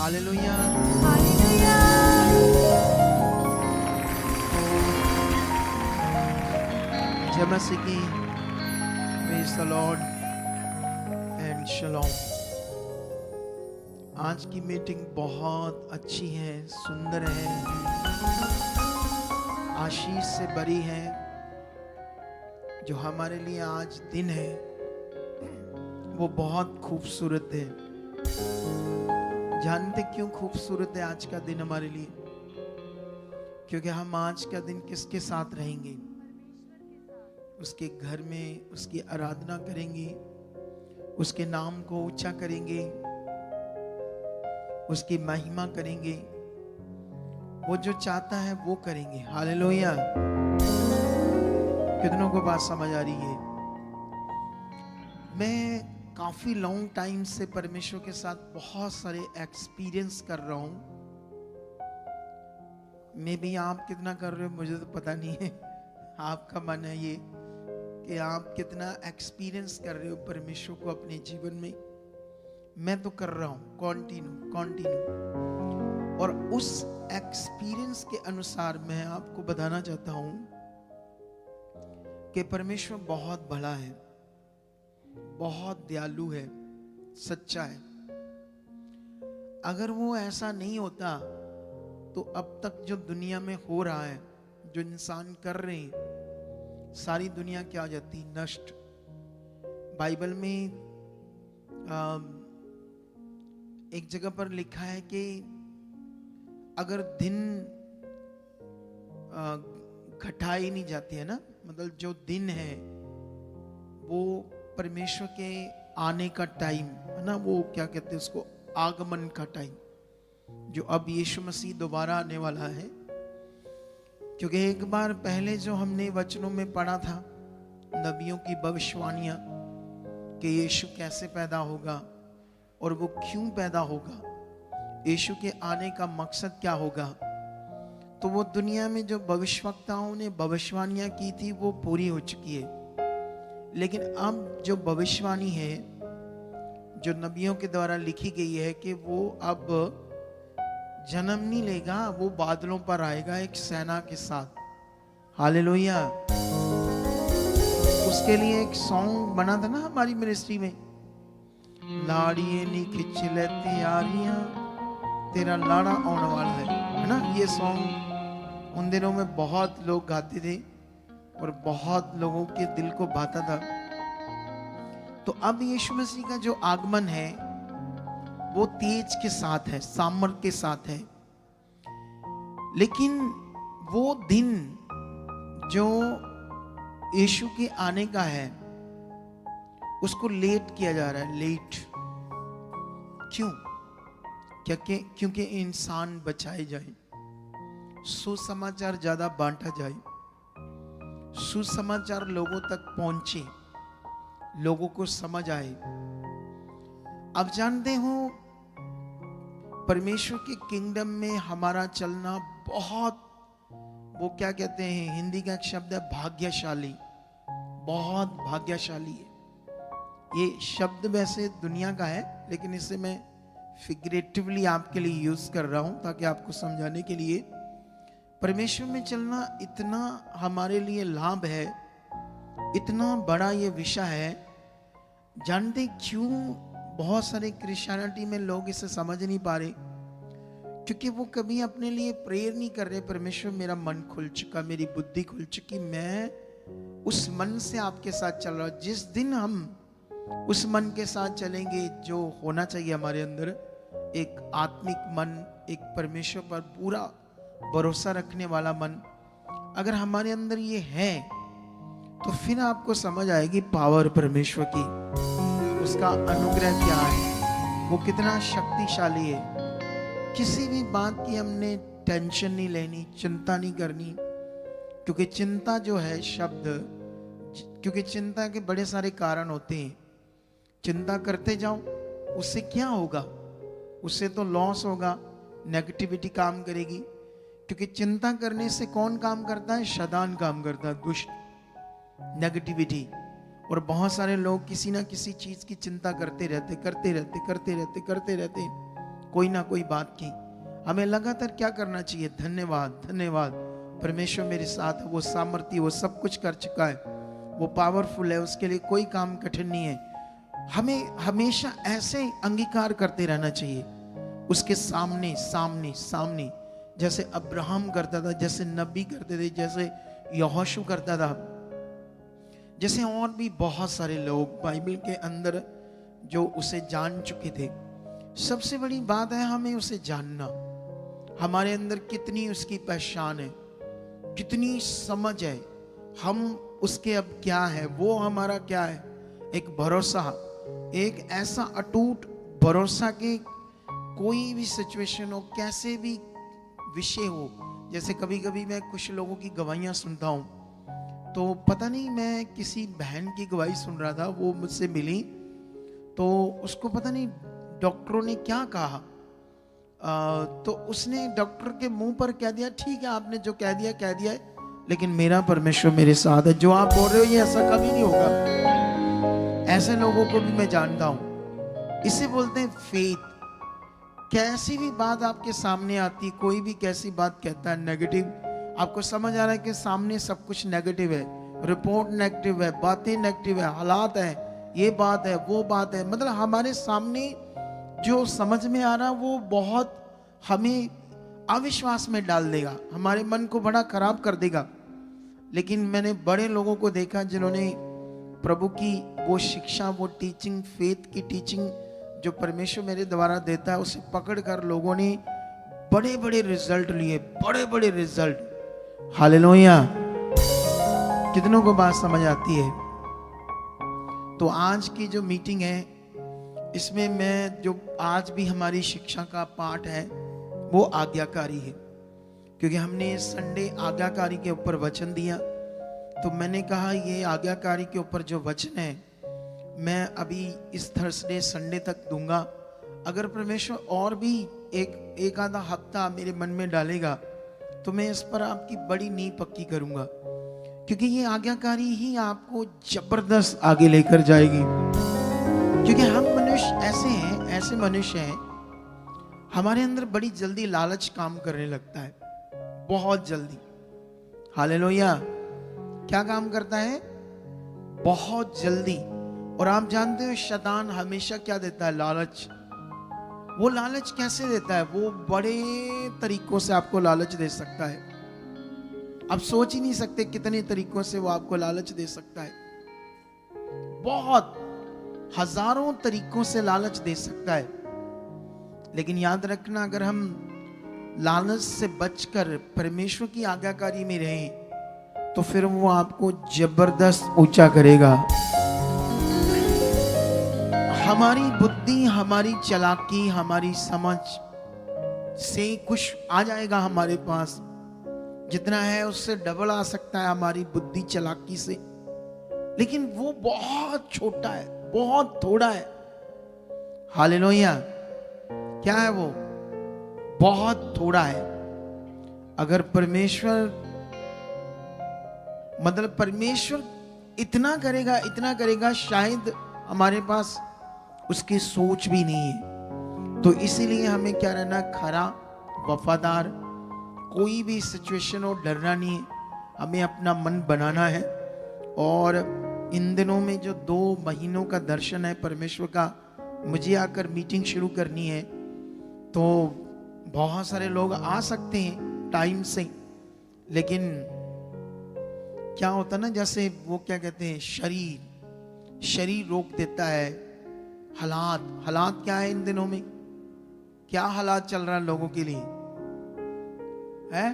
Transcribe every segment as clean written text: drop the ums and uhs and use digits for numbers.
Hallelujah. Hallelujah. जय मसीह की। Praise the Lord and shalom. आज की मीटिंग बहुत अच्छी है, सुंदर है, आशीष से भरी है। जो हमारे लिए आज दिन है वो बहुत खूबसूरत है। जानते क्यों खूबसूरत है आज का दिन हमारे लिए? क्योंकि हम आज का दिन किसके साथ रहेंगे? उसके घर में उसकी आराधना करेंगे, उसके नाम को ऊंचा करेंगे, उसकी महिमा करेंगे। वो जो चाहता है वो करेंगे। हालेलुया। कितनों को बात समझ आ रही है? मैं काफी लॉन्ग टाइम से परमेश्वर के साथ बहुत सारे एक्सपीरियंस कर रहा हूं। मे भी आप कितना कर रहे हो मुझे तो पता नहीं है। आपका मन है ये कि आप कितना एक्सपीरियंस कर रहे हो परमेश्वर को अपने जीवन में। मैं तो कर रहा हूं कंटिन्यू। और उस एक्सपीरियंस के अनुसार मैं आपको बताना चाहता हूं कि परमेश्वर बहुत भला है, बहुत दयालु है, सच्चा है। अगर वो ऐसा नहीं होता तो अब तक जो दुनिया में हो रहा है, जो इंसान कर रहे हैं, सारी दुनिया क्या हो जाती? नष्ट। बाइबल में एक जगह पर लिखा है कि अगर दिन घटाई नहीं जाती है ना, मतलब जो दिन है वो परमेश्वर के आने का टाइम है ना, वो क्या कहते हैं उसको, आगमन का टाइम, जो अब यीशु मसीह दोबारा आने वाला है। क्योंकि एक बार पहले जो हमने वचनों में पढ़ा था, नबियों की भविष्यवाणियां कि यीशु कैसे पैदा होगा और वो क्यों पैदा होगा, यीशु के आने का मकसद क्या होगा, तो वो दुनिया में जो भविष्यवक्ताओं ने भविष्यवाणियां की थी वो पूरी हो चुकी है। लेकिन अब जो भविष्यवाणी है जो नबियों के द्वारा लिखी गई है कि वो अब जन्म नहीं लेगा, वो बादलों पर आएगा एक सेना के साथ। हालेलुया। उसके लिए एक सॉन्ग बना था ना हमारी मिनिस्ट्री में, लाड़िए नी खिंच ले तैयारियां, तेरा लाड़ा आने वाला है ना। ये सॉन्ग उन दिनों में बहुत लोग गाते थे और बहुत लोगों के दिल को भाता था। तो अब यीशु मसीह का जो आगमन है वो तेज के साथ है, सामर्थ के साथ है। लेकिन वो दिन जो यीशु के आने का है उसको लेट किया जा रहा है। लेट क्यों? क्योंकि इंसान बचाए जाए, सुसमाचार ज्यादा बांटा जाए, सुसमाचार लोगों तक पहुंचे, लोगों को समझ आए। अब जानते हो परमेश्वर के किंगडम में हमारा चलना बहुत, वो क्या कहते हैं, हिंदी का एक शब्द है भाग्यशाली। बहुत भाग्यशाली है। ये शब्द वैसे दुनिया का है लेकिन इसे मैं फिगरेटिवली आपके लिए यूज कर रहा हूं ताकि आपको समझाने के लिए। परमेश्वर में चलना इतना हमारे लिए लाभ है, इतना बड़ा ये विषय है। जानते क्यों बहुत सारे क्रिश्चियनिटी में लोग इसे समझ नहीं पा रहे? क्योंकि वो कभी अपने लिए प्रेयर नहीं कर रहे, परमेश्वर मेरा मन खुल चुका, मेरी बुद्धि खुल चुकी, मैं उस मन से आपके साथ चल रहा हूं। जिस दिन हम उस मन के साथ चलेंगे जो होना चाहिए हमारे अंदर, एक आत्मिक मन, एक परमेश्वर पर पूरा भरोसा रखने वाला मन, अगर हमारे अंदर ये है तो फिर आपको समझ आएगी पावर परमेश्वर की, उसका अनुग्रह क्या है, वो कितना शक्तिशाली है। किसी भी बात की हमने टेंशन नहीं लेनी, चिंता नहीं करनी। क्योंकि चिंता जो है शब्द, क्योंकि चिंता के बड़े सारे कारण होते हैं। चिंता करते जाओ, उससे क्या होगा? उससे तो लॉस होगा, नेगेटिविटी काम करेगी। क्योंकि चिंता करने से कौन काम करता है? शैतान काम करता है, दुष्ट, नेगेटिविटी। और बहुत सारे लोग किसी ना किसी चीज की चिंता करते रहते। कोई ना कोई बात की, हमें लगातार क्या करना चाहिए? धन्यवाद, धन्यवाद, परमेश्वर मेरे साथ है, वो सामर्थ्य, वो सब कुछ कर चुका है, वो पावरफुल है, उसके लिए कोई काम कठिन नहीं है। हमें हमेशा ऐसे अंगीकार करते रहना चाहिए उसके सामने सामने सामने, जैसे अब्राहम करता था, जैसे नबी करते थे, जैसे यहोशू करता था, जैसे और भी बहुत सारे लोग बाइबल के अंदर जो उसे जान चुके थे। सबसे बड़ी बात है हमें उसे जानना, हमारे अंदर कितनी उसकी पहचान है, कितनी समझ है, हम उसके अब क्या है, वो हमारा क्या है। एक भरोसा, एक ऐसा अटूट भरोसा कि कोई भी सिचुएशन हो, कैसे भी विषय हो, जैसे कभी कभी मैं कुछ लोगों की गवाहियां सुनता हूं, तो पता नहीं, मैं किसी बहन की गवाही सुन रहा था, वो मुझसे मिली, तो उसको पता नहीं डॉक्टरों ने क्या कहा, तो उसने डॉक्टर के मुंह पर कह दिया, ठीक है आपने जो कह दिया है, लेकिन मेरा परमेश्वर मेरे साथ है, जो आप बोल रहे हो ये ऐसा कभी नहीं होगा। ऐसे लोगों को भी मैं जानता हूं, इसे बोलते हैं फेथ। कैसी भी बात आपके सामने आती, कोई भी कैसी बात कहता है नेगेटिव, आपको समझ आ रहा है कि सामने सब कुछ नेगेटिव है, रिपोर्ट नेगेटिव है, बातें नेगेटिव है, हालात है, ये बात है, वो बात है, मतलब हमारे सामने जो समझ में आ रहा वो बहुत हमें अविश्वास में डाल देगा, हमारे मन को बड़ा खराब कर देगा। लेकिन मैंने बड़े लोगों को देखा जिन्होंने प्रभु की वो शिक्षा, वो टीचिंग, फेथ की टीचिंग जो परमेश्वर मेरे द्वारा देता है, उसे पकड़कर लोगों ने बड़े बड़े रिजल्ट लिए, बड़े बड़े रिजल्ट। हालेलुया! कितनों को बात समझ आती है? तो आज की जो मीटिंग है, इसमें मैं जो आज भी हमारी शिक्षा का पाठ है वो आज्ञाकारी है, क्योंकि हमने संडे आज्ञाकारी के ऊपर वचन दिया, तो मैंने कहा ये आज्ञाकारी के ऊपर जो वचन है मैं अभी इस थर्सडे संडे तक दूंगा। अगर परमेश्वर और भी एक आधा हफ्ता मेरे मन में डालेगा तो मैं इस पर आपकी बड़ी नींव पक्की करूंगा, क्योंकि ये आज्ञाकारी ही आपको जबरदस्त आगे लेकर जाएगी। क्योंकि हम मनुष्य ऐसे मनुष्य हैं, हमारे अंदर बड़ी जल्दी लालच काम करने लगता है, बहुत जल्दी। हालेलुया! क्या काम करता है? बहुत जल्दी। और आप जानते हो शैतान हमेशा क्या देता है? लालच। वो लालच कैसे देता है? वो बड़े तरीकों से आपको लालच दे सकता है, आप सोच ही नहीं सकते कितने तरीकों से वो आपको लालच दे सकता है। बहुत हजारों तरीकों से लालच दे सकता है। लेकिन याद रखना, अगर हम लालच से बचकर परमेश्वर की आज्ञाकारी में रहें तो फिर वो आपको जबरदस्त ऊंचा करेगा। हमारी बुद्धि, हमारी चालाकी, हमारी समझ से कुछ आ जाएगा हमारे पास, जितना है उससे डबल आ सकता है हमारी बुद्धि चालाकी से, लेकिन वो बहुत छोटा है, बहुत थोड़ा है। हालेलुया! क्या है वो? बहुत थोड़ा है। अगर परमेश्वर, मतलब परमेश्वर इतना करेगा शायद हमारे पास उसकी सोच भी नहीं है। तो इसीलिए हमें क्या रहना? खरा, वफादार। कोई भी सिचुएशन हो, डरना नहीं है, हमें अपना मन बनाना है। और इन दिनों में जो 2 महीनों का दर्शन है परमेश्वर का, मुझे आकर मीटिंग शुरू करनी है, तो बहुत सारे लोग आ सकते हैं टाइम से, लेकिन क्या होता ना, जैसे वो क्या कहते हैं, शरीर रोक देता है। हालात क्या है इन दिनों में? क्या हालात चल रहा है लोगों के लिए? है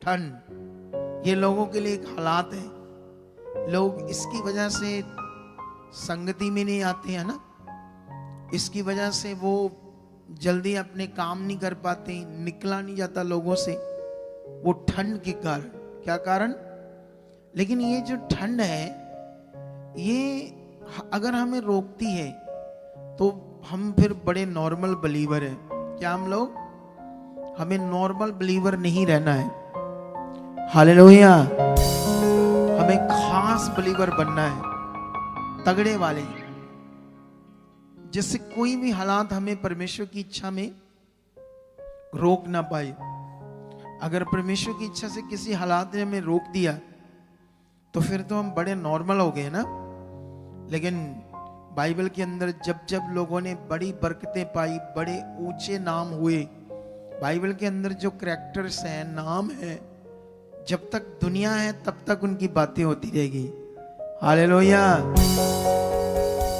ठंड, ये लोगों के लिए एक हालात है। लोग इसकी वजह से संगति में नहीं आते हैं ना, इसकी वजह से वो जल्दी अपने काम नहीं कर पाते, निकला नहीं जाता लोगों से, वो ठंड के कारण। क्या कारण? लेकिन ये जो ठंड है, ये अगर हमें रोकती है तो हम फिर बड़े नॉर्मल बिलीवर हैं। क्या हम लोग? हमें नॉर्मल बिलीवर नहीं रहना है। हालेलुया! हमें खास बिलीवर बनना है, तगड़े वाले। जिससे कोई भी हालात हमें परमेश्वर की इच्छा में रोक ना पाए। अगर परमेश्वर की इच्छा से किसी हालात ने हमें रोक दिया तो फिर तो हम बड़े नॉर्मल हो गए ना। लेकिन बाइबल के अंदर जब जब लोगों ने बड़ी बरकतें पाई, बड़े ऊंचे नाम हुए, बाइबल के अंदर जो कैरेक्टर्स हैं, नाम है, जब तक दुनिया है तब तक उनकी बातें होती रहेगी। हालेलुया।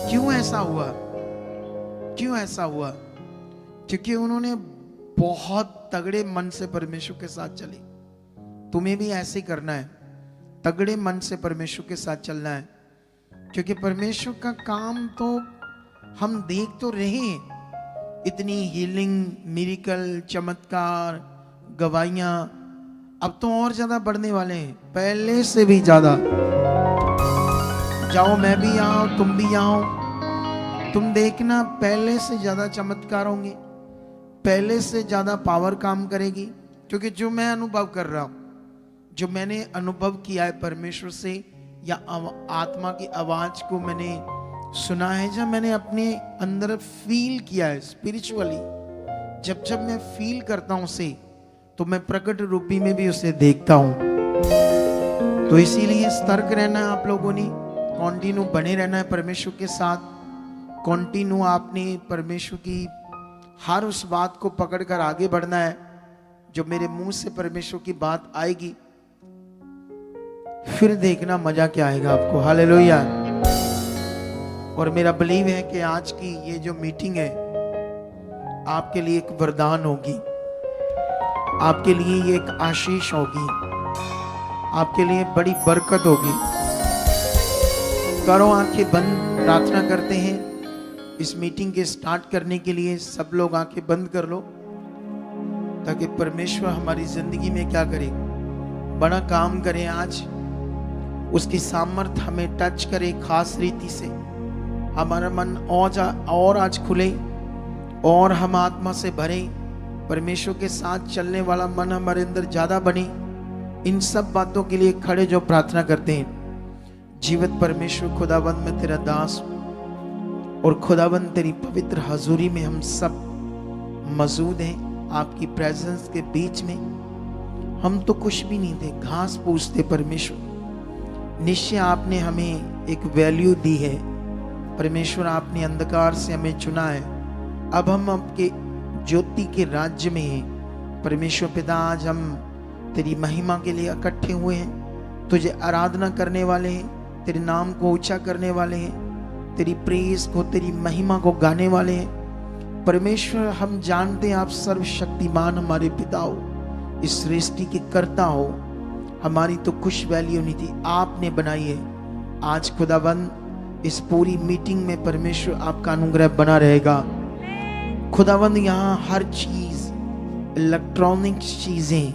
क्यों ऐसा हुआ? क्यों ऐसा हुआ? क्योंकि उन्होंने बहुत तगड़े मन से परमेश्वर के साथ चले। तुम्हें भी ऐसे ही करना है, तगड़े मन से परमेश्वर के साथ चलना है। क्योंकि परमेश्वर का काम तो हम देख तो रहे हैं, इतनी हीलिंग, मिरेकल, चमत्कार, गवाहियां, अब तो और ज्यादा बढ़ने वाले हैं, पहले से भी ज्यादा। जाओ, मैं भी आओ, तुम भी आओ, तुम देखना पहले से ज्यादा चमत्कार होंगे, पहले से ज्यादा पावर काम करेगी। क्योंकि जो मैं अनुभव कर रहा हूं, जो मैंने अनुभव किया है परमेश्वर से, या आत्मा की आवाज को मैंने सुना है, जब मैंने अपने अंदर फील किया है स्पिरिचुअली, जब जब मैं फील करता हूं उसे, तो मैं प्रकट रूपी में भी उसे देखता हूं। तो इसीलिए सतर्क रहना है आप लोगों ने, कॉन्टिन्यू बने रहना है परमेश्वर के साथ, कॉन्टिन्यू आपने परमेश्वर की हर उस बात को पकड़कर आगे बढ़ना है। जो मेरे मुंह से परमेश्वर की बात आएगी, फिर देखना मजा क्या आएगा आपको। हालेलुया। और मेरा बिलीव है कि आज की ये जो मीटिंग है आपके लिए एक वरदान होगी, आपके लिए ये एक आशीष होगी, आपके लिए बड़ी बरकत होगी। करो आंखें बंद, प्रार्थना करते हैं इस मीटिंग के स्टार्ट करने के लिए। सब लोग आंखें बंद कर लो, ताकि परमेश्वर हमारी जिंदगी में क्या करे, बड़ा काम करे। आज उसकी सामर्थ्य हमें टच करे खास रीति से, हमारा मन और आज खुले और हम आत्मा से भरे, परमेश्वर के साथ चलने वाला मन हमारे अंदर ज्यादा बने। इन सब बातों के लिए खड़े जो प्रार्थना करते हैं। जीवित परमेश्वर खुदाबंद, में तेरा दास और खुदाबंद तेरी पवित्र हजूरी में हम सब मौजूद हैं, आपकी प्रेजेंस के बीच में। हम तो कुछ भी नहीं थे, घास पूछते परमेश्वर। निश्चय आपने हमें एक वैल्यू दी है परमेश्वर, आपने अंधकार से हमें चुना है। अब हम आपके ज्योति के राज्य में हैं परमेश्वर पिता। आज हम तेरी महिमा के लिए इकट्ठे हुए हैं, तुझे आराधना करने वाले हैं, तेरे नाम को ऊंचा करने वाले हैं, तेरी प्रेज को, तेरी महिमा को गाने वाले हैं परमेश्वर। हम जानते हैं आप सर्वशक्तिमान हमारे पिता हो, इस सृष्टि के कर्ता हो। हमारी तो कुछ वैल्यू नहीं थी, आपने बनाई है। आज खुदाबंद इस पूरी मीटिंग में परमेश्वर आपका अनुग्रह बना रहेगा। खुदाबंद यहाँ हर चीज, इलेक्ट्रॉनिक चीजें,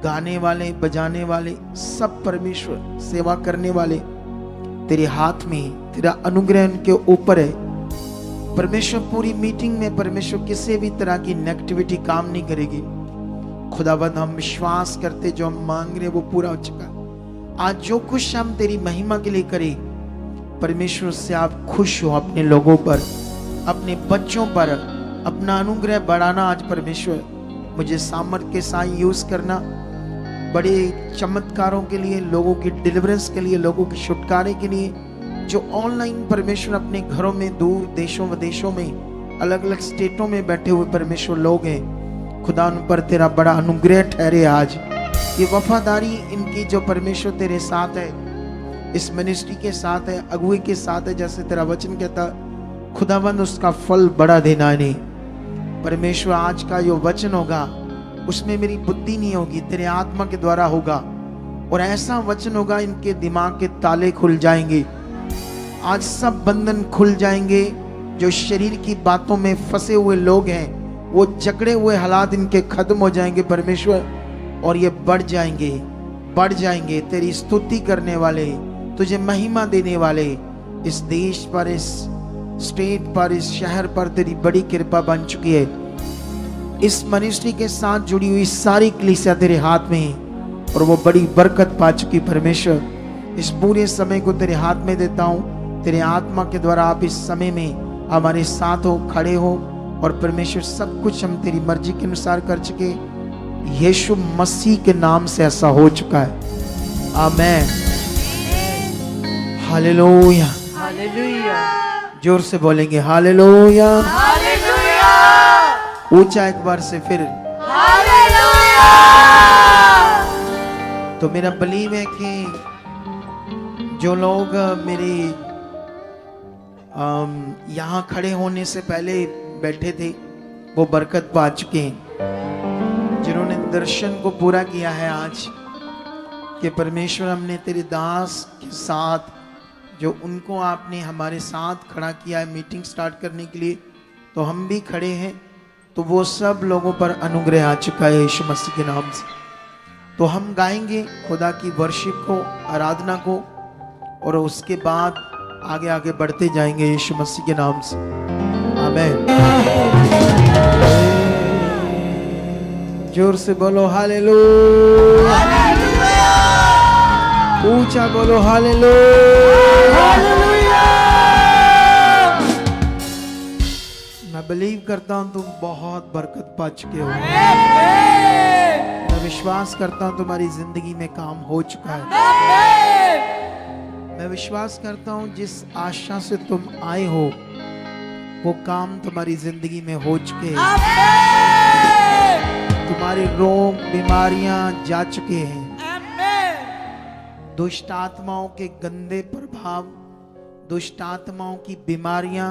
गाने वाले, बजाने वाले, सब परमेश्वर सेवा करने वाले तेरे हाथ में, तेरा अनुग्रह उनके ऊपर है परमेश्वर। पूरी मीटिंग में परमेश्वर किसी भी तरह की नेगेटिविटी काम नहीं करेगी। खुदाबंद हम विश्वास करते जो हम मांग रहे वो पूरा हो चुका। आज जो कुछ हम तेरी महिमा के लिए करें परमेश्वर, से आप खुश हो अपने लोगों पर, अपने बच्चों पर अपना अनुग्रह बढ़ाना। आज परमेश्वर मुझे सामर्थ्य के साथ यूज करना, बड़े चमत्कारों के लिए, लोगों की डिलीवरेंस के लिए, लोगों के छुटकारे के लिए, जो ऑनलाइन परमेश्वर अपने घरों में, दूर देशों विदेशों में, अलग अलग स्टेटों में बैठे हुए परमेश्वर लोग हैं। खुदा उन पर तेरा बड़ा अनुग्रह ठहरे। आज ये वफादारी इनकी जो परमेश्वर तेरे साथ है, इस मिनिस्ट्री के साथ है, अगुवे के साथ है, जैसे तेरा वचन कहता, खुदाबंद उसका फल बड़ा देना नहीं परमेश्वर। आज का जो वचन होगा उसमें मेरी बुद्धि नहीं होगी, तेरे आत्मा के द्वारा होगा, और ऐसा वचन होगा इनके दिमाग के ताले खुल जाएंगे। आज सब बंधन खुल जाएंगे। जो शरीर की बातों में फंसे हुए लोग हैं, वो जकड़े हुए हालात इनके खत्म हो जाएंगे परमेश्वर, और ये बढ़ जाएंगे, बढ़ जाएंगे। तेरी स्तुति करने वाले, तुझे महिमा देने वाले, इस देश पर, इस स्टेट पर, इस शहर पर तेरी बड़ी कृपा बन चुकी है। इस मिनिस्ट्री के साथ जुड़ी हुई सारी कलीसिया तेरे हाथ में है, और वो बड़ी बरकत पा चुकी परमेश्वर। इस पूरे समय को तेरे हाथ में देता हूँ। तेरे आत्मा के द्वारा आप इस समय में हमारे साथ हो, खड़े हो। और परमेश्वर सब कुछ हम तेरी मर्जी के अनुसार कर चुके, यीशु मसीह के नाम से ऐसा हो चुका है। आमेन। हालेलुया, हालेलुया, जोर से बोलेंगे हालेलुया, हालेलुया, ऊंचा एक बार से फिर। हालेलुया। तो मेरा बिलीव है कि जो लोग मेरे यहाँ खड़े होने से पहले बैठे थे वो बरकत पा चुके हैं। जिन्होंने दर्शन को पूरा किया है आज कि परमेश्वर हमने तेरे दास के साथ, जो उनको आपने हमारे साथ खड़ा किया है मीटिंग स्टार्ट करने के लिए, तो हम भी खड़े हैं। तो वो सब लोगों पर अनुग्रह आ चुका है यीशु मसीह के नाम से। तो हम गाएंगे खुदा की वर्शिप को, आराधना को, और उसके बाद आगे आगे बढ़ते जाएंगे यीशु मसीह के नाम से। आमीन। जोर से बोलो हालेलुया, ऊंचा बोलो हालेलुया। मैं बिलीव करता हूं तुम बहुत बरकत पा चुके हो। मैं विश्वास करता हूं तुम्हारी जिंदगी में काम हो चुका है। मैं विश्वास करता हूं जिस आशा से तुम आए हो वो काम तुम्हारी जिंदगी में हो चुके हैं। तुम्हारे रोग बीमारियां जा चुके हैं। दुष्ट आत्माओं के गंदे प्रभाव, दुष्ट आत्माओं की बीमारियां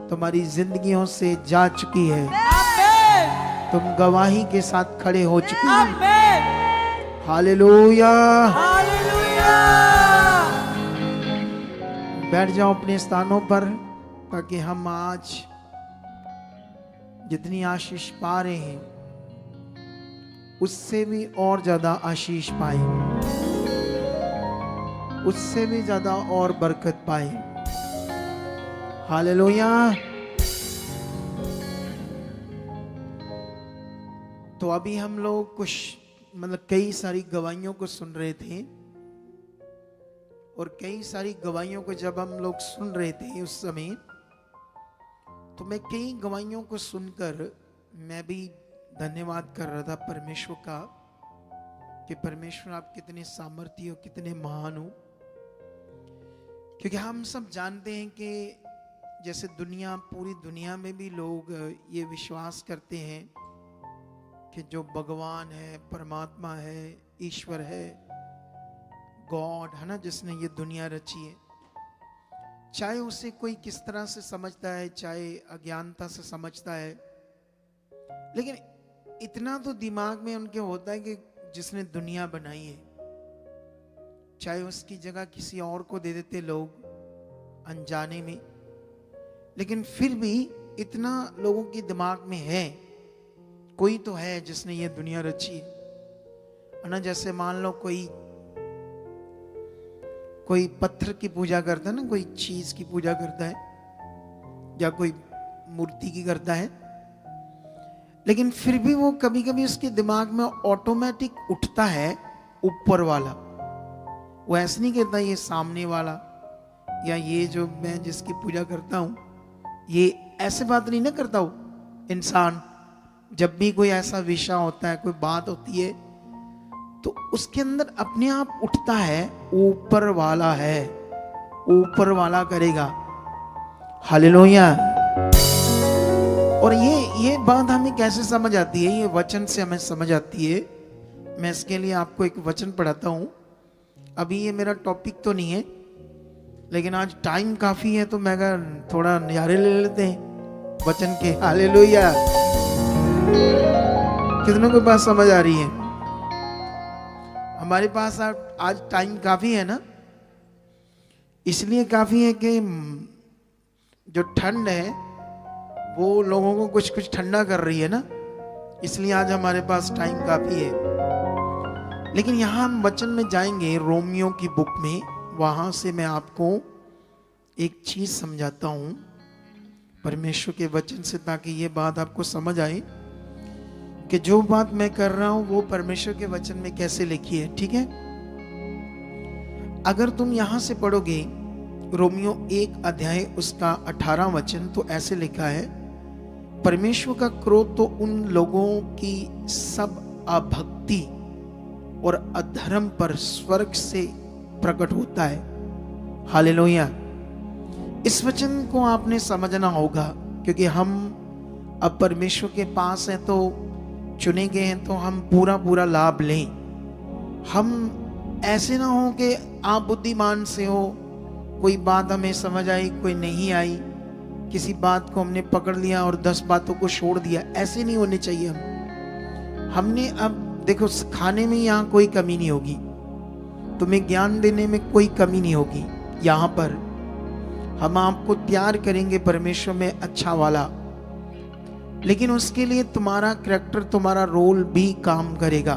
तुम्हारी जिंदगियों से जा चुकी है। तुम गवाही के साथ खड़े हो चुके हो। हालेलुया। बैठ जाओ अपने स्थानों पर, ताकि हम आज जितनी आशीष पा रहे हैं उससे भी और ज्यादा आशीष पाए, उससे भी ज्यादा और बरकत पाए। हालेलुया। तो अभी हम लोग कुछ कई सारी गवाहियों को सुन रहे थे, और कई सारी गवाहियों को जब हम लोग सुन रहे थे उस समय, तो मैं कई गवाहियों को सुनकर मैं भी धन्यवाद कर रहा था परमेश्वर का कि परमेश्वर आप कितने सामर्थी हो, कितने महान हो। क्योंकि हम सब जानते हैं कि जैसे पूरी दुनिया में भी लोग ये विश्वास करते हैं कि जो भगवान है, परमात्मा है, ईश्वर है, गॉड है ना, जिसने ये दुनिया रची है, चाहे उसे कोई किस तरह से समझता है, चाहे अज्ञानता से समझता है, लेकिन इतना तो दिमाग में उनके होता है कि जिसने दुनिया बनाई है, चाहे उसकी जगह किसी और को दे देते लोग अनजाने में, लेकिन फिर भी इतना लोगों के दिमाग में है कोई तो है जिसने ये दुनिया रची है ना। जैसे मान लो कोई पत्थर की पूजा करता है ना, कोई चीज की पूजा करता है, या कोई मूर्ति की करता है, लेकिन फिर भी वो कभी कभी उसके दिमाग में ऑटोमेटिक उठता है ऊपर वाला। वो ऐसे नहीं कहता ये सामने वाला, या ये जो मैं जिसकी पूजा करता हूं, ये ऐसे बात नहीं ना करता वो इंसान। जब भी कोई ऐसा विषय होता है, कोई बात होती है, तो उसके अंदर अपने आप उठता है ऊपर वाला है, ऊपर वाला करेगा। हालेलुया। और ये बात हमें कैसे समझ आती है? ये वचन से हमें समझ आती है। मैं इसके लिए आपको एक वचन पढ़ाता हूं। अभी ये मेरा टॉपिक तो नहीं है, लेकिन आज टाइम काफी है, तो मैं थोड़ा नजारे ले लेते हैं वचन के। हालेलुया। कितनों के पास समझ आ रही है? हमारे पास आज टाइम काफी है ना, इसलिए काफी है कि जो ठंड है वो लोगों को कुछ कुछ ठंडा कर रही है ना, इसलिए आज हमारे पास टाइम काफी है। लेकिन यहां हम वचन में जाएंगे, रोमियो की बुक में, वहां से मैं आपको एक चीज समझाता हूं परमेश्वर के वचन से, ताकि ये बात आपको समझ आए कि जो बात मैं कर रहा हूं वो परमेश्वर के वचन में कैसे लिखी है। ठीक है? अगर तुम यहां से पढ़ोगे रोमियो 1 अध्याय उसका 18 वचन तो ऐसे लिखा है, परमेश्वर का क्रोध तो उन लोगों की सब अभक्ति और अधर्म पर स्वर्ग से प्रकट होता है। हालेलुया। इस वचन को आपने समझना होगा, क्योंकि हम अब परमेश्वर के पास हैं, तो चुने गए हैं, तो हम पूरा लाभ लें। हम ऐसे ना हो कि आप बुद्धिमान से हो, कोई बात हमें समझ आई, कोई नहीं आई, किसी बात को हमने पकड़ लिया और 10 बातों को छोड़ दिया। ऐसे नहीं होने चाहिए। हमने अब देखो, खाने में यहाँ कोई कमी नहीं होगी, तुम्हें ज्ञान देने में कोई कमी नहीं होगी। यहाँ पर हम आपको तैयार करेंगे परमेश्वर में अच्छा वाला, लेकिन उसके लिए तुम्हारा करैक्टर, तुम्हारा रोल भी काम करेगा।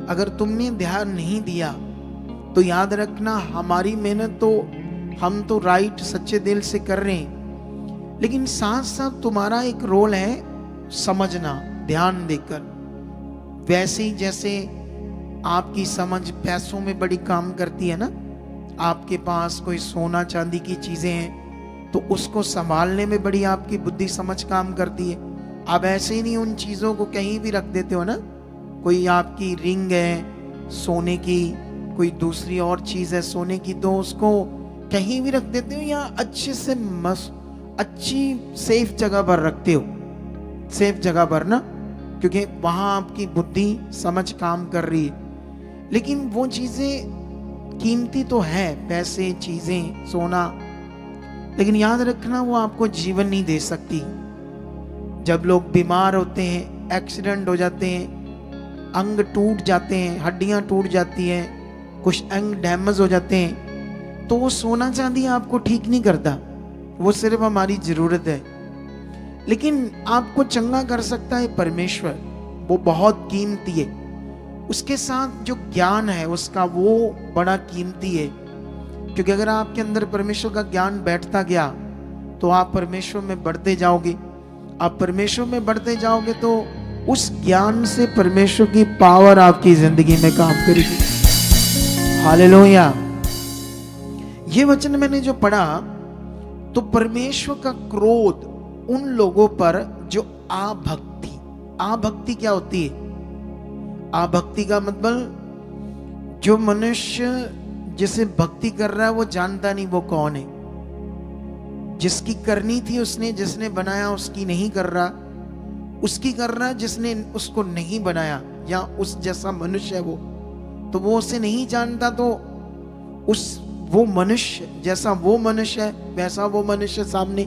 अगर तुमने ध्यान नहीं दिया तो याद रखना, हमारी मेहनत तो हम तो राइट सच्चे दिल से कर रहे हैं, लेकिन साथ साथ तुम्हारा एक रोल है समझना, ध्यान देकर। वैसे ही जैसे आपकी समझ पैसों में बड़ी काम करती है ना, आपके पास कोई सोना चांदी की चीजें हैं तो उसको संभालने में बड़ी आपकी बुद्धि समझ काम करती है। आप ऐसे ही नहीं उन चीजों को कहीं भी रख देते हो ना। कोई आपकी रिंग है सोने की, कोई दूसरी और चीज है सोने की, तो उसको कहीं भी रख देते हो या अच्छे से अच्छी सेफ जगह पर रखते हो, सेफ जगह पर ना, क्योंकि वहां आपकी बुद्धि समझ काम कर रही है। लेकिन वो चीजें कीमती तो है, पैसे, चीजें, सोना, लेकिन याद रखना वो आपको जीवन नहीं दे सकती। जब लोग बीमार होते हैं, एक्सीडेंट हो जाते हैं, अंग टूट जाते हैं, हड्डियां टूट जाती हैं, कुछ अंग डैमेज हो जाते हैं, तो वो सोना चांदी आपको ठीक नहीं करता, वो सिर्फ हमारी जरूरत है। लेकिन आपको चंगा कर सकता है परमेश्वर, वो बहुत कीमती है। उसके साथ जो ज्ञान है उसका, वो बड़ा कीमती है, क्योंकि अगर आपके अंदर परमेश्वर का ज्ञान बैठता गया तो आप परमेश्वर में बढ़ते जाओगे। आप परमेश्वर में बढ़ते जाओगे तो उस ज्ञान से परमेश्वर की पावर आपकी जिंदगी में काम करेगी। हालेलुया। ये वचन मैंने जो पढ़ा, तो परमेश्वर का क्रोध उन लोगों पर जो आभक्ति क्या होती है? आभक्ति का मतलब जो मनुष्य जिसे भक्ति कर रहा है वो जानता नहीं वो कौन है। जिसकी करनी थी उसने, जिसने बनाया उसकी नहीं कर रहा, उसकी कर रहा जिसने उसको नहीं बनाया, या उस जैसा मनुष्य है वो, तो वो उसे नहीं जानता। तो वो मनुष्य जैसा वो मनुष्य है वैसा वो मनुष्य सामने,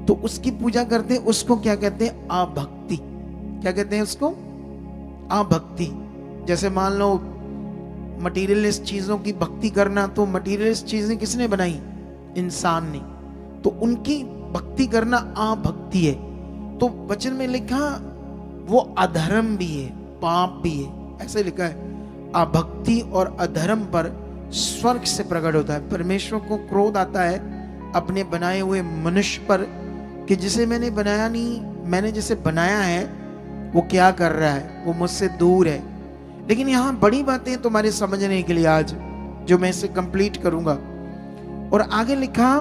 तो उसकी पूजा करते हैं। उसको क्या कहते हैं? आभक्ति। क्या कहते हैं उसको? आभक्ति। जैसे मान लो मटीरियलिस्ट चीजों की भक्ति करना, तो मटीरियलिस्ट चीजें किसने बनाई? इंसान ने। तो उनकी भक्ति करना आभक्ति है। तो वचन में लिखा वो अधर्म भी है, पाप भी है, ऐसे लिखा है। आभक्ति और अधर्म पर स्वर्ग से प्रकट होता है। परमेश्वर को क्रोध आता है अपने बनाए हुए मनुष्य पर कि जिसे मैंने बनाया नहीं, मैंने जिसे बनाया है वो क्या कर रहा है, वो मुझसे दूर है। लेकिन यहां बड़ी बातें तुम्हारे समझने के लिए आज जो मैं इसे कंप्लीट करूंगा। और आगे लिखा,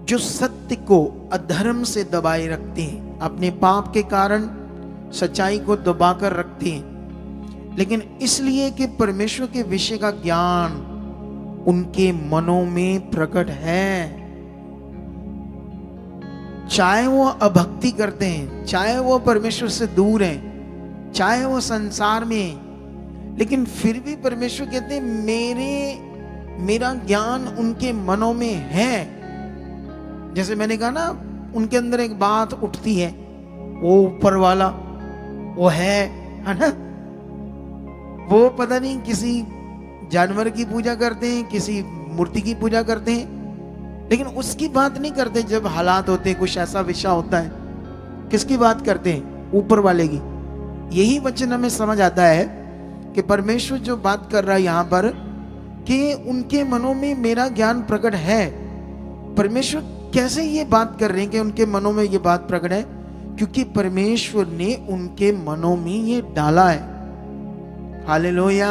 जो सत्य को अधर्म से दबाए रखते हैं, अपने पाप के कारण सच्चाई को दबाकर रखते हैं, लेकिन इसलिए कि परमेश्वर के विषय का ज्ञान उनके मनों में प्रकट है। चाहे वो अभक्ति करते हैं, चाहे वो परमेश्वर से दूर हैं, चाहे वो संसार में हैं, लेकिन फिर भी परमेश्वर कहते हैं मेरा ज्ञान उनके मनों में है। जैसे मैंने कहा ना, उनके अंदर एक बात उठती है, वो ऊपर वाला वो है ना। वो पता नहीं किसी जानवर की पूजा करते हैं, किसी मूर्ति की पूजा करते हैं, लेकिन उसकी बात नहीं करते। जब हालात होते हैं, कुछ ऐसा विषय होता है, किसकी बात करते हैं? ऊपर वाले की। यही वचन हमें समझ आता है कि परमेश्वर जो बात कर रहा है यहाँ पर, कि उनके मनों में मेरा ज्ञान प्रकट है। परमेश्वर कैसे ये बात कर रहे हैं कि उनके मनों में ये बात प्रकट है? क्योंकि परमेश्वर ने उनके मनों में ये डाला है। हालेलुया।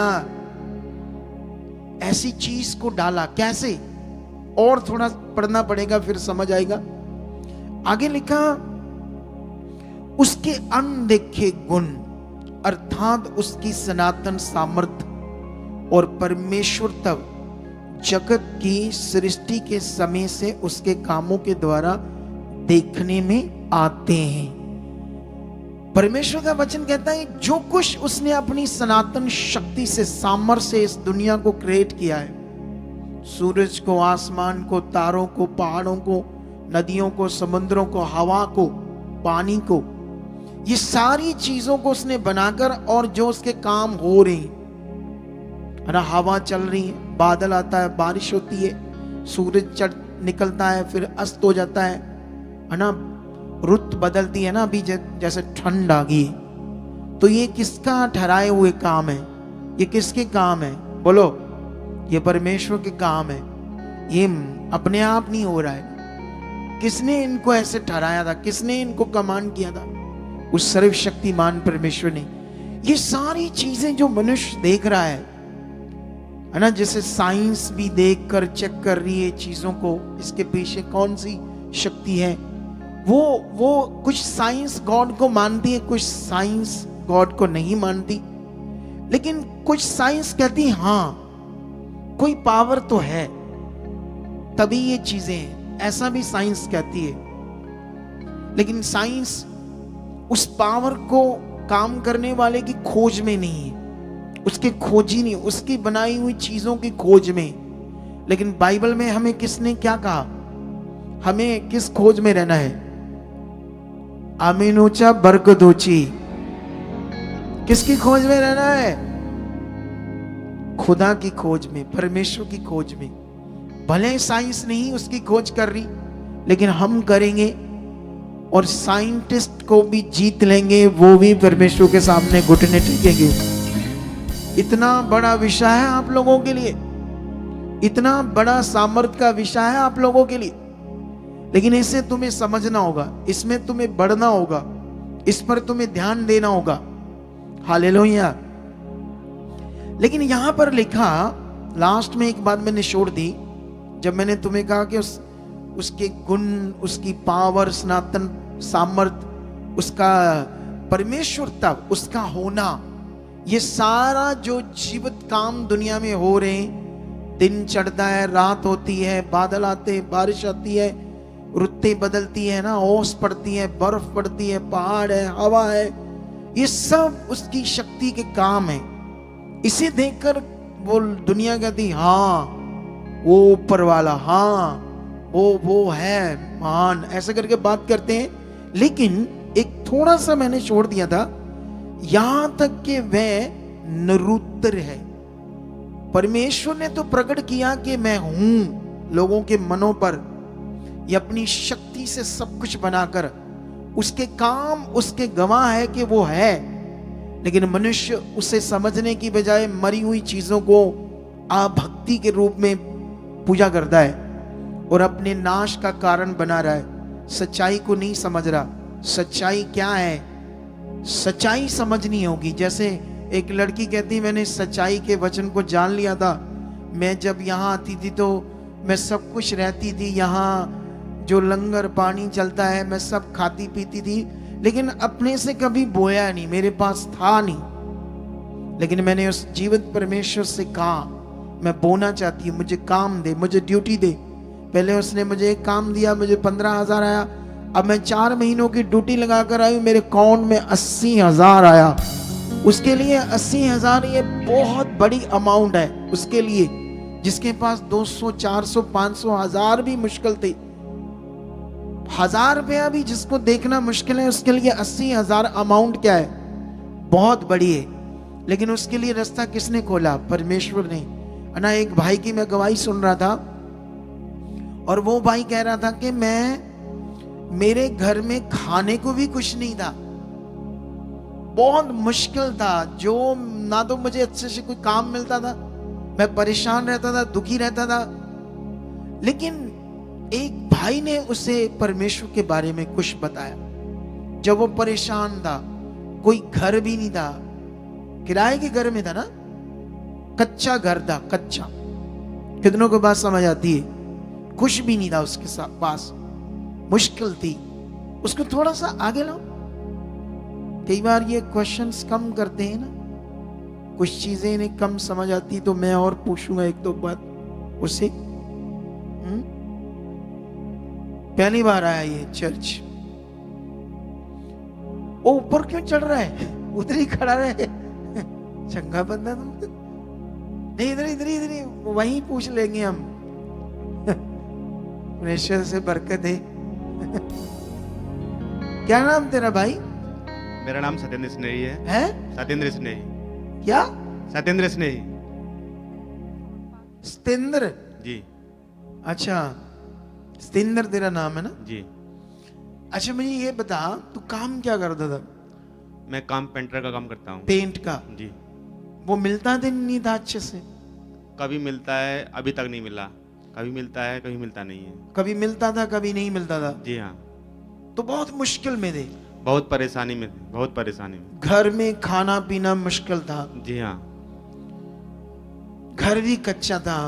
ऐसी चीज को डाला। कैसे? और थोड़ा पढ़ना पड़ेगा, फिर समझ आएगा। आगे लिखा, उसके अनदेखे गुण अर्थात उसकी सनातन सामर्थ्य और परमेश्वर तब जगत की सृष्टि के समय से उसके कामों के द्वारा देखने में आते हैं। परमेश्वर का वचन कहता है जो कुछ उसने अपनी सनातन शक्ति से, सामर्थ्य से इस दुनिया को क्रिएट किया है, सूरज को, आसमान को, तारों को, पहाड़ों को, नदियों को, समुद्रों को, हवा को, पानी को, ये सारी चीजों को उसने बनाकर, और जो उसके काम हो रहे हैं, है ना, हवा चल रही है, बादल आता है, बारिश होती है, सूरज चढ़ निकलता है, फिर अस्त हो जाता है ना, रुत बदलती है ना, अभी जैसे ठंड आ गई, तो ये किसका ठहराए हुए काम है? ये किसके काम है? बोलो, ये परमेश्वर के काम है। ये अपने आप नहीं हो रहा है। किसने इनको ऐसे ठहराया था? किसने इनको कमांड किया था? उस सर्वशक्तिमान परमेश्वर ने। ये सारी चीजें जो मनुष्य देख रहा है ना, जैसे साइंस भी देख कर चेक कर रही है चीजों को, इसके पीछे कौन सी शक्ति है, वो कुछ साइंस गॉड को मानती है, कुछ साइंस गॉड को नहीं मानती। लेकिन कुछ साइंस कहती हाँ कोई पावर तो है तभी ये चीजें हैं, ऐसा भी साइंस कहती है। लेकिन साइंस उस पावर को काम करने वाले की खोज में नहीं है, उसके खोजी नहीं, उसकी बनाई हुई चीजों की खोज में। लेकिन बाइबल में हमें किसने क्या कहा? हमें किस खोज में रहना है? आमीनूचा बरकदोची, किसकी खोज में रहना है? खुदा की खोज में, परमेश्वर की खोज में। भले साइंस नहीं उसकी खोज कर रही, लेकिन हम करेंगे और साइंटिस्ट को भी जीत लेंगे, वो भी परमेश्वर के सामने घुटने टेकेंगे। इतना बड़ा विषय है आप लोगों के लिए, इतना बड़ा सामर्थ्य का विषय है आप लोगों के लिए। लेकिन इसे तुम्हें समझना होगा, इसमें तुम्हें बढ़ना होगा, इस पर तुम्हें ध्यान देना होगा। हालेलुया। लेकिन यहां पर लिखा, लास्ट में एक बात मैंने छोड़ दी, जब मैंने तुम्हें कहा कि उसके गुण, उसकी पावर, सनातन सामर्थ्य, उसका परमेश्वरता, उसका होना, ये सारा जो जीवित काम दुनिया में हो रहे हैं, दिन चढ़ता है, रात होती है, बादल आते हैं, बारिश आती है, रुतें बदलती है ना, ओस पड़ती है, बर्फ पड़ती है, पहाड़ है, हवा है, ये सब उसकी शक्ति के काम है। इसे देखकर वो दुनिया कहती हाँ वो ऊपर वाला, हाँ वो है महान, ऐसा करके बात करते हैं। लेकिन एक थोड़ा सा मैंने छोड़ दिया था, यहां तक कि वह निरुत्तर है। परमेश्वर ने तो प्रकट किया कि मैं हूं लोगों के मनों पर, ये अपनी शक्ति से सब कुछ बनाकर, उसके काम उसके गवाह है कि वो है। लेकिन मनुष्य उसे समझने की बजाय मरी हुई चीजों को अभक्ति के रूप में पूजा करता है और अपने नाश का कारण बना रहा है। सच्चाई को नहीं समझ रहा। सच्चाई क्या है? सच्चाई समझनी होगी। जैसे एक लड़की कहती, मैंने सच्चाई के वचन को जान लिया था, मैं जब यहाँ आती थी तो मैं सब कुछ रहती थी, यहाँ जो लंगर पानी चलता है मैं सब खाती पीती थी, लेकिन अपने से कभी बोया नहीं, मेरे पास था नहीं। लेकिन मैंने उस जीवित परमेश्वर से कहा मैं बोना चाहती हूँ, मुझे काम दे, मुझे ड्यूटी दे। पहले उसने मुझे एक काम दिया, मुझे 15,000 आया। अब मैं 4 महीनों की ड्यूटी लगाकर आई, मेरे अकाउंट में 80,000 आया। उसके लिए 80,000 ये बहुत बड़ी अमाउंट है उसके लिए, जिसके पास 200, 400, 500, 1000 भी मुश्किल थे। 1000 रुपया भी जिसको देखना मुश्किल है, उसके लिए 80,000 अमाउंट क्या है? बहुत बड़ी है। लेकिन उसके लिए रास्ता किसने खोला? परमेश्वर ने। ना एक भाई की मैं गवाही सुन रहा था और वो भाई कह रहा था कि मेरे घर में खाने को भी कुछ नहीं था, बहुत मुश्किल था, जो ना तो मुझे अच्छे से कोई काम मिलता था, मैं परेशान रहता था, दुखी रहता था। लेकिन एक भाई ने उसे परमेश्वर के बारे में कुछ बताया। जब वो परेशान था, कोई घर भी नहीं था, किराए के घर में था ना, कच्चा घर था, कच्चा। कितनों को बात समझ आती है? कुछ भी नहीं था उसके पास, मुश्किल थी, उसको थोड़ा सा आगे लाओ। कई बार ये क्वेश्चंस कम करते हैं ना, कुछ चीजें इन्हें कम समझ आती, तो मैं और पूछूंगा एक दो बात उससे। पहली बार आया ये चर्च, वो ऊपर क्यों चढ़ रहा है, उधर ही खड़ा रहे, चंगा बंदा तुम। नहीं, इधर इधर इधर ही, वहीं पूछ लेंगे हम। परमेश्वर से बरकत है। क्या नाम तेरा भाई? मेरा नाम सत्येंद्र स्नेही है। सत्येंद्र स्नेही। क्या? सत्येंद्र स्नेही सत्येंद्र जी। अच्छा, सत्येंद्र तेरा नाम है ना जी। अच्छा, मुझे ये बता, तू काम क्या करता था? मैं काम पेंटर का काम करता हूँ। पेंट का? जी। वो मिलता दिन नहीं था अच्छे से? कभी मिलता है, अभी तक नहीं मिला। कभी मिलता है, कभी मिलता नहीं है। कभी मिलता था, कभी नहीं मिलता था। जी हाँ। तो बहुत मुश्किल में थे। बहुत परेशानी में थे, बहुत परेशानी में। घर में खाना पीना मुश्किल था। जी हाँ। घर भी कच्चा था।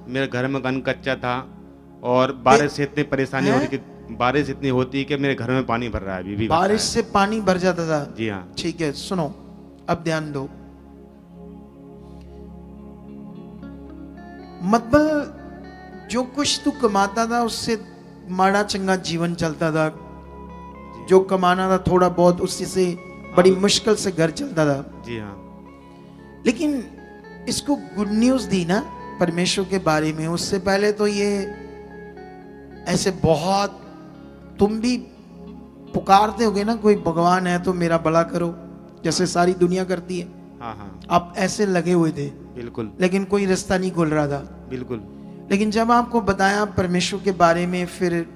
मेरे घर में गन कच्चा था, और बारिश से इतनी परेशानी हो रही कि बारिश इतनी होती कि मेरे घर में पानी भर रहा है अभी भी। बारिश से पानी भर जाता था? जी हाँ। ठीक है, सुनो, अब ध्यान दो। मतलब जो कुछ तू कमाता था उससे माड़ा चंगा जीवन चलता था। जो कमाना था थोड़ा बहुत, उसी से बड़ी मुश्किल से घर चलता था। जी हाँ। लेकिन इसको गुड न्यूज दी ना परमेश्वर के बारे में। उससे पहले तो ये ऐसे बहुत, तुम भी पुकारते होगे ना, कोई भगवान है तो मेरा भला करो, जैसे सारी दुनिया करती है। हाँ हाँ। आप ऐसे लगे हुए थे। बिल्कुल। लेकिन कोई रास्ता नहीं खुल रहा था। बिल्कुल। लेकिन जब आपको बताया परमेश्वर के बारे में, फिर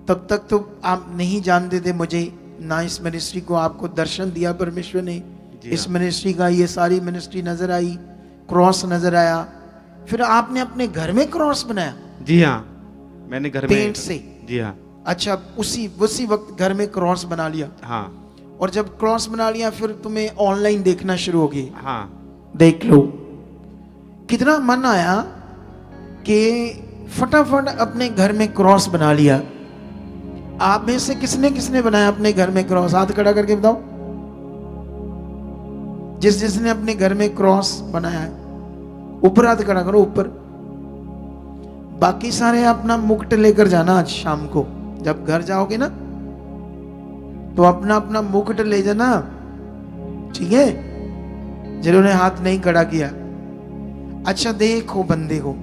तब तक तो आप नहीं जानते थे मुझे, ना इस मिनिस्ट्री को आपको दर्शन दिया परमेश्वर ने। इस मिनिस्ट्री का, ये सारी मिनिस्ट्री नजर आई, क्रॉस नजर आया, फिर आपने अपने घर में क्रॉस बनाया। जी हाँ, मैंने घर में पेंट से? जी हाँ। अच्छा, उसी वक्त घर में क्रॉस बना लिया? हाँ। और जब क्रॉस बना लिया फिर तुम्हें ऑनलाइन देखना शुरू हो गई? हाँ। देख लो, कितना मन आया कि फटाफट अपने घर में क्रॉस बना लिया। आप में से किसने किसने बनाया अपने घर में क्रॉस? हाथ खड़ा करके बताओ, जिसने अपने घर में क्रॉस बनाया है, ऊपर हाथ खड़ा करो, ऊपर। बाकी सारे अपना मुकुट लेकर जाना आज शाम को, जब घर जाओगे ना तो अपना अपना मुकुट ले जाना, ठीक है, जिन्होंने हाथ नहीं खड़ा किया। अच्छा देखो बंदे को,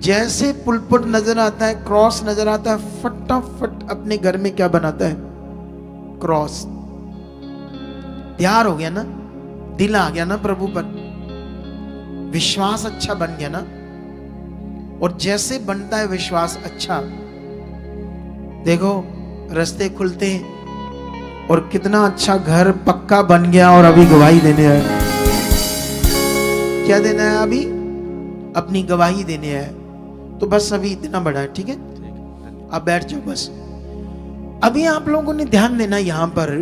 जैसे पुलपुट नजर आता है, क्रॉस नजर आता है, फटाफट अपने घर में क्या बनाता है? क्रॉस। प्यार हो गया ना, दिल आ गया ना प्रभु पर, विश्वास अच्छा बन गया ना। और जैसे बनता है विश्वास अच्छा, देखो रास्ते खुलते हैं, और कितना अच्छा घर पक्का बन गया। और अभी गवाही देने आए। क्या देना है अभी? अपनी गवाही देने आए। तो बस अभी इतना बड़ा है, ठीक है, अब बैठ जाओ बस। अभी आप लोगों ने ध्यान देना, यहां पर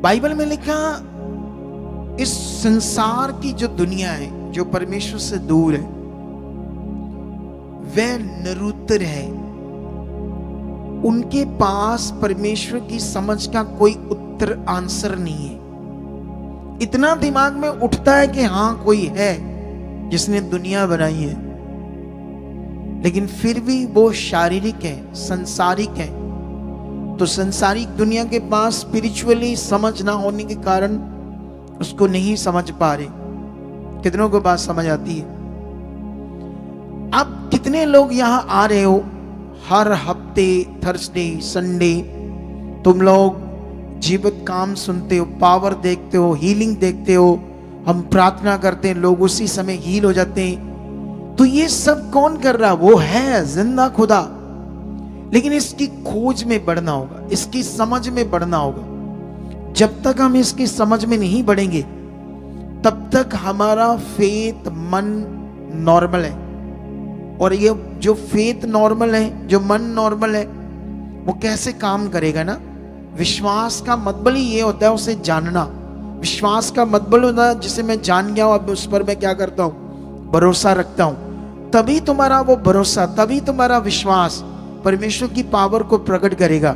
बाइबल में लिखा, इस संसार की जो दुनिया है, जो परमेश्वर से दूर है, वह निरुत्तर है। उनके पास परमेश्वर की समझ का कोई उत्तर, आंसर नहीं है। इतना दिमाग में उठता है कि हां कोई है जिसने दुनिया बनाई है, लेकिन फिर भी वो शारीरिक है, संसारिक है। तो संसारिक दुनिया के पास स्पिरिचुअली समझ ना होने के कारण उसको नहीं समझ पा रहे। कितनों को बात समझ आती है? अब कितने लोग यहां आ रहे हो हर हफ्ते, थर्सडे, संडे, तुम लोग जीवित काम सुनते हो, पावर देखते हो, हीलिंग देखते हो, हम प्रार्थना करते हैं, लोग उसी समय हील हो जाते हैं। तो ये सब कौन कर रहा? वो है जिंदा खुदा। लेकिन इसकी खोज में बढ़ना होगा, इसकी समझ में बढ़ना होगा। जब तक हम इसकी समझ में नहीं बढ़ेंगे, तब तक हमारा फेथ, मन नॉर्मल है। और ये जो फेथ नॉर्मल है, जो मन नॉर्मल है, वो कैसे काम करेगा ना? विश्वास का मतलब ही ये होता है उसे जानना। विश्वास का मतलब होता है जिसे मैं जान गया हूं, अब उस पर मैं क्या करता हूं? भरोसा रखता हूं, तभी तुम्हारा वो भरोसा, तभी तुम्हारा विश्वास परमेश्वर की पावर को प्रकट करेगा,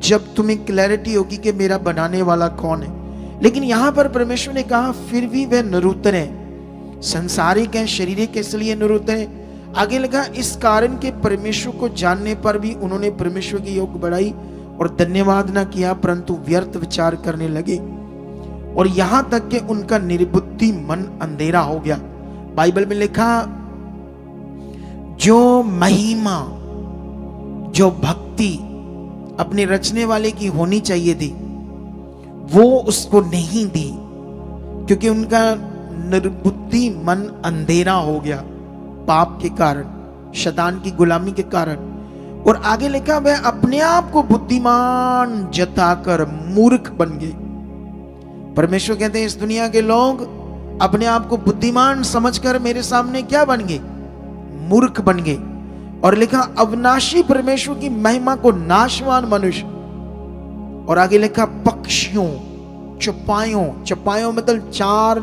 जब तुम्हें क्लैरिटी होगी कि मेरा बनाने वाला कौन है। लेकिन यहां पर परमेश्वर ने कहा फिर भी वे निरुत्तर हैं, संसारिक हैं, शारीरिक, इसलिए निरुत्तर हैं। आगे लगा इस कारण के परमेश्वर को जानने पर भी उन्होंने परमेश्वर की योग बढ़ाई और धन्यवाद ना किया, परंतु व्यर्थ विचार करने लगे, और यहां तक कि उनका निर्बुद्धि मन अंधेरा हो गया। बाइबल में लिखा जो महिमा, जो भक्ति अपने रचने वाले की होनी चाहिए थी, वो उसको नहीं दी, क्योंकि उनका निर्बुद्धि मन अंधेरा हो गया पाप के कारण, शैतान की गुलामी के कारण। और आगे लिखा वह अपने आप को बुद्धिमान जताकर मूर्ख बन गए। परमेश्वर कहते हैं इस दुनिया के लोग अपने आप को बुद्धिमान समझकर मेरे सामने क्या बन गए? मूर्ख बन गए। और लिखा अविनाशी परमेश्वर की महिमा को नाशवान मनुष्य, और आगे लिखा पक्षियों, चपायों, चपायों मतलब 4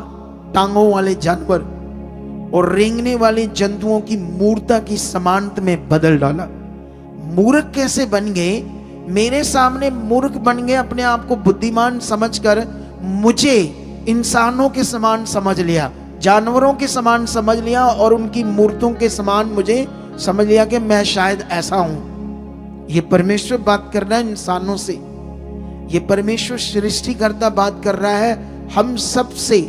टांगों वाले जानवर, और रेंगने वाले जंतुओं की मूर्ता की समानता में बदल डाला। मूर्ख कैसे बन गए? मेरे सामने मूर्ख बन गए, अपने आप को बुद्धिमान समझकर मुझे इंसानों के समान समझ लिया, जानवरों के समान समझ लिया, और उनकी मूर्तों के समान मुझे समझ लिया कि मैं शायद ऐसा हूं। ये परमेश्वर बात कर रहा है इंसानों से, ये परमेश्वर सृष्टिकर्ता बात कर रहा है हम सब से।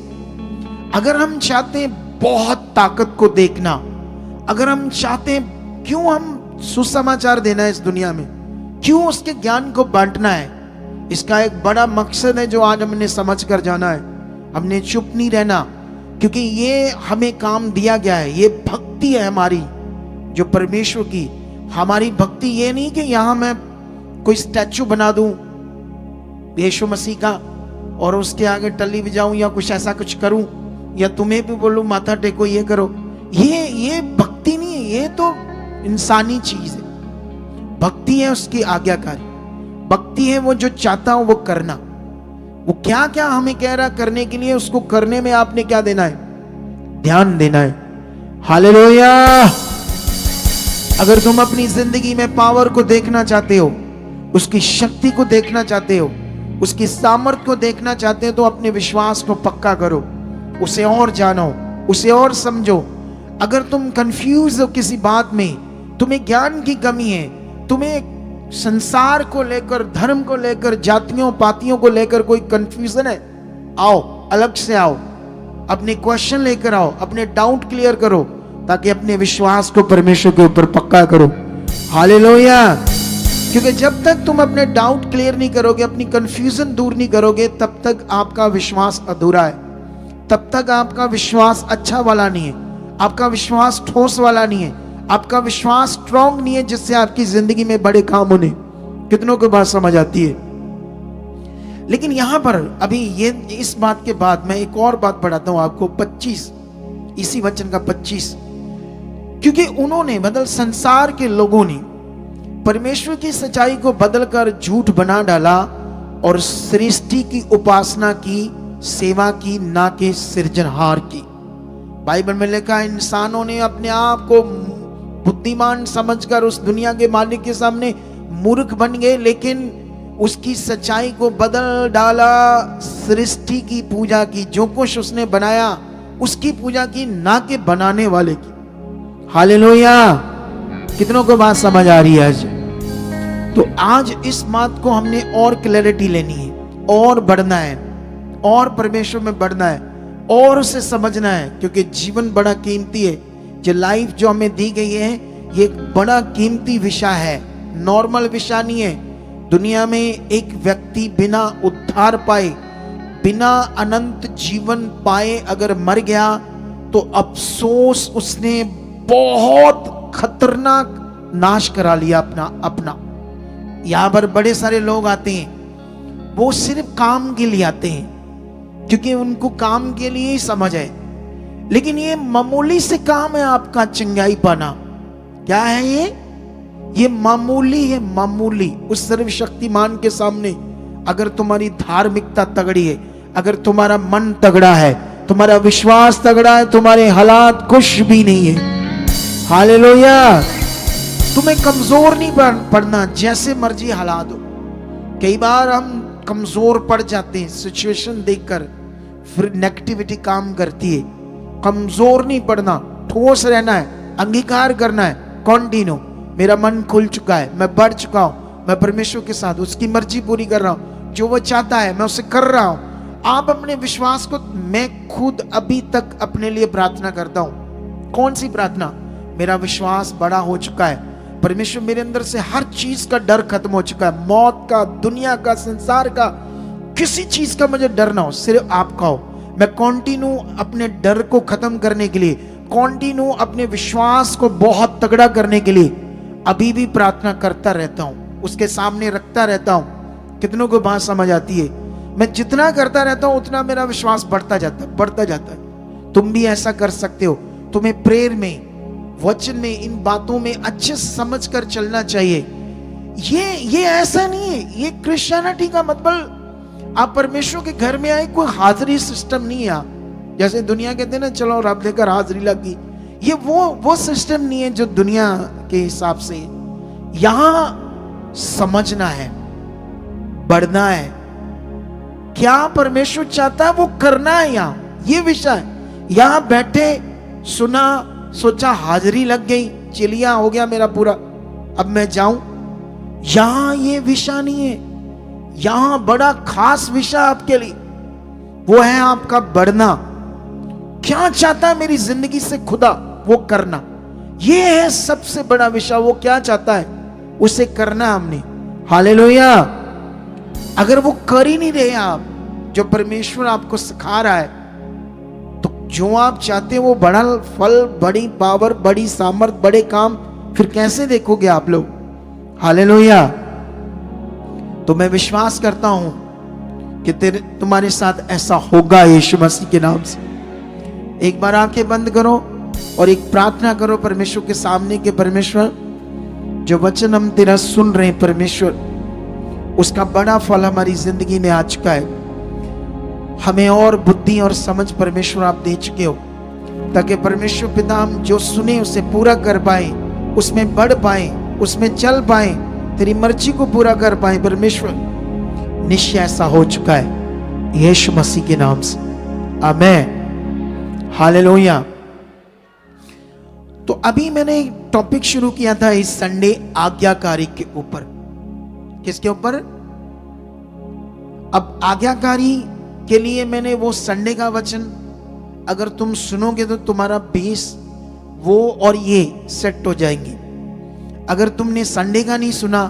अगर हम चाहते हैं बहुत ताकत को देखना, अगर हम चाहते हैं, क्यों हम सुसमाचार देना है इस दुनिया में, क्यों उसके ज्ञान को बांटना है, इसका एक बड़ा मकसद है जो आज हमने समझ कर जाना है। हमने चुप नहीं रहना, क्योंकि ये हमें काम दिया गया है, ये भक्ति है हमारी जो परमेश्वर की। हमारी भक्ति ये नहीं कि यहां मैं कोई स्टैचू बना दूं यीशु मसीह का और उसके आगे टल्ली बजाऊं या कुछ ऐसा कुछ करूं, या तुम्हें भी बोलूं माथा टेको, ये करो। ये भक्ति नहीं है, ये तो इंसानी चीज है। भक्ति है उसकी आज्ञाकारी, भक्ति है वो जो चाहता हो वो करना। वो क्या क्या हमें कह रहा करने के लिए, उसको करने में आपने क्या देना है? ध्यान देना है। हालेलुया। अगर तुम अपनी जिंदगी में पावर को देखना चाहते हो, उसकी शक्ति को देखना चाहते हो, उसकी सामर्थ्य को देखना चाहते हो, तो अपने विश्वास को पक्का करो, उसे और जानो, उसे और समझो। अगर तुम कंफ्यूज हो किसी बात में, तुम्हें ज्ञान की कमी है, तुम्हें संसार को लेकर, धर्म को लेकर, जातियों पातियों को लेकर कोई कंफ्यूजन है, आओ अलग से आओ, अपने क्वेश्चन लेकर आओ, अपने डाउट क्लियर करो, ताकि अपने विश्वास को परमेश्वर के ऊपर पक्का करो। हालेलुया। क्योंकि जब तक तुम अपने डाउट क्लियर नहीं करोगे, अपनी कंफ्यूजन दूर नहीं करोगे, तब तक आपका विश्वास अधूरा है, तब तक आपका विश्वास अच्छा वाला नहीं है, आपका विश्वास ठोस वाला नहीं है, आपका विश्वास स्ट्रांग नहीं है, जिससे आपकी जिंदगी में बड़े काम होने। कितनों को बात समझ आती है? लेकिन यहां पर अभी ये इस बात के बाद मैं एक और बात पढ़ाता हूं आपको, 25 इसी वचन का 25। क्योंकि उन्होंने, मतलब संसार के लोगों ने परमेश्वर की सच्चाई को बदलकर झूठ बना डाला और सृष्टि की उपासना की, सेवा की, ना कि सृजनहार की। बाइबल में लिखा है इंसानों ने अपने आप को बुद्धिमान समझकर उस दुनिया के मालिक के सामने मूर्ख बन गए, लेकिन उसकी सच्चाई को बदल डाला, सृष्टि की पूजा की, जो कुछ उसने बनाया उसकी पूजा की, ना कि बनाने वाले की। हालेलुया। कितनों को बात समझ आ रही है आज? तो आज इस बात को हमने और क्लैरिटी लेनी है, और बढ़ना है, और परमेश्वर में बढ़ना है, और उसे समझना है, क्योंकि जीवन बड़ा कीमती है। जो लाइफ जो हमें दी गई है, ये एक बड़ा कीमती विषय है, नॉर्मल विषय नहीं है। दुनिया में एक व्यक्ति बिना उद्धार पाए, बिना अनंत जीवन पाए अगर मर गया, तो अफसोस, उसने बहुत खतरनाक नाश करा लिया अपना। यहां पर बड़े सारे लोग आते हैं, वो सिर्फ काम के लिए आते हैं, क्योंकि उनको काम के लिए ही समझ है। लेकिन ये मामूली से काम है आपका चंगाई पाना। क्या है ये मामूली है, मामूली। उस सर्वशक्तिमान के सामने अगर तुम्हारी धार्मिकता तगड़ी है, अगर तुम्हारा मन तगड़ा है, तुम्हारा विश्वास तगड़ा है, तुम्हारे हालात कुछ भी नहीं है। हालेलुया। तुम्हें कमजोर नहीं पड़ना, जैसे मर्जी हालात हो। कई बार हम कमजोर पड़ जाते हैं सिचुएशन देखकर, फिर नेगेटिविटी काम करती है। कमजोर नहीं पड़ना, ठोस रहना है, अंगीकार करना है, कॉन्टिन्यू। मेरा मन खुल चुका है, मैं बढ़ चुका हूं, मैं परमेश्वर के साथ उसकी मर्जी पूरी कर रहा हूं, जो वो चाहता है मैं उसे कर रहा हूं। आप अपने विश्वास को, मैं खुद अभी तक अपने लिए प्रार्थना करता हूं। कौन सी प्रार्थना? मेरा विश्वास बड़ा हो चुका है, परमेश्वर मेरे अंदर से हर चीज का डर खत्म हो चुका है, मौत का, दुनिया का, संसार का, किसी चीज का मुझे डर ना हो, सिर्फ आपका हो। मैं कॉन्टिन्यू अपने डर को खत्म करने के लिए, कॉन्टिन्यू अपने विश्वास को बहुत तगड़ा करने के लिए अभी भी प्रार्थना करता रहता हूं, उसके सामने रखता रहता हूं। कितनों को बात समझ आती है? मैं जितना करता रहता हूं उतना मेरा विश्वास बढ़ता जाता है, बढ़ता जाता है। तुम भी ऐसा कर सकते हो। तुम्हें प्रेयर में, वचन में, इन बातों में अच्छे समझ कर चलना चाहिए। ये ऐसा नहीं है, ये क्रिश्चियनिटी का मतलब आप परमेश्वर के घर में आए, कोई हाजिरी सिस्टम नहीं है। जैसे दुनिया कहते हैं ना, चलो रब लेकर हाजिरी लगी, ये वो सिस्टम नहीं है जो दुनिया के हिसाब से। यहां समझना है, बढ़ना है, क्या परमेश्वर चाहता है वो करना है। यहां ये विषय है। यहां बैठे, सुना, सोचा, हाजिरी लग गई, चिलिया हो गया मेरा पूरा, अब मैं जाऊं। यहां ये विषय नहीं है। यहां बड़ा खास विषय आपके लिए, वो है आपका बढ़ना। क्या चाहता है मेरी जिंदगी से खुदा, वो करना। ये है सबसे बड़ा विषय। वो क्या चाहता है उसे करना हमने। हालेलुया। अगर वो कर ही नहीं रहे आप, जो परमेश्वर आपको सिखा रहा है, तो जो आप चाहते हैं वो बड़ा फल, बड़ी पावर, बड़ी सामर्थ, बड़े काम फिर कैसे देखोगे आप लोग? हालेलुया। तो मैं विश्वास करता हूं कि तुम्हारे साथ ऐसा होगा यीशु मसीह के नाम से। एक बार आंखें बंद करो और एक प्रार्थना करो परमेश्वर के सामने कि परमेश्वर, जो वचन हम तेरा सुन रहे हैं परमेश्वर, उसका बड़ा फल हमारी जिंदगी में आ चुका है। हमें और बुद्धि और समझ परमेश्वर आप दे चुके हो, ताकि परमेश्वर पिता हम जो सुने उसे पूरा कर पाए, उसमें बढ़ पाए, उसमें चल पाए, तेरी मर्जी को पूरा कर पाए। परमेश्वर निश्चय ऐसा हो चुका है यीशु मसीह के नाम से। आमीन। हालेलुया। तो अभी मैंने एक टॉपिक शुरू किया था इस संडे, आज्ञाकारी के ऊपर। किसके ऊपर? अब आज्ञाकारी के लिए मैंने वो संडे का वचन, अगर तुम सुनोगे तो तुम्हारा बेस वो और ये सेट हो जाएंगे। अगर तुमने संडे का नहीं सुना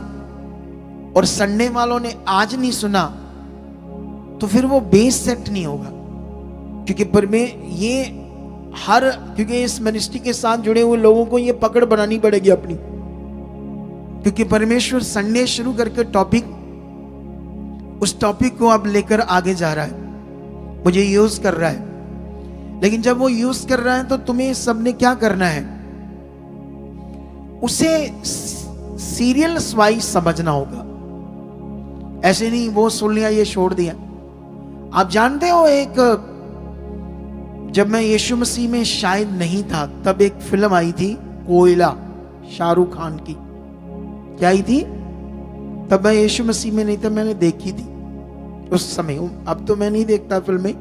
और संडे वालों ने आज नहीं सुना, तो फिर वो बेस सेट नहीं होगा। क्योंकि पर में ये क्योंकि इस मिनिस्ट्री के साथ जुड़े हुए लोगों को ये पकड़ बनानी पड़ेगी अपनी, क्योंकि परमेश्वर संडे शुरू करके उस टॉपिक को अब लेकर आगे जा रहा है, मुझे यूज कर रहा है। लेकिन जब वो यूज कर रहा है तो तुम्हें सबने क्या करना है, उसे सीरियल वाइज समझना होगा। ऐसे नहीं वो सुन लिया ये छोड़ दिया। आप जानते हो, एक जब मैं यीशु मसीह में शायद नहीं था, तब एक फिल्म आई थी कोयला, शाहरुख खान की। क्या आई थी? तब मैं यीशु मसीह में नहीं था, मैंने देखी थी उस समय। अब तो मैं नहीं देखता फिल्में।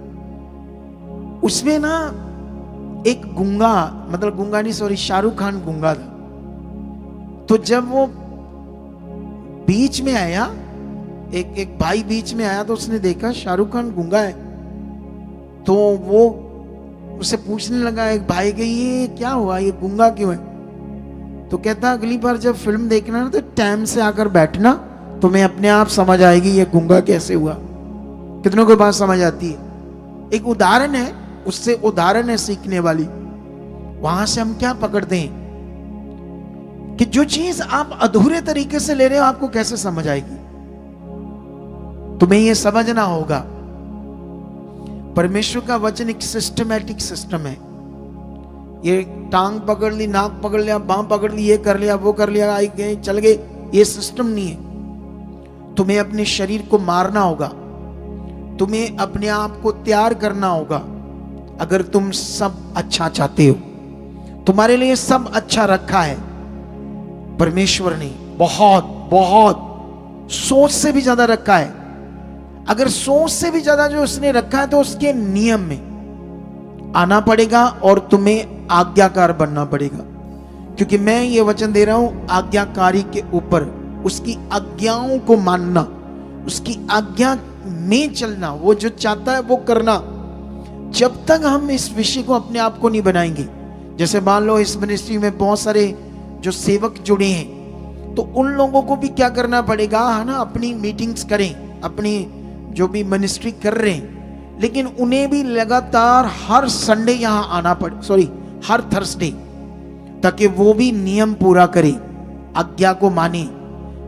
उसमें ना एक गूंगा, मतलब गूंगा नहीं, सॉरी, शाहरुख खान गूंगा था। तो जब वो बीच में आया, एक भाई बीच में आया, तो उसने देखा शाहरुख खान गूंगा है, तो वो उसे पूछने लगा एक भाई के, ये क्या हुआ, ये गूंगा क्यों है? तो कहता, अगली बार जब फिल्म देखना ना तो टाइम से आकर बैठना, तुम्हें अपने आप समझ आएगी ये गूंगा कैसे हुआ। कितनों को बात समझ आती है? एक उदाहरण है, उससे उदाहरण है सीखने वाली। वहां से हम क्या पकड़ते हैं कि जो चीज आप अधूरे तरीके से ले रहे हो, आपको कैसे समझ आएगी? तुम्हें यह समझना होगा, परमेश्वर का वचन एक सिस्टमैटिक सिस्टम है। ये टांग पकड़ ली, नाक पकड़ लिया, बांह पकड़ ली, ये कर लिया, वो कर लिया, आई गए, चल गए, ये सिस्टम नहीं है। तुम्हें अपने शरीर को मारना होगा, तुम्हें अपने आप को तैयार करना होगा, अगर तुम सब अच्छा चाहते हो, तुम्हारे लिए सब अच्छा रखा है परमेश्वर ने, बहुत बहुत सोच से भी ज्यादा रखा है। अगर सोच से भी ज्यादा जो उसने रखा है तो उसके नियम में आना पड़ेगा और तुम्हें आज्ञाकार बनना पड़ेगा। क्योंकि मैं ये वचन दे रहा हूं, आज्ञाकारी के ऊपर, उसकी आज्ञाओं को मानना, उसकी आज्ञा में चलना, वो जो चाहता है वो करना। जब तक हम इस विषय को अपने आप को नहीं बनाएंगे, जैसे मान लो इस मिनिस्ट्री में बहुत सारे जो सेवक जुड़े हैं, तो उन लोगों को भी क्या करना पड़ेगा, है ना, अपनी मीटिंग्स करें, अपनी जो भी मिनिस्ट्री कर रहे हैं, लेकिन उन्हें भी लगातार हर संडे यहां आना पड़े, हर थर्सडे, ताकि वो भी नियम पूरा करे, आज्ञा को माने।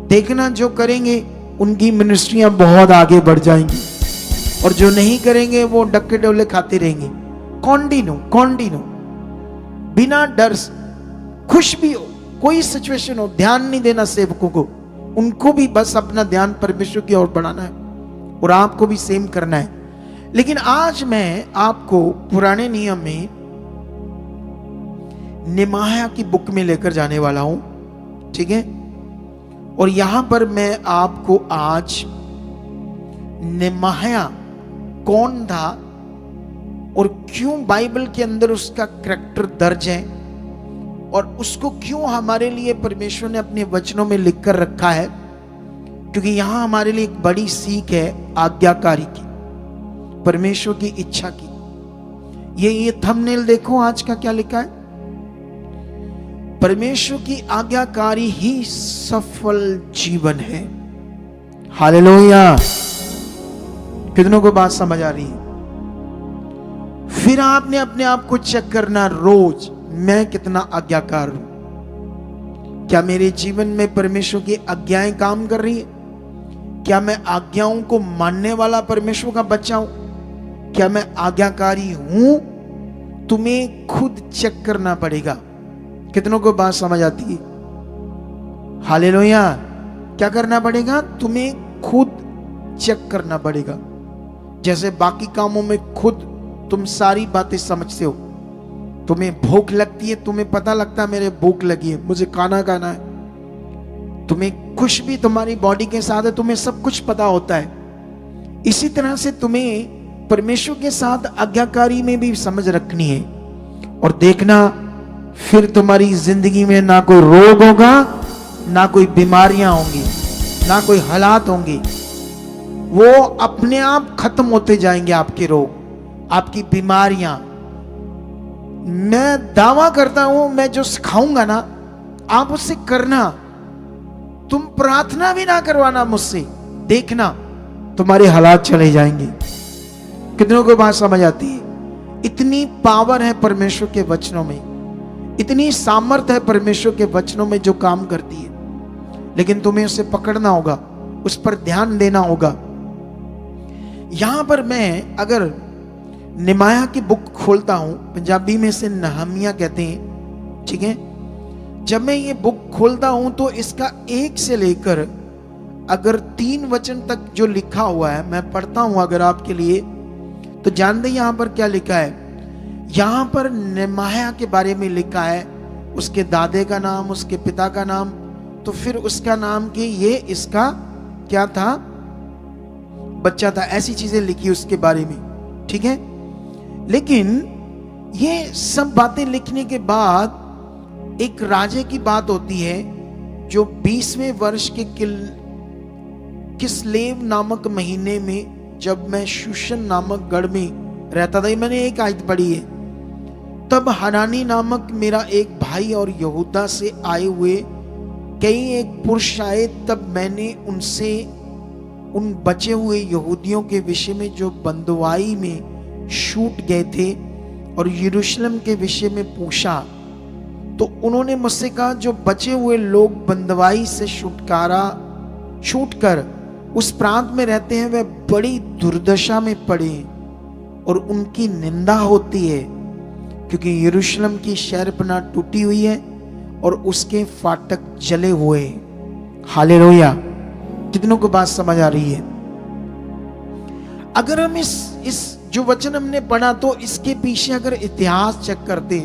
देखना जो करेंगे उनकी मिनिस्ट्रियां बहुत आगे बढ़ जाएंगी, और जो नहीं करेंगे वो डक्के डोले खाते रहेंगे। कॉन्टिन्यू बिना डर, खुश भी हो, कोई सिचुएशन हो, ध्यान नहीं देना सेवकों को, उनको भी बस अपना ध्यान परमेश्वर की ओर बढ़ाना है, और आपको भी सेम करना है। लेकिन आज मैं आपको पुराने नियम में नेमाया की बुक में लेकर जाने वाला हूं, ठीक है। और यहां पर मैं आपको आज नेमाया कौन था और क्यों बाइबल के अंदर उसका करैक्टर दर्ज है, और उसको क्यों हमारे लिए परमेश्वर ने अपने वचनों में लिखकर रखा है, क्योंकि यहां हमारे लिए एक बड़ी सीख है आज्ञाकारी की, परमेश्वर की इच्छा की। ये थंबनेल देखो आज का क्या लिखा है, परमेश्वर की आज्ञाकारी ही सफल जीवन है। हालेलुया। कितनों को बात समझ आ रही है? फिर आपने अपने आप को चेक करना रोज, मैं कितना आज्ञाकार हूं। क्या मेरे जीवन में परमेश्वर की आज्ञाएं काम कर रही है? क्या मैं आज्ञाओं को मानने वाला परमेश्वर का बच्चा हूं? क्या मैं आज्ञाकारी हूं? तुम्हें खुद चेक करना पड़ेगा। कितनों को बात समझ आती है? हालेलुया। क्या करना पड़ेगा? तुम्हें खुद चेक करना पड़ेगा। जैसे बाकी कामों में खुद तुम सारी बातें समझते हो, तुम्हें भूख लगती है, तुम्हें पता लगता है मेरे भूख लगी है, मुझे खाना खाना है। तुम्हें कुछ भी तुम्हारी बॉडी के साथ है, तुम्हें सब कुछ पता होता है। इसी तरह से तुम्हें परमेश्वर के साथ आज्ञाकारी में भी समझ रखनी है। और देखना, फिर तुम्हारी जिंदगी में ना कोई रोग होगा, ना कोई बीमारियां होंगी, ना कोई हालात होंगे। वो अपने आप खत्म होते जाएंगे, आपके रोग, आपकी बीमारियां। मैं दावा करता हूं, मैं जो सिखाऊंगा ना, आप उससे करना। तुम प्रार्थना भी ना करवाना मुझसे, देखना तुम्हारे हालात चले जाएंगे। कितनों को बात समझ आती है? इतनी पावर है परमेश्वर के वचनों में, इतनी सामर्थ है परमेश्वर के वचनों में जो काम करती है। लेकिन तुम्हें उसे पकड़ना होगा, उस पर ध्यान देना होगा। यहां पर मैं अगर नेमाया की बुक खोलता हूं, पंजाबी में से नहमिया कहते हैं, ठीक है। जब मैं ये बुक खोलता हूं तो इसका 1 से लेकर अगर 3 वचन तक जो लिखा हुआ है मैं पढ़ता हूं अगर आपके लिए, तो जानते यहां पर क्या लिखा है? यहां पर नेमाया के बारे में लिखा है, उसके दादे का नाम, उसके पिता का नाम, तो फिर उसका नाम कि ये इसका क्या था, बच्चा था, ऐसी चीजें लिखी उसके बारे में, ठीक है। लेकिन ये सब बातें लिखने के बाद एक राजे की बात होती है जो 20वें वर्ष के किस्लेव नामक महीने में, जब मैं शूशन नामक गढ़ में रहता था, मैंने एक आयत पढ़ी है, तब हनानी नामक मेरा एक भाई और यहूदा से आए हुए कई एक पुरुष आए, तब मैंने उनसे उन बचे हुए यहूदियों के विषय में जो बंदुआई में छूट गए थे और यरूशलेम के विषय में पूछा। तो उन्होंने मुझसे कहा, जो बचे हुए लोग बंदवाई से छूटकर उस प्रांत में रहते हैं, वे बड़ी दुर्दशा में पड़े और उनकी निंदा होती है, क्योंकि यरूशलेम की शहरपनाह टूटी हुई है और उसके फाटक जले हुए। हालेलुया। कितनों को बात समझ आ रही है? अगर हम इस जो वचन हमने पढ़ा, तो इसके पीछे अगर इतिहास चेक करते,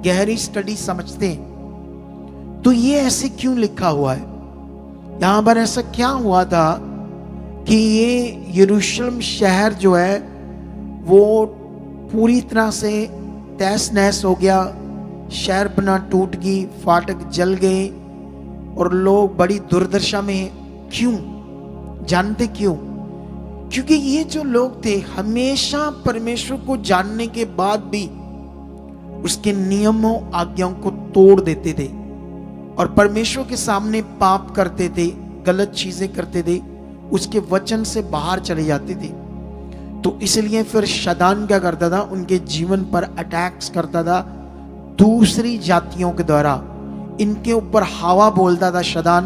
गहरी स्टडी समझते, तो ये ऐसे क्यों लिखा हुआ है? यहां पर ऐसा क्या हुआ था कि ये यरूशलेम शहर जो है वो पूरी तरह से तहस नहस हो गया, शहर बना टूट गई, फाटक जल गए और लोग बड़ी दुर्दशा में हैं। क्यों? जानते क्यों? क्योंकि ये जो लोग थे हमेशा परमेश्वर को जानने के बाद भी उसके नियमों आज्ञाओं को तोड़ देते थे और परमेश्वर के सामने पाप करते थे, गलत चीजें करते थे, उसके वचन से बाहर चले जाते थे। तो इसलिए फिर शैतान क्या करता था? उनके जीवन पर अटैक्स करता था दूसरी जातियों के द्वारा। इनके ऊपर हवा बोलता था शैतान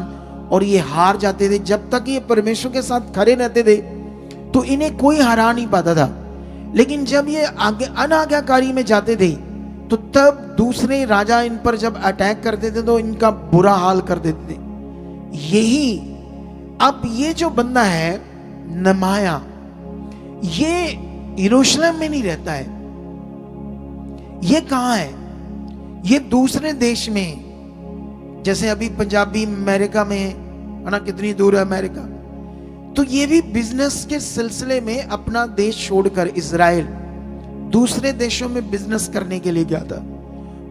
और ये हार जाते थे। जब तक ये परमेश्वर के साथ खड़े रहते थे तो इन्हें कोई हरा नहीं पाता था, लेकिन जब ये आगे अनाज्ञाकारी में जाते थे तो तब दूसरे राजा इन पर जब अटैक करते थे तो इनका बुरा हाल कर देते थे। यही अब ये जो बंदा है नमाया, ये यरूशलेम में नहीं रहता है। ये कहां है? ये दूसरे देश में, जैसे अभी पंजाबी अमेरिका में है ना, कितनी दूर है अमेरिका। तो ये भी बिजनेस के सिलसिले में अपना देश छोड़कर इजराइल दूसरे देशों में बिजनेस करने के लिए गया था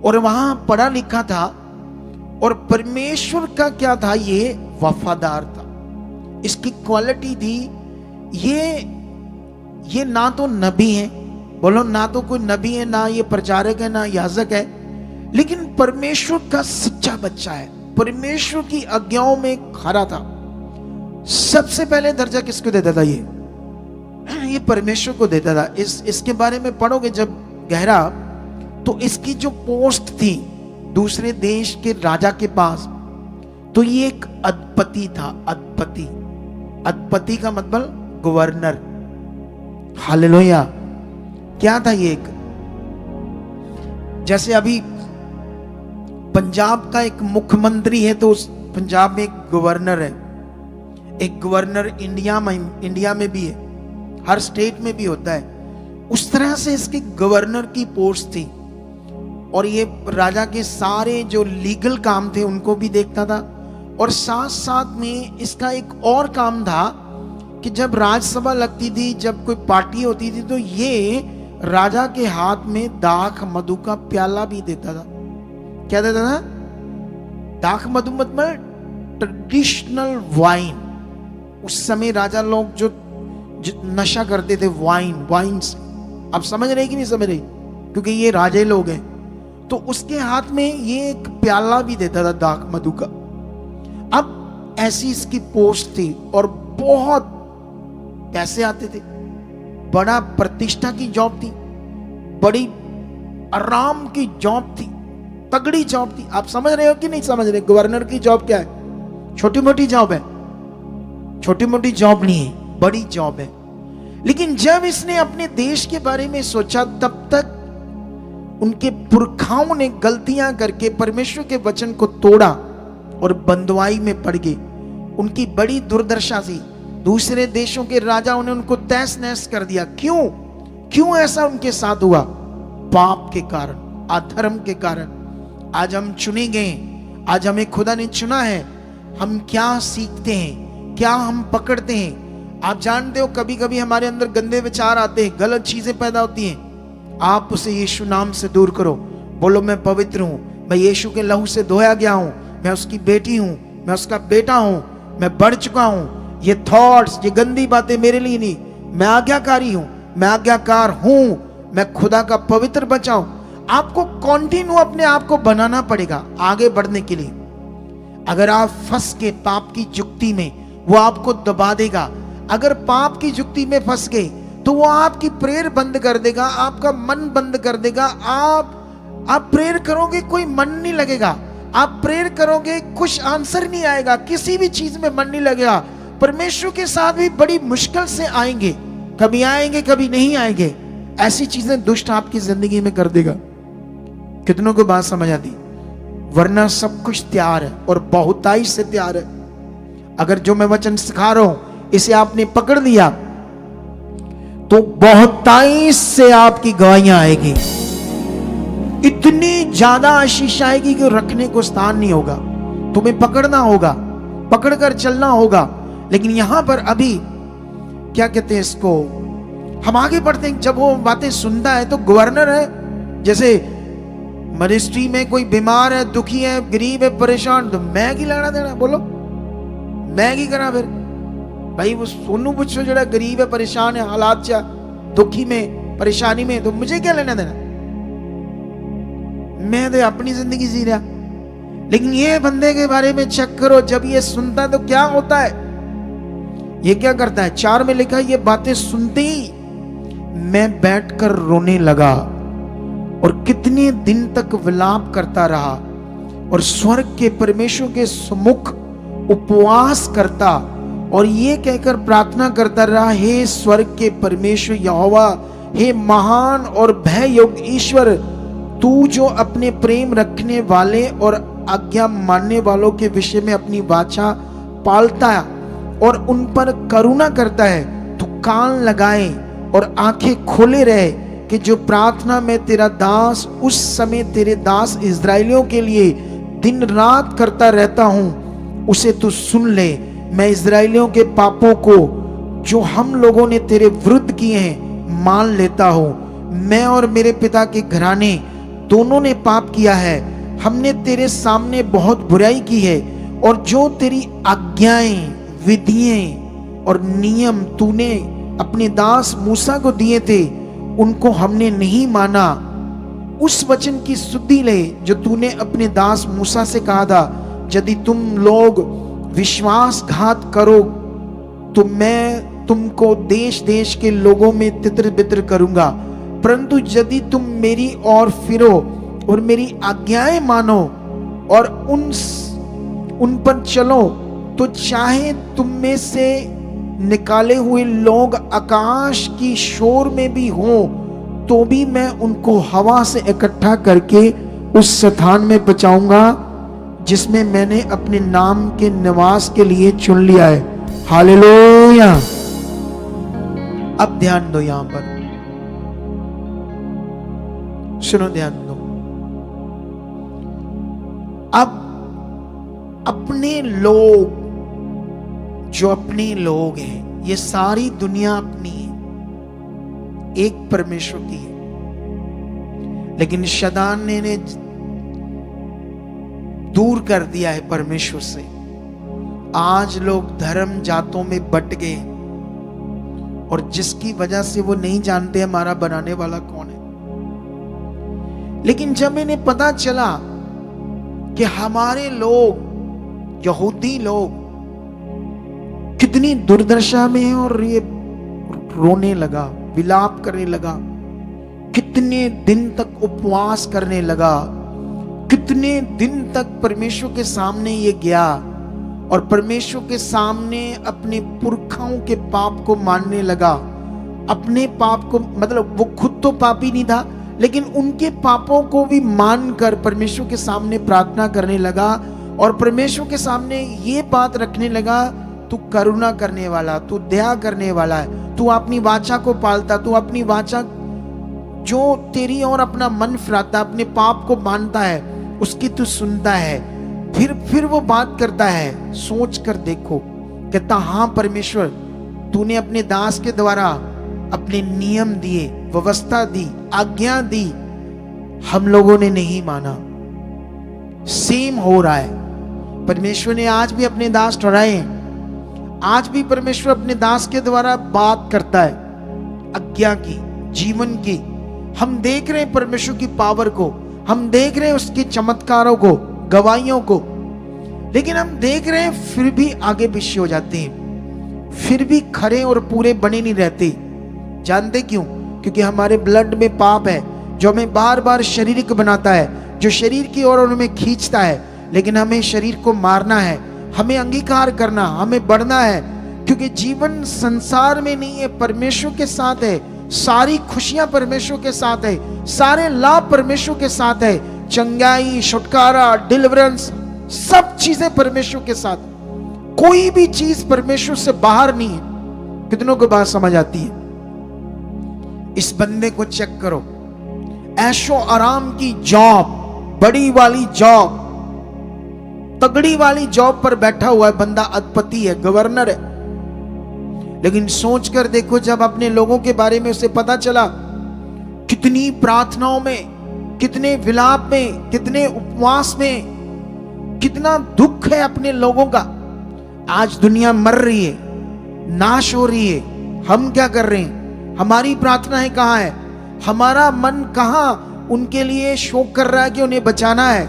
और वहां पढ़ा लिखा था और परमेश्वर का क्या था? ये वफादार था, इसकी क्वालिटी थी। ये ना तो नबी है, बोलो ना तो कोई नबी है, ना ये प्रचारक है, ना याजक है, लेकिन परमेश्वर का सच्चा बच्चा है, परमेश्वर की आज्ञाओं में खरा था। सबसे पहले दर्जा किसको देता था? ये परमेश्वर को देता था। इसके बारे में पढ़ोगे जब गहरा, तो इसकी जो पोस्ट थी दूसरे देश के राजा के पास, तो ये एक अधिपति था। अधिपति का मतलब गवर्नर। हालेलुया। क्या था ये? एक जैसे अभी पंजाब का एक मुख्यमंत्री है तो उस पंजाब में एक गवर्नर है। एक गवर्नर इंडिया में भी है, हर स्टेट में भी होता है। उस तरह से इसके गवर्नर की पोस्ट थी और ये राजा के सारे जो लीगल काम थे उनको भी देखता था और साथ साथ में इसका एक और काम था कि जब राज्यसभा लगती थी, जब कोई पार्टी होती थी, तो ये राजा के हाथ में दाख मधु का प्याला भी देता था। क्या देता था? दाख मधु मतलब ट्रेडिशनल वाइन। उस समय राजा लोग जो नशा करते थे वाइन्स। आप समझ रहे कि नहीं समझ रहे? क्योंकि ये राजे लोग हैं, तो उसके हाथ में ये एक प्याला भी देता था दाख मधु का। अब ऐसी इसकी पोस्ट थी और बहुत पैसे आते थे, बड़ा प्रतिष्ठा की जॉब थी, बड़ी आराम की जॉब थी, तगड़ी जॉब थी। आप समझ रहे हो कि नहीं समझ रहे? गवर्नर की जॉब क्या है? छोटी मोटी जॉब है? छोटी मोटी जॉब नहीं है, बड़ी जॉब है। लेकिन जब इसने अपने देश के बारे में सोचा, तब तक उनके पुरखाओं ने गलतियां करके परमेश्वर के वचन को तोड़ा और बंदवाई में पड़ गए। उनकी बड़ी दुर्दशा थी। दूसरे देशों के राजाओं ने उनको तहस नहस कर दिया। क्यों ऐसा उनके साथ हुआ? पाप के कारण, अधर्म के कारण। आज हम चुने गए, आज हमें खुदा ने चुना है। हम क्या सीखते हैं, क्या हम पकड़ते हैं? आप जानते हो कभी कभी हमारे अंदर गंदे विचार आते हैं, गलत चीजें पैदा होती हैं। आप उसे यीशु नाम से दूर करो। बोलो मैं पवित्र हूं, मैं यीशु के लहू से धोया गया हूं, मैं उसकी बेटी हूं, मैं उसका बेटा हूं, मैं बढ़ चुका हूं। ये थॉट्स, ये गंदी बातें मेरे लिए नहीं। मैं आज्ञाकारी हूं, मैं आज्ञाकार हूं, मैं खुदा का पवित्र बच्चा हूं। आपको कॉन्टिन्यू अपने आप को बनाना पड़ेगा आगे बढ़ने के लिए। अगर आप फंस के पाप की जुक्ति में, वो आपको दबा देगा। अगर पाप की जुक्ति में फंस गए तो वो आपकी प्रेयर बंद कर देगा, आपका मन बंद कर देगा। आप प्रेयर करोगे, कोई मन नहीं लगेगा। आप प्रेयर करोगे, कुछ आंसर नहीं आएगा, किसी भी चीज में मन नहीं लगेगा। परमेश्वर के साथ भी बड़ी मुश्किल से आएंगे, कभी आएंगे कभी नहीं आएंगे। ऐसी चीजें दुष्ट आपकी जिंदगी में कर देगा। कितनों को बात समझ आती? वरना सब कुछ तैयार है और बहुताई से तैयार है। अगर जो मैं वचन सिखा रहा हूं इसे आपने पकड़ लिया तो बहुतायत से आपकी गवाहियां आएगी। इतनी ज्यादा आशीष आएगी कि रखने को स्थान नहीं होगा, तुम्हें पकड़ना होगा, पकड़कर चलना होगा। लेकिन यहां पर अभी क्या कहते हैं इसको, हम आगे बढ़ते हैं। जब वो बातें सुनता है तो गवर्नर है, जैसे मिनिस्ट्री में कोई बीमार है, दुखी है, गरीब है, परेशान, तो मैं की लेना देना, बोलो मैं की करा। फिर भाई वो सोनू पुछो जरा गरीब है, परेशान है, हालात चा दुखी में, परेशानी में, तो मुझे क्या लेना देना, मैं तो अपनी जिंदगी जी रहा। लेकिन ये बंदे के बारे में चेक करो, जब ये सुनता है तो क्या होता है, ये क्या करता है। 4 में लिखा है, ये बातें सुनते ही मैं बैठकर रोने लगा और कितने दिन तक विलाप करता रहा और स्वर्ग के परमेश्वर के सम्मुख उपवास करता और ये कहकर प्रार्थना करता रहा, हे स्वर्ग के परमेश्वर यहोवा, हे महान और भय योग्य ईश्वर, तू जो अपने प्रेम रखने वाले और आज्ञा मानने वालों के विषय में अपनी वाचा पालता है और उन पर करुणा करता है, तू कान लगाए और आंखें खोले रहे कि जो प्रार्थना में तेरा दास उस समय तेरे दास इस्राएलियों के लिए दिन रात करता रहता हूं, उसे तू सुन ले। मैं इस्राएलियों के पापों को जो हम लोगों ने तेरे विरुद्ध किए हैं मान लेता हूं। मैं और मेरे पिता के घराने दोनों ने पाप किया है, हमने तेरे सामने बहुत बुराई की है और जो तेरी आज्ञाएं, विधियां और नियम तूने अपने दास मूसा को दिए थे उनको हमने नहीं माना। उस वचन की सुधि ले जो तूने अपने दास मूसा से कहा था, यदि तुम लोग विश्वासघात करो तो मैं तुमको देश देश के लोगों में तितर बितर करूंगा, परंतु यदि तुम मेरी ओर फिरो और मेरी आज्ञाएं मानो और उन पर चलो तो चाहे तुम में से निकाले हुए लोग आकाश की शोर में भी हो तो भी मैं उनको हवा से इकट्ठा करके उस स्थान में पहुंचाऊंगा जिसमें मैंने अपने नाम के निवास के लिए चुन लिया है। हालेलुया। अब ध्यान दो, यहां पर सुनो, ध्यान दो। अब अपने लोग, जो अपने लोग हैं, ये सारी दुनिया अपनी है, एक परमेश्वर की है। लेकिन शैतान ने दूर कर दिया है परमेश्वर से। आज लोग धर्म जातों में बट गए और जिसकी वजह से वो नहीं जानते हमारा बनाने वाला कौन है। लेकिन जब इन्हें पता चला कि हमारे लोग, यहूदी लोग कितनी दुर्दशा में है और ये रोने लगा, विलाप करने लगा, कितने दिन तक उपवास करने लगा, कितने दिन तक परमेश्वर के सामने ये गया और परमेश्वर के सामने अपने पुरखाओं के पाप को मानने लगा। अपने पाप को, मतलब वो खुद तो पापी नहीं था लेकिन उनके पापों को भी मानकर परमेश्वर के सामने प्रार्थना करने लगा और परमेश्वर के सामने ये बात रखने लगा, तू करुणा करने वाला, तू दया करने वाला है, तू अपनी वाचा को पालता, तू अपनी वाचा जो तेरी और अपना मन फिराता, अपने पाप को मानता है, उसकी तू सुनता है। फिर वो बात करता है, सोच कर देखो, कहता हाँ परमेश्वर, तूने अपने दास के द्वारा अपने नियम दिए, व्यवस्था दी, आज्ञा दी, हम लोगों ने नहीं माना। सेम हो रहा है, परमेश्वर ने आज भी अपने दास ठहराए। आज भी परमेश्वर अपने दास के द्वारा बात करता है, आज्ञा की, जीवन की। हम देख रहे हैं परमेश्वर की पावर को, हम देख रहे हैं उसके चमत्कारों को, गवाहियों को, लेकिन हम देख रहे हैं फिर भी आगे पीछे हो जाते हैं, फिर भी खरे और पूरे बने नहीं रहते। जानते क्यों? क्योंकि हमारे ब्लड में पाप है जो हमें बार बार शारीरिक बनाता है, जो शरीर की ओर हमें खींचता है। लेकिन हमें शरीर को मारना है, हमें अंगीकार करना, हमें बढ़ना है, क्योंकि जीवन संसार में नहीं है, परमेश्वर के साथ है। सारी खुशियां परमेश्वर के साथ है, सारे लाभ परमेश्वर के साथ है, चंगाई, छुटकारा, डिलीवरेंस, सब चीजें परमेश्वर के साथ। कोई भी चीज परमेश्वर से बाहर नहीं है। कितनों को बात समझ आती है? इस बंदे को चेक करो, ऐशो आराम की जॉब, बड़ी वाली जॉब, तगड़ी वाली जॉब पर बैठा हुआ है बंदा, अधिपति है, गवर्नर है। लेकिन सोच कर देखो, जब अपने लोगों के बारे में उसे पता चला, कितनी प्रार्थनाओं में, कितने विलाप में, कितने उपवास में, कितना दुख है अपने लोगों का। आज दुनिया मर रही है, नाश हो रही है, हम क्या कर रहे हैं? हमारी प्रार्थनाएं कहां है? हमारा मन कहां उनके लिए शोक कर रहा है कि उन्हें बचाना है?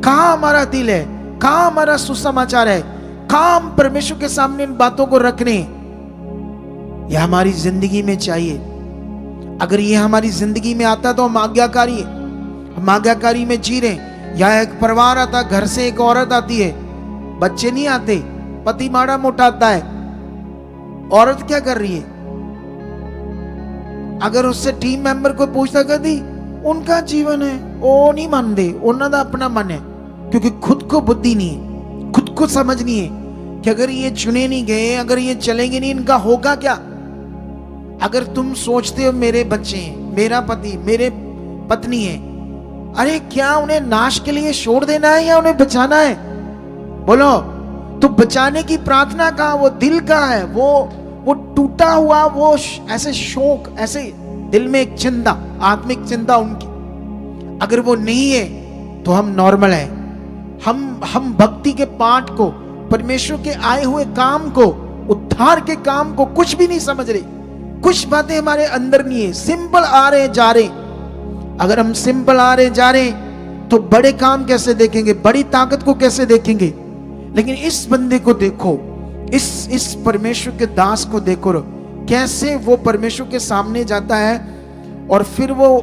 कहां हमारा दिल है? कहां हमारा सुसमाचार है? कहां हम परमेश्वर के सामने इन बातों को रखने? यह हमारी जिंदगी में चाहिए। अगर यह हमारी जिंदगी में आता तो हम आज्ञाकारी है, हम आज्ञाकारी में जी रहे। या एक परिवार आता, घर से एक औरत आती है, बच्चे नहीं आते, पति माड़ा मोटा आता है, औरत क्या कर रही है? अगर उससे टीम मेंबर को पूछता, कभी उनका जीवन है, वो नहीं मानते, उन्होंने अपना मन है, क्योंकि खुद को बुद्धि नहीं है, खुद को समझ नहीं है कि अगर ये चुने नहीं गए, अगर ये चलेंगे नहीं, इनका होगा क्या? अगर तुम सोचते हो मेरे बच्चे हैं, मेरा पति, मेरे पत्नी है, अरे क्या उन्हें नाश के लिए छोड़ देना है या उन्हें बचाना है? बोलो। तो बचाने की प्रार्थना का वो दिल का है, वो टूटा हुआ, वो ऐसे शोक, ऐसे दिल में एक चिंता, आत्मिक चिंता उनकी, अगर वो नहीं है तो हम नॉर्मल है। हम भक्ति के पाठ को, परमेश्वर के आए हुए काम को, उद्धार के काम को कुछ भी नहीं समझ रहे। कुछ बातें हमारे अंदर नहीं है, सिंपल आ रहे जा रहे। अगर हम सिंपल आ रहे जा रहे तो बड़े काम कैसे देखेंगे, बड़ी ताकत को कैसे देखेंगे? लेकिन इस बंदे को देखो, इस परमेश्वर के दास को देखो, कैसे वो परमेश्वर के सामने जाता है और फिर वो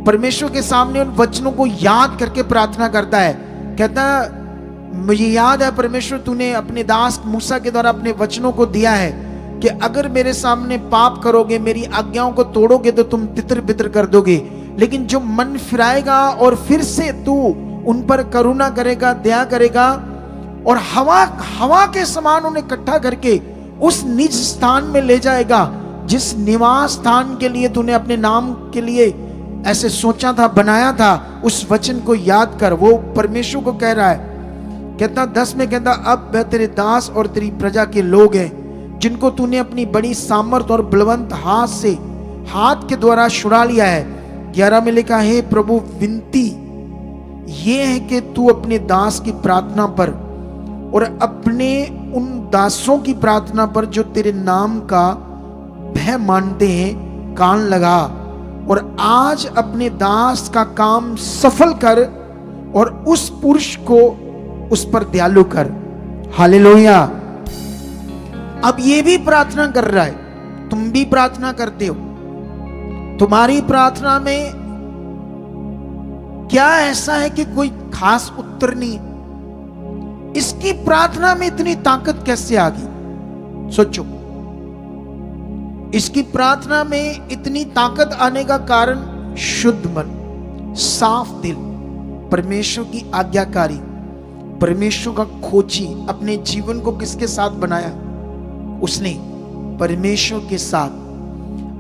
परमेश्वर के सामने उन वचनों को याद करके प्रार्थना करता है। कहता, मुझे याद है परमेश्वर, तूने अपने दास मूसा के द्वारा अपने वचनों को दिया है कि अगर मेरे सामने पाप करोगे, मेरी आज्ञाओं को तोड़ोगे तो तुम तितर बितर कर दोगे, लेकिन जो मन फिराएगा और फिर से तू उन पर करुणा करेगा, दया करेगा और हवा के समान उन्हें इकट्ठा करके उस निज स्थान में ले जाएगा, जिस निवास स्थान के लिए तूने अपने नाम के लिए ऐसे सोचा था, बनाया था। उस वचन को याद कर। वो परमेश्वर को कह रहा है। कहता 10 में कहता, अब वह तेरे दास और तेरी प्रजा के लोग हैं, जिनको तूने अपनी बड़ी सामर्थ और बलवंत हाथ के द्वारा छुड़ा लिया है। 11 में लिखा है, प्रभु विनती ये है कि तू अपने दास की प्रार्थना पर और अपने उन दासों की प्रार्थना पर जो तेरे नाम का भय मानते हैं कान लगा, और आज अपने दास का काम सफल कर और उस पुरुष को उस पर दयालु कर। हालेलुया। अब ये भी प्रार्थना कर रहा है, तुम भी प्रार्थना करते हो। तुम्हारी प्रार्थना में क्या ऐसा है कि कोई खास उत्तर नहीं? इसकी प्रार्थना में इतनी ताकत कैसे आ गई? सोचो, इसकी प्रार्थना में इतनी ताकत आने का कारण शुद्ध मन, साफ दिल, परमेश्वर की आज्ञाकारी, परमेश्वर का खोजी। अपने जीवन को किसके साथ बनाया? उसने परमेश्वर के साथ।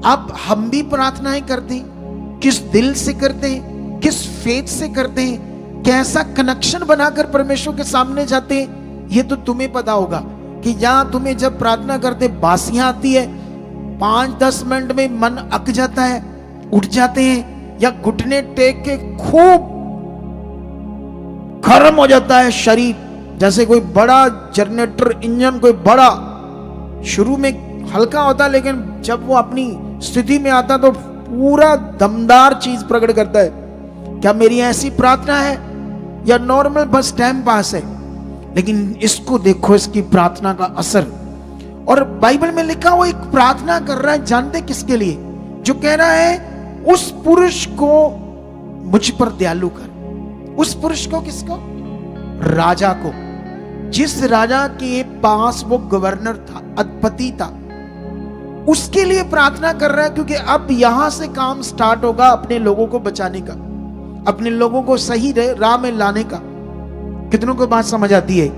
अब हम भी प्रार्थनाएं करते हैं, किस दिल से करते हैं, किस फेथ से करते हैं, कैसा कनेक्शन बनाकर परमेश्वर के सामने जाते हैं, ये तो तुम्हें पता होगा कि जहां तुम्हें जब प्रार्थना करते बासियां आती है, 5-10 मिनट में मन अक जाता है, उठ जाते हैं, या घुटने टेक के खूब गर्म हो जाता है शरीर, जैसे कोई बड़ा जनरेटर इंजन, कोई बड़ा, शुरू में हल्का होता है लेकिन जब वो अपनी स्थिति में आता तो पूरा दमदार चीज प्रकट करता है। क्या मेरी ऐसी प्रार्थना है या नॉर्मल बस टाइम पास है? लेकिन इसको देखो, इसकी प्रार्थना का असर। और बाइबल में लिखा, वो एक प्रार्थना कर रहा है, जानते किसके लिए? जो कह रहा है उस पुरुष को मुझ पर दयालु कर। उस पुरुष को किसको? राजा को। जिस राजा के पास वो गवर्नर था, अधिपति था, उसके लिए प्रार्थना कर रहा है, क्योंकि अब यहां से काम स्टार्ट होगा अपने लोगों को बचाने का, अपने लोगों को सही राह में लाने का। कितनों को बात समझ आती है?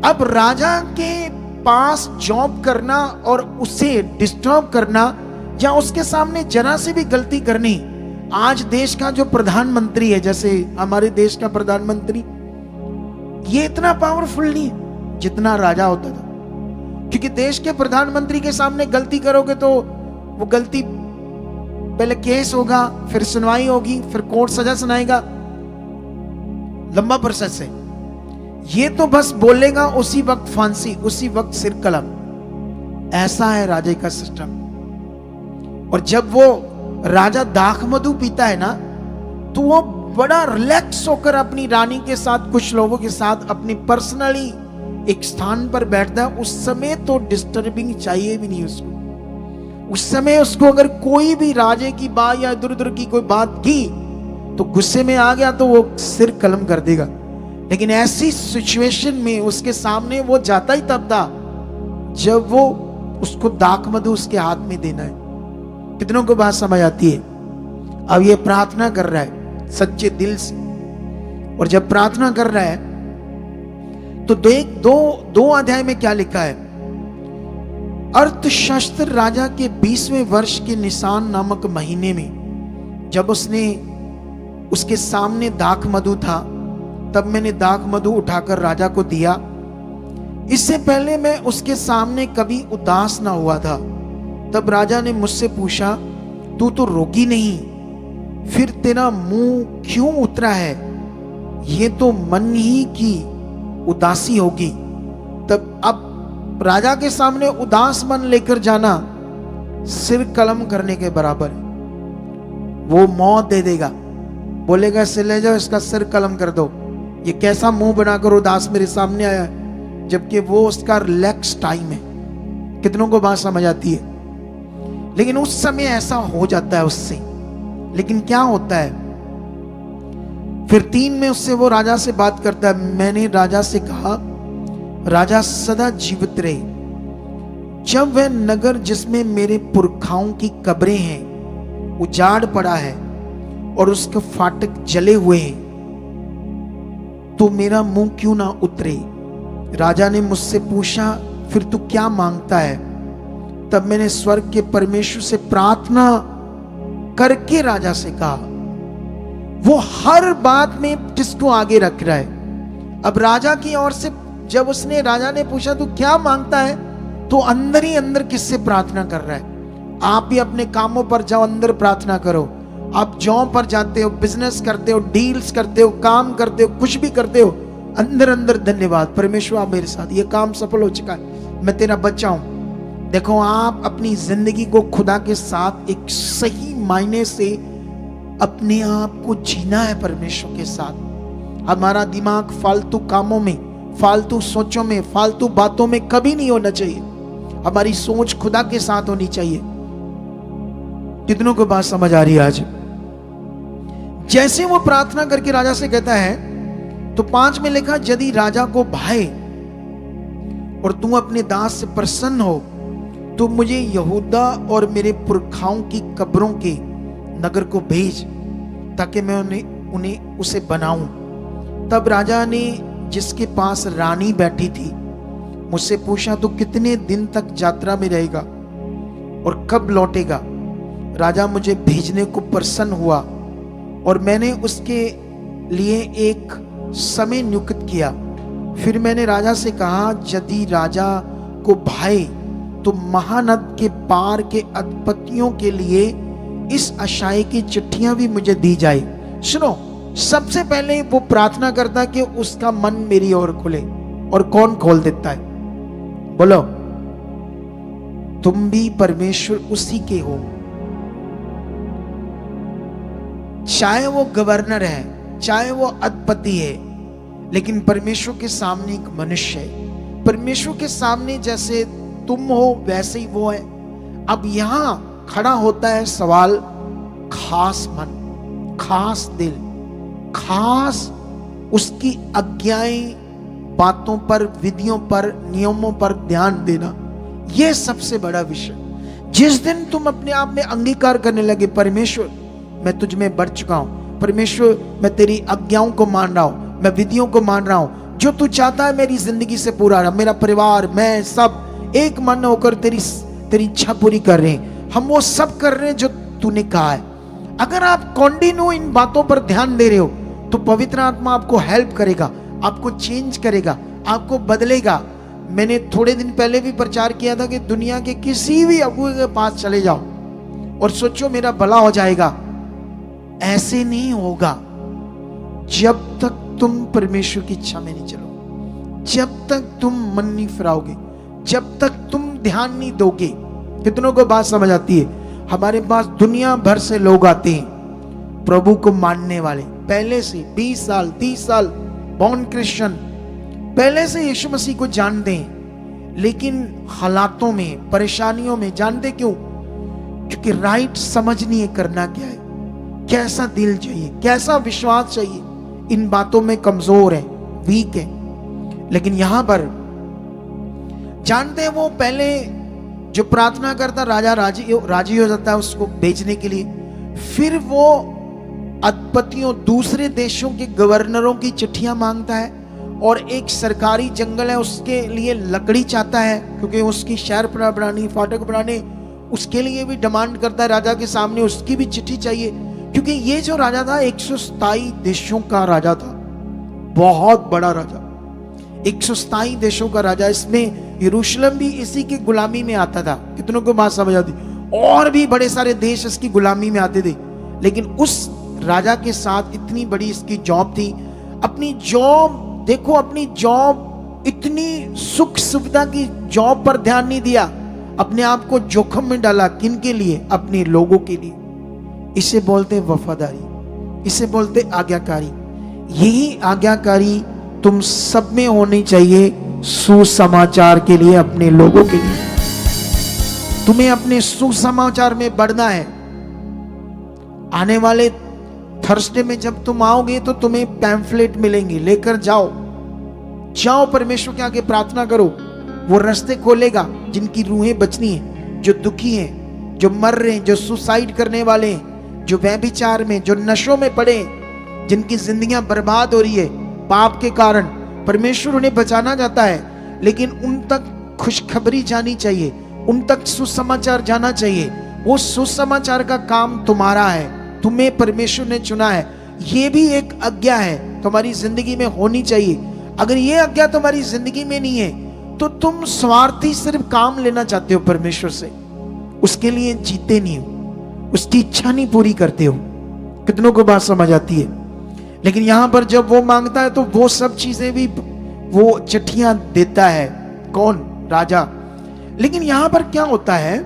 अब राजा के पास जॉब करना और उसे डिस्टर्ब करना, या उसके सामने जरा से भी गलती करनी। आज देश का जो प्रधानमंत्री है, जैसे हमारे देश का प्रधानमंत्री, ये इतना पावरफुल नहीं है जितना राजा होता था। क्योंकि देश के प्रधानमंत्री के सामने गलती करोगे तो वो गलती, पहले केस होगा, फिर सुनवाई होगी, फिर कोर्ट सजा सुनाएगा, लंबा प्रोसेस है। ये तो बस बोलेगा उसी वक्त फांसी, उसी वक्त सिर कलम। ऐसा है राजे का सिस्टम। और जब वो राजा दाख मधु पीता है ना, तो वो बड़ा रिलैक्स होकर अपनी रानी के साथ, कुछ लोगों के साथ अपनी पर्सनली एक स्थान पर बैठता है। उस समय तो डिस्टर्बिंग चाहिए भी नहीं उसको। उस समय उसको अगर कोई भी राजे की बात या इधर उधर की कोई बात की तो गुस्से में आ गया तो वो सिर कलम कर देगा। लेकिन ऐसी सिचुएशन में उसके सामने वो जाता ही तब था जब वो उसको दाख मधु उसके हाथ में देना है। कितनों को बात समझ आती है? अब ये प्रार्थना कर रहा है सच्चे दिल से, और जब प्रार्थना कर रहा है तो दो अध्याय में क्या लिखा है? अर्थशास्त्र राजा के 20वें वर्ष के निसान नामक महीने में जब उसके सामने दाख मधु था, तब मैंने दाख मधु उठाकर राजा को दिया। इससे पहले मैं उसके सामने कभी उदास ना हुआ था। तब राजा ने मुझसे पूछा, तू तो रोगी नहीं, फिर तेरा मुंह क्यों उतरा है? ये तो मन ही की उदासी होगी। तब अब राजा के सामने उदास मन लेकर जाना सिर कलम करने के बराबर है। वो मौत दे देगा, बोलेगा इसे ले जाओ, इसका सिर कलम कर दो। ये कैसा मुंह बनाकर उदास मेरे सामने आया है, जबकि वो उसका रिलैक्स टाइम है। कितनों को बात समझ आती है? लेकिन उस समय ऐसा हो जाता है उससे। लेकिन क्या होता है फिर 3 में उससे वो राजा से बात करता है। मैंने राजा से कहा, राजा सदा जीवित रहे। जब वह नगर जिसमें मेरे पुरखाओं की कब्रें हैं उजाड़ पड़ा है और उसके फाटक जले हुए हैं, तो मेरा मुंह क्यों ना उतरे? राजा ने मुझसे पूछा, फिर तू क्या मांगता है? तब मैंने स्वर्ग के परमेश्वर से प्रार्थना करके राजा से कहा। वो हर बात में किसको आगे रख रहा है? अब राजा की ओर से जब राजा ने पूछा तू क्या मांगता है, तो अंदर ही अंदर किससे प्रार्थना कर रहा है? आप भी अपने कामों पर जाओ, अंदर प्रार्थना करो। आप जॉब पर जाते हो, बिजनेस करते हो, डील्स करते हो, काम करते हो, कुछ भी करते हो, अंदर अंदर धन्यवाद परमेश्वर, आप मेरे साथ, ये काम सफल हो चुका है, मैं तेरा बच्चा हूं। देखो, आप अपनी जिंदगी को खुदा के साथ एक सही मायने से अपने आप को जीना है परमेश्वर के साथ। हमारा दिमाग फालतू कामों में, फालतू सोचों में, फालतू बातों में कभी नहीं होना चाहिए। हमारी सोच खुदा के साथ होनी चाहिए। कितनों को बात समझ आ रही है आज? जैसे वो प्रार्थना करके राजा से कहता है, तो 5 में लिखा, यदि राजा को भाए और तू अपने दास से प्रसन्न हो तो मुझे यहूदा और मेरे पुरखाओं की कब्रों के नगर को भेज, ताकि मैं उन्हें उसे बनाऊं। तब राजा ने, जिसके पास रानी बैठी थी, मुझसे पूछा, तो कितने दिन तक यात्रा में रहेगा और कब लौटेगा? राजा मुझे भेजने को प्रसन्न हुआ और मैंने उसके लिए एक समय नियुक्त किया। फिर मैंने राजा से कहा, यदि राजा को भाए तो महानद के पार के अधिपतियों के लिए इस आशय की चिट्ठियां भी मुझे दी जाए। सुनो, सबसे पहले वो प्रार्थना करता कि उसका मन मेरी ओर खुले, और कौन खोल देता है? बोलो, तुम भी परमेश्वर उसी के हो। चाहे वो गवर्नर है, चाहे वो अधिपति है, लेकिन परमेश्वर के सामने एक मनुष्य है। परमेश्वर के सामने जैसे तुम हो वैसे ही वो है। अब यहां खड़ा होता है सवाल, खास मन, खास दिल, खास उसकी आज्ञाएं, बातों पर, विधियों पर, नियमों पर ध्यान देना, यह सबसे बड़ा विषय। जिस दिन तुम अपने आप में अंगीकार करने लगे, परमेश्वर मैं तुझ में बढ़ चुका हूं, परमेश्वर मैं तेरी आज्ञाओं को मान रहा हूं, मैं विधियों को मान रहा हूं, जो तू चाहता है मेरी जिंदगी से पूरा रहा, मेरा परिवार, मैं सब एक मन होकर तेरी इच्छा पूरी कर रहे हैं। हम वो सब कर रहे हैं जो तूने कहा है। अगर आप कंटिन्यू इन बातों पर ध्यान दे रहे हो तो पवित्र आत्मा आपको हेल्प करेगा, आपको चेंज करेगा, आपको बदलेगा। मैंने थोड़े दिन पहले भी प्रचार किया था कि दुनिया के किसी भी अगुए के पास चले जाओ और सोचो मेरा भला हो जाएगा। ऐसे नहीं होगा जब तक तुम परमेश्वर की इच्छा में नहीं चलोगे, जब तक तुम मन नहीं फिराओगे, जब तक तुम ध्यान नहीं दोगे। कितनों को बात समझ आती है? हमारे पास दुनिया भर से लोग आते हैं प्रभु को मानने वाले, पहले से 20 साल 30 साल बॉर्न क्रिश्चियन, पहले से यीशु मसीह को जानते हैं, लेकिन हालातों में, परेशानियों में, जानते क्यों? क्योंकि राइट समझ नहीं है करना क्या है, कैसा दिल चाहिए, कैसा विश्वास चाहिए। इन बातों में कमजोर है, वीक है। लेकिन यहां पर जानते हैं, वो पहले जो प्रार्थना करता राजा राजी हो जाता है उसको बेचने के लिए, फिर वो अधिपतियों, दूसरे देशों के गवर्नरों की चिट्ठियां मांगता है और एक सरकारी जंगल है उसके लिए लकड़ी चाहता है, क्योंकि उसकी शहर बनानी, फाटक बनाने, उसके लिए भी डिमांड करता है राजा के सामने, उसकी भी चिट्ठी चाहिए। क्योंकि ये जो राजा था 127 देशों का राजा था, बहुत बड़ा राजा, 127 देशों का राजा। इसमें यरूशलेम भी इसी की गुलामी में आता था। कितनों को बात समझ आती? और भी बड़े सारे देश इसकी गुलामी में आते थे। लेकिन उस राजा के साथ इतनी बड़ी इसकी जॉब थी। अपनी जॉब देखो, अपनी जॉब इतनी सुख सुविधा की जॉब पर ध्यान नहीं दिया, अपने आप को जोखिम में डाला। किन के लिए? अपने लोगों के लिए। इसे बोलते वफादारी, इसे बोलते आज्ञाकारी। यही आज्ञाकारी तुम सब में होनी चाहिए सुसमाचार के लिए, अपने लोगों के लिए। तुम्हें अपने सुसमाचार में बढ़ना है। आने वाले थर्सडे में जब तुम आओगे तो तुम्हें पैम्फलेट मिलेंगे, लेकर जाओ, जाओ परमेश्वर के आगे प्रार्थना करो। वो रास्ते खोलेगा जिनकी रूहें बचनी है, जो दुखी हैं, जो मर रहे हैं, जो सुसाइड करने वाले हैं, जो व्यभिचार में, जो नशों में पड़े, जिनकी जिंदगियां बर्बाद हो रही है पाप के कारण। परमेश्वर उन्हें बचाना चाहता है, लेकिन उन तक खुशखबरी जानी चाहिए, उन तक सुसमाचार जाना चाहिए। वो सुसमाचार का काम तुम्हारा है, तुम्हें परमेश्वर ने चुना है। ये भी एक आज्ञा है, तुम्हारी जिंदगी में होनी चाहिए। अगर ये आज्ञा तुम्हारी जिंदगी में नहीं है तो तुम स्वार्थी सिर्फ काम लेना चाहते हो परमेश्वर से, उसके लिए जीते नहीं हो, उसकी इच्छा नहीं पूरी करते हो। कितनों को बात समझ आती है? लेकिन यहां पर जब वो मांगता है तो वो सब चीजें भी वो चिट्ठियां देता है। कौन? राजा। लेकिन यहां पर क्या होता है,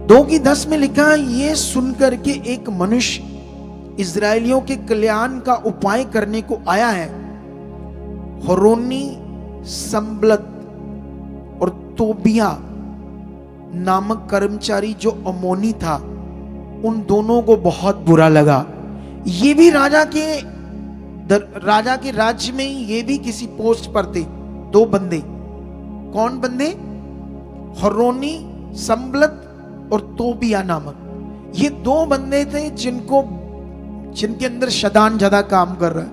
2:10 में लिखा है, ये सुनकर के एक मनुष्य इजरायलियों के कल्याण का उपाय करने को आया है। होरोनी संबलत और तोबिया नामक कर्मचारी जो अमोनी था, उन दोनों को बहुत बुरा लगा। ये भी राजा के राज्य में ही ये भी किसी पोस्ट पर थे। 2 बंदे। कौन बंदे? होरोनी संबलत और तोबिया नामक। ये 2 बंदे थे जिनके अंदर शैतान ज्यादा काम कर रहा है,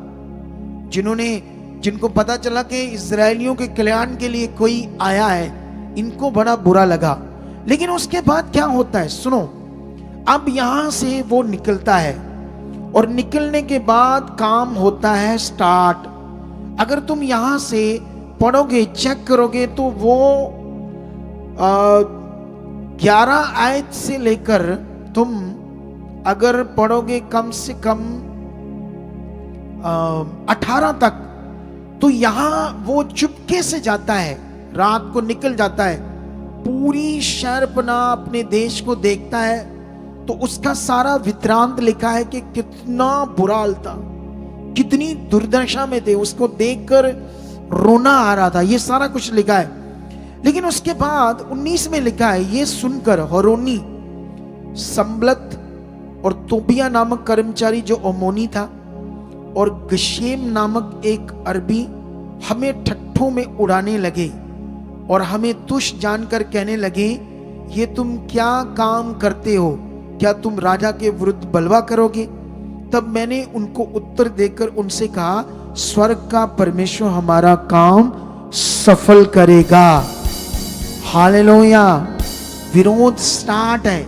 जिनको पता चला कि इजरायलियों के कल्याण के लिए कोई आया है। इनको बड़ा बुरा लगा। लेकिन उसके बाद क्या होता है सुनो। अब यहां से वो निकलता है और निकलने के बाद काम होता है स्टार्ट। अगर तुम यहां से पढ़ोगे, चेक करोगे, तो वो 11 आयत से लेकर तुम अगर पढ़ोगे कम से कम 18 तक, तो यहां वो चुपके से जाता है, रात को निकल जाता है, पूरी शहरपना अपने देश को देखता है। तो उसका सारा वृत्तांत लिखा है कि कितना बुरा हाल था, कितनी दुर्दशा में थे, उसको देखकर रोना आ रहा था। ये सारा कुछ लिखा है। लेकिन उसके बाद 19 में लिखा है, ये सुनकर होरोनी संबलत और तोबिया नामक कर्मचारी जो अमोनी था और गशेम नामक एक अरबी हमें ठट्ठों में उड़ाने लगे और हमें तुच्छ जानकर कहने लगे, ये तुम क्या काम करते हो? क्या तुम राजा के विरुद्ध बलवा करोगे? तब मैंने उनको उत्तर देकर उनसे कहा, स्वर्ग का परमेश्वर हमारा काम सफल करेगा। हालेलुया। विरोध स्टार्ट है।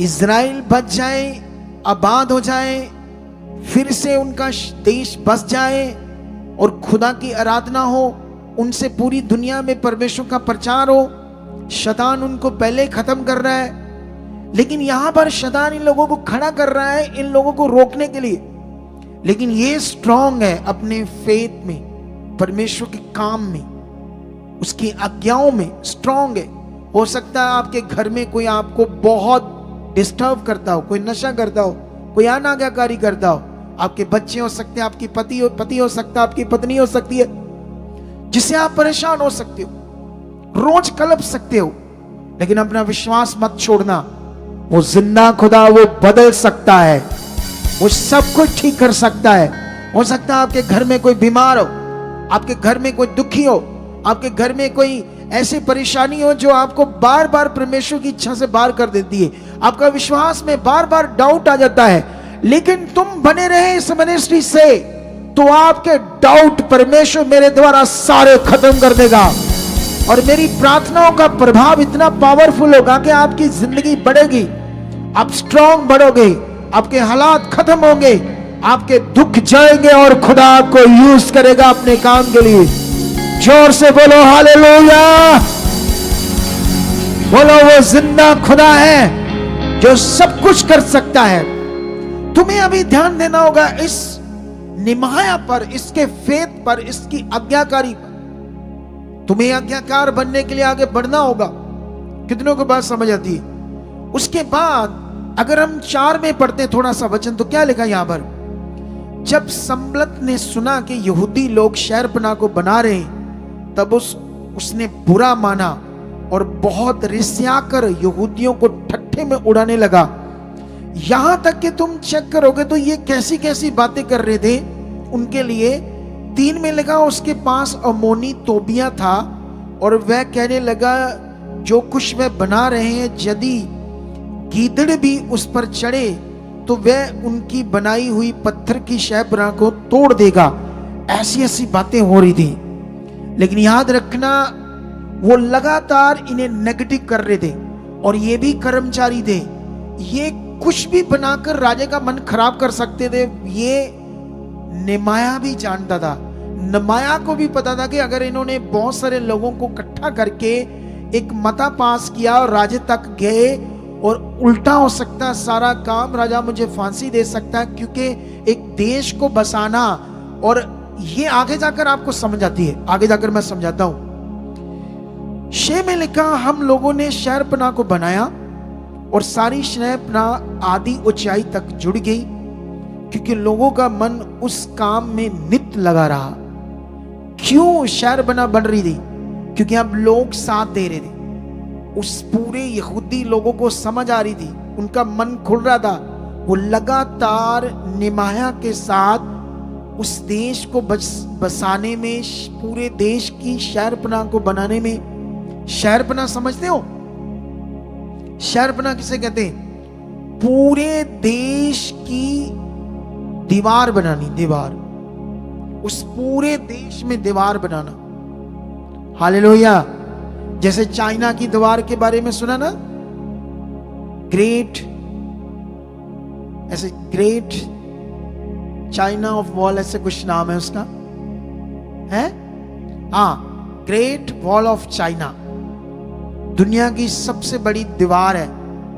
इज़राइल बच जाए, आबाद हो जाए, फिर से उनका देश बस जाए और खुदा की आराधना हो, उनसे पूरी दुनिया में परमेश्वर का प्रचार हो। शैतान उनको पहले खत्म कर रहा है, लेकिन यहां पर शैतान इन लोगों को खड़ा कर रहा है, इन लोगों को रोकने के लिए। लेकिन ये स्ट्रांग है अपने फेथ में, परमेश्वर के काम में, उसकी आज्ञाओं में स्ट्रांग है। हो सकता है आपके घर में कोई आपको बहुत डिस्टर्ब करता हो, कोई नशा करता हो, कोई अनाज्ञाकारी करता हो। आपके बच्चे हो सकते हैं, आपकी पति हो सकता है, आपकी पत्नी हो सकती है, जिससे आप परेशान हो सकते हो, रोज कलप सकते हो। लेकिन अपना विश्वास मत छोड़ना, वो जिंदा खुदा वो बदल सकता है, वो सब कुछ ठीक कर सकता है। हो सकता है आपके घर में कोई बीमार हो, आपके घर में कोई दुखी हो, आपके घर में कोई ऐसी परेशानी हो जो आपको बार बार परमेश्वर की इच्छा से बाहर कर देती है। आपका विश्वास में बार बार डाउट आ जाता है, लेकिन तुम बने रहे इस मिनिस्ट्री से, तो आपके डाउट परमेश्वर मेरे द्वारा सारे खत्म कर देगा। और मेरी प्रार्थनाओं का प्रभाव इतना पावरफुल होगा कि आपकी जिंदगी बढ़ेगी, आप स्ट्रांग बढ़ोगे, आपके हालात खत्म होंगे, आपके दुख जाएंगे और खुदा आपको यूज करेगा अपने काम के लिए। जोर से बोलो हालेलुया। बोलो वो जिंदा खुदा है जो सब कुछ कर सकता है। तुम्हें अभी ध्यान देना होगा इस निमाया पर, इसके फेथ पर, इसकी आज्ञाकारी पर। तुम्हें आज्ञाकार बनने के लिए आगे बढ़ना होगा। कितनों को बात समझ आती है? उसके बाद अगर हम 4 में पढ़ते थोड़ा सा वचन, तो क्या लिखा यहां पर? जब संबलत ने सुना कि यहूदी लोग शहरपनाह को बना रहे हैं, तब उसने बुरा माना और बहुत रिसिया कर यहूदियों को ठट्ठे में उड़ाने लगा। यहां तक कि तुम चेक करोगे तो ये कैसी कैसी बातें कर रहे थे उनके लिए। 3 में लगा उसके पास अमोनी तोबिया था और वह कहने लगा जो कुछ वह बना रहे हैं, यदि गीदड़ भी उस पर चढ़े तो वह उनकी बनाई हुई पत्थर की शहरपनाह को तोड़ देगा। ऐसी ऐसी बातें हो रही थी। लेकिन याद रखना, वो लगातार इन्हें नेगेटिव कर रहे थे और ये भी कर्मचारी थे, ये कुछ भी बनाकर राजा का मन खराब कर सकते थे। ये नेमाया भी जानता था, नमाया को भी पता था कि अगर इन्होंने बहुत सारे लोगों को इकट्ठा करके एक मता पास किया और राजा तक गए और उल्टा हो सकता है सारा काम, राजा मुझे फांसी दे सकता है, क्योंकि एक देश को बसाना। और ये आगे जाकर आपको समझ आती है, आगे जाकर मैं समझाता हूं। 6 में लिखा हम लोगों ने शहरपनाह को बनाया और सारी शहरपनाह आधी ऊंचाई तक जुड़ गई, क्योंकि लोगों का मन उस काम में नित लगा रहा। क्यों शहरपनाह बन रही थी? क्योंकि अब लोग साथ दे रहे थे। उस पूरे यहूदी लोगों को समझ आ रही थी, उनका मन खुल रहा था। वो लगातार नेमाया के साथ उस देश को बसाने में, पूरे देश की शहरपनाह को बनाने में। शहरपनाह समझते हो? शहरपनाह किसे कहते हैं? पूरे देश की दीवार बनानी, दीवार, उस पूरे देश में दीवार बनाना। हालेलुया। जैसे चाइना की दीवार के बारे में सुना ना, ग्रेट, ऐसे ग्रेट चाइना ऑफ वॉल, ऐसे कुछ नाम है उसका, है? हाँ, ग्रेट वॉल ऑफ चाइना दुनिया की सबसे बड़ी दीवार है,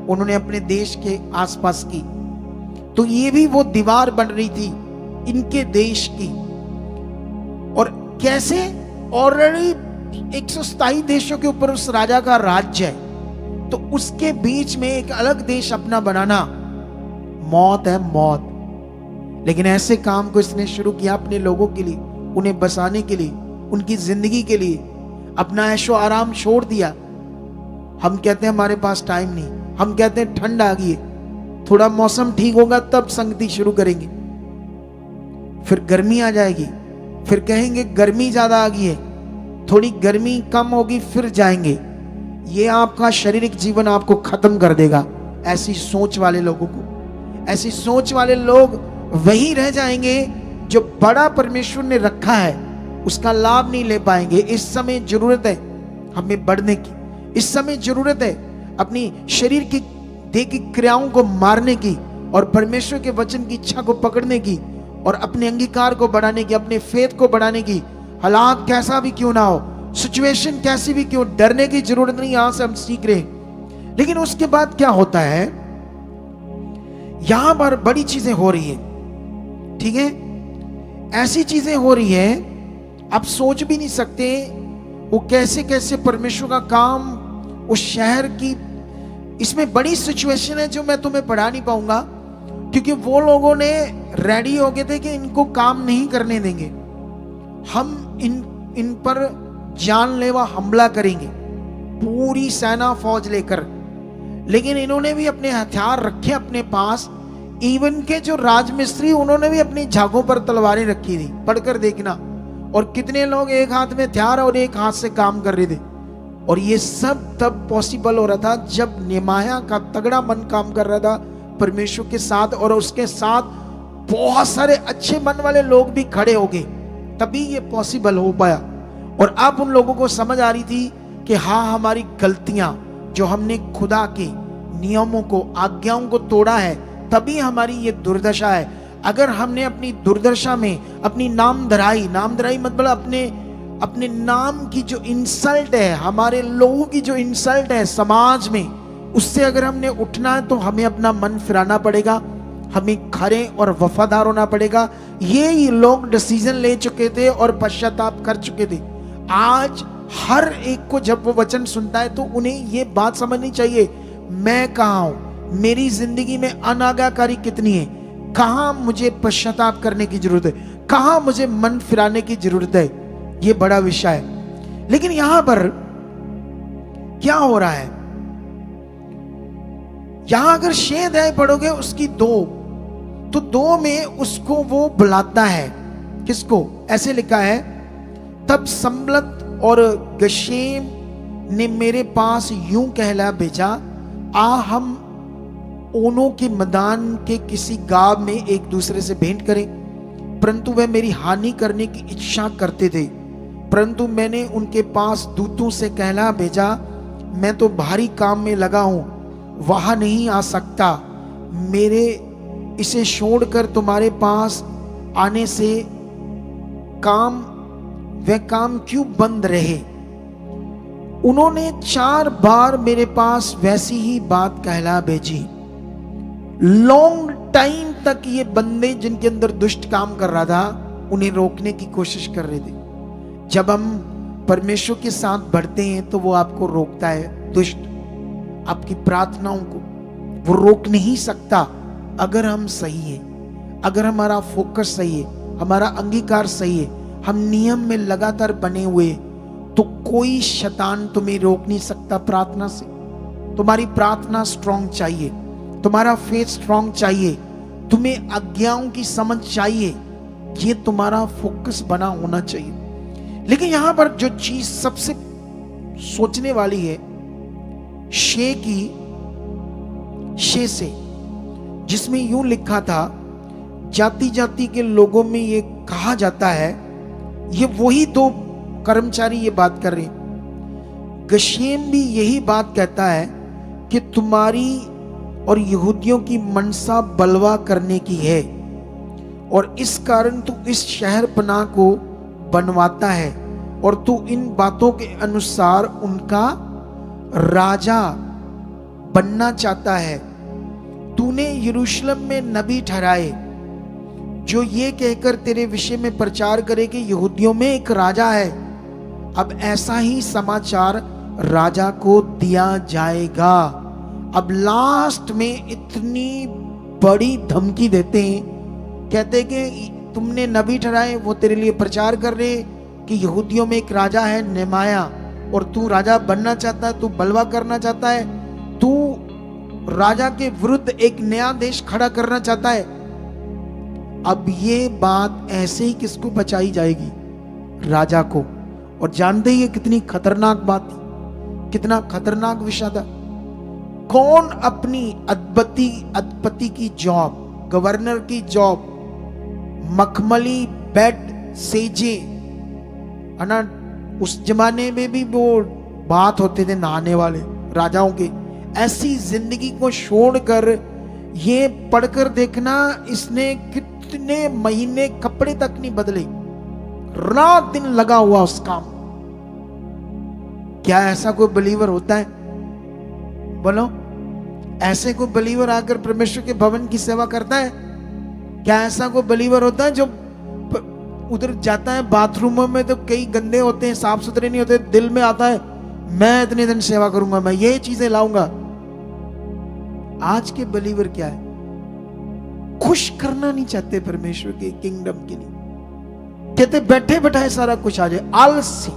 उन्होंने अपने देश के आसपास की। तो ये भी वो दीवार बन रही थी इनके देश की। और कैसे? ऑलरेडी 127 देशों के ऊपर उस राजा का राज्य है, तो उसके बीच में एक अलग देश अपना बनाना मौत है, मौत। लेकिन ऐसे काम को इसने शुरू किया अपने लोगों के लिए, उन्हें बसाने के लिए, उनकी जिंदगी के लिए। अपना ऐशो आराम छोड़ दिया। हम कहते हैं हमारे पास टाइम नहीं, हम कहते हैं ठंड आ गई है, थोड़ा मौसम ठीक होगा तब संगति शुरू करेंगे। फिर गर्मी आ जाएगी, फिर कहेंगे गर्मी ज्यादा आ गई है, थोड़ी गर्मी कम होगी फिर जाएंगे। ये आपका शारीरिक जीवन आपको खत्म कर देगा। ऐसी सोच वाले लोगों को, ऐसी सोच वाले लोग वही रह जाएंगे जो बड़ा परमेश्वर ने रखा है, उसका लाभ नहीं ले पाएंगे। इस समय जरूरत है हमें बढ़ने की। इस समय जरूरत है अपनी शरीर की देह की क्रियाओं को मारने की और परमेश्वर के वचन की इच्छा को पकड़ने की और अपने अंगीकार को बढ़ाने की, अपने फेथ को बढ़ाने की। हालात कैसा भी क्यों ना हो, सिचुएशन कैसी भी क्यों, डरने की जरूरत नहीं, यहां से हम सीख रहे हैं। लेकिन उसके बाद क्या होता है, यहां पर बड़ी चीजें हो रही है, ठीक है, ऐसी चीजें हो रही है आप सोच भी नहीं सकते वो कैसे कैसे परमेश्वर का काम उस शहर की। इसमें बड़ी सिचुएशन है जो मैं तुम्हें पढ़ा नहीं पाऊंगा, क्योंकि वो लोगों ने रेडी हो गए थे कि इनको काम नहीं करने देंगे, हम इन पर जानलेवा हमला करेंगे, पूरी सेना फौज लेकर। लेकिन इन्होंने भी अपने हथियार रखे अपने पास। इवन के जो राजमिस्त्री, उन्होंने भी अपनी झागों पर तलवारें रखी थी, पढ़कर देखना। और कितने लोग एक हाथ में हथियार और एक हाथ से काम कर रहे थे। और ये सब तब पॉसिबल हो रहा था जब नेमाया का तगड़ा मन काम कर रहा था परमेश्वर के साथ, और उसके साथ बहुत सारे अच्छे मन वाले लोग भी खड़े हो गए, तभी ये पॉसिबल हो पाया। और अब उन लोगों को समझ आ रही थी कि हाँ, हमारी गलतियां जो हमने खुदा के नियमों को, आज्ञाओं को तोड़ा है, तभी हमारी ये दुर्दशा है। अगर हमने अपनी दुर्दशा में अपनी नामधराई मतलब अपने नाम की जो इंसल्ट है, हमारे लोगों की जो इंसल्ट है समाज में, उससे अगर हमने उठना है तो हमें अपना मन फिराना पड़ेगा, हमें खरे और वफादार होना पड़ेगा। ये लोग डिसीजन ले चुके थे और पश्चाताप कर चुके थे। आज हर एक को जब वो वचन सुनता है तो उन्हें ये बात समझनी चाहिए, मैं कहाँ हूं, मेरी जिंदगी में अनाज्ञाकारी कितनी है, कहां मुझे पश्चाताप करने की जरूरत है, कहां मुझे मन फिराने की जरूरत है। ये बड़ा विषय है। लेकिन यहां पर क्या हो रहा है, यहां अगर 6 अध्याय पढ़ोगे उसकी 2, तो 2 में उसको वो बुलाता है, किसको, ऐसे लिखा है, तब सम्बलत और गशेम ने मेरे पास यूं कहला भेजा, आ हम ओनों के मैदान के किसी गांव में एक दूसरे से भेंट करें। परंतु वह मेरी हानि करने की इच्छा करते थे। परंतु मैंने उनके पास दूतों से कहला भेजा, मैं तो भारी काम में लगा हूं, वहां नहीं आ सकता। मेरे इसे छोड़कर तुम्हारे पास आने से वह काम क्यों बंद रहे। उन्होंने 4 बार मेरे पास वैसी ही बात कहला भेजी। लॉन्ग टाइम तक ये बंदे जिनके अंदर दुष्ट काम कर रहा था, उन्हें रोकने की कोशिश कर रहे थे। जब हम परमेश्वर के साथ बढ़ते हैं तो वो आपको रोकता है, दुष्ट आपकी प्रार्थनाओं को वो रोक नहीं सकता। अगर हम सही हैं, अगर हमारा फोकस सही है, हमारा अंगीकार सही है, हम नियम में लगातार बने हुए, तो कोई शैतान तुम्हें रोक नहीं सकता प्रार्थना से। तुम्हारी प्रार्थना स्ट्रांग चाहिए, तुम्हारा फेथ स्ट्रांग चाहिए, तुम्हें आज्ञाओं की समझ चाहिए, ये तुम्हारा फोकस बना होना चाहिए। लेकिन यहां पर जो चीज सबसे सोचने वाली है, शे से, जिसमें यूं लिखा था, जाति जाति के लोगों में ये कहा जाता है, ये वही 2 कर्मचारी ये बात कर रहे हैं। गशेम भी यही बात कहता है कि तुम्हारी और यहूदियों की मनसा बलवा करने की है, और इस कारण तू इस शहर पनाह को बनवाता है, और तू इन बातों के अनुसार उनका राजा बनना चाहता है। तूने यरूशलेम में नबी ठहराए जो ये कहकर तेरे विषय में प्रचार करे कि यहूदियों में एक राजा है। अब ऐसा ही समाचार राजा को दिया जाएगा। अब लास्ट में इतनी बड़ी धमकी देते हैं, कहते कि तुमने नबी ठहराए, वो तेरे लिए प्रचार कर रहे कि यहूदियों में एक राजा है नेमाया, और तू राजा बनना चाहता है, तू बलवा करना चाहता है, तू राजा के विरुद्ध एक नया देश खड़ा करना चाहता है। अब ये बात ऐसे ही किसको बचाई जाएगी? राजा को। और जानते ही कितनी खतरनाक बात थी, कितना खतरनाक विषय था। कौन अपनी अधपति की जॉब, गवर्नर की जॉब, मखमली बेड सेजे, है ना, उस जमाने में भी वो बात होते थे नहाने वाले राजाओं के। ऐसी जिंदगी को छोड़कर ये पढ़कर देखना, इसने कितने महीने कपड़े तक नहीं बदले, रात दिन लगा हुआ उस काम। क्या ऐसा कोई बिलीवर होता है? बोलो, ऐसे कोई बिलीवर आकर परमेश्वर के भवन की सेवा करता है? क्या ऐसा कोई बिलीवर होता है जो उधर जाता है बाथरूमों में तो कई गंदे होते हैं, साफ सुथरे नहीं होते, दिल में आता है मैं इतने दिन सेवा करूंगा, मैं ये चीजें लाऊंगा। आज के बिलीवर क्या है? खुश करना नहीं चाहते परमेश्वर के किंगडम के लिए, कहते बैठे बैठाए सारा कुछ आ जाए। आलसी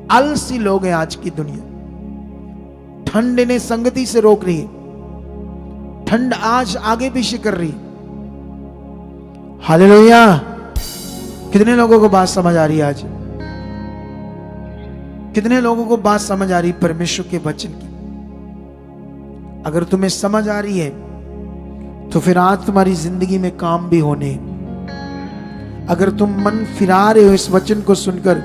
आलसी लोग हैं आज की दुनिया। ठंड ने संगति से रोक रही है, ठंड आज आगे पीछे कर रही है। हालेलुया। कितने लोगों को बात समझ आ रही है? आज कितने लोगों को बात समझ आ रही परमेश्वर के वचन की? अगर तुम्हें समझ आ रही है तो फिर आज तुम्हारी जिंदगी में काम भी होने। अगर तुम मन फिरा रहे हो इस वचन को सुनकर,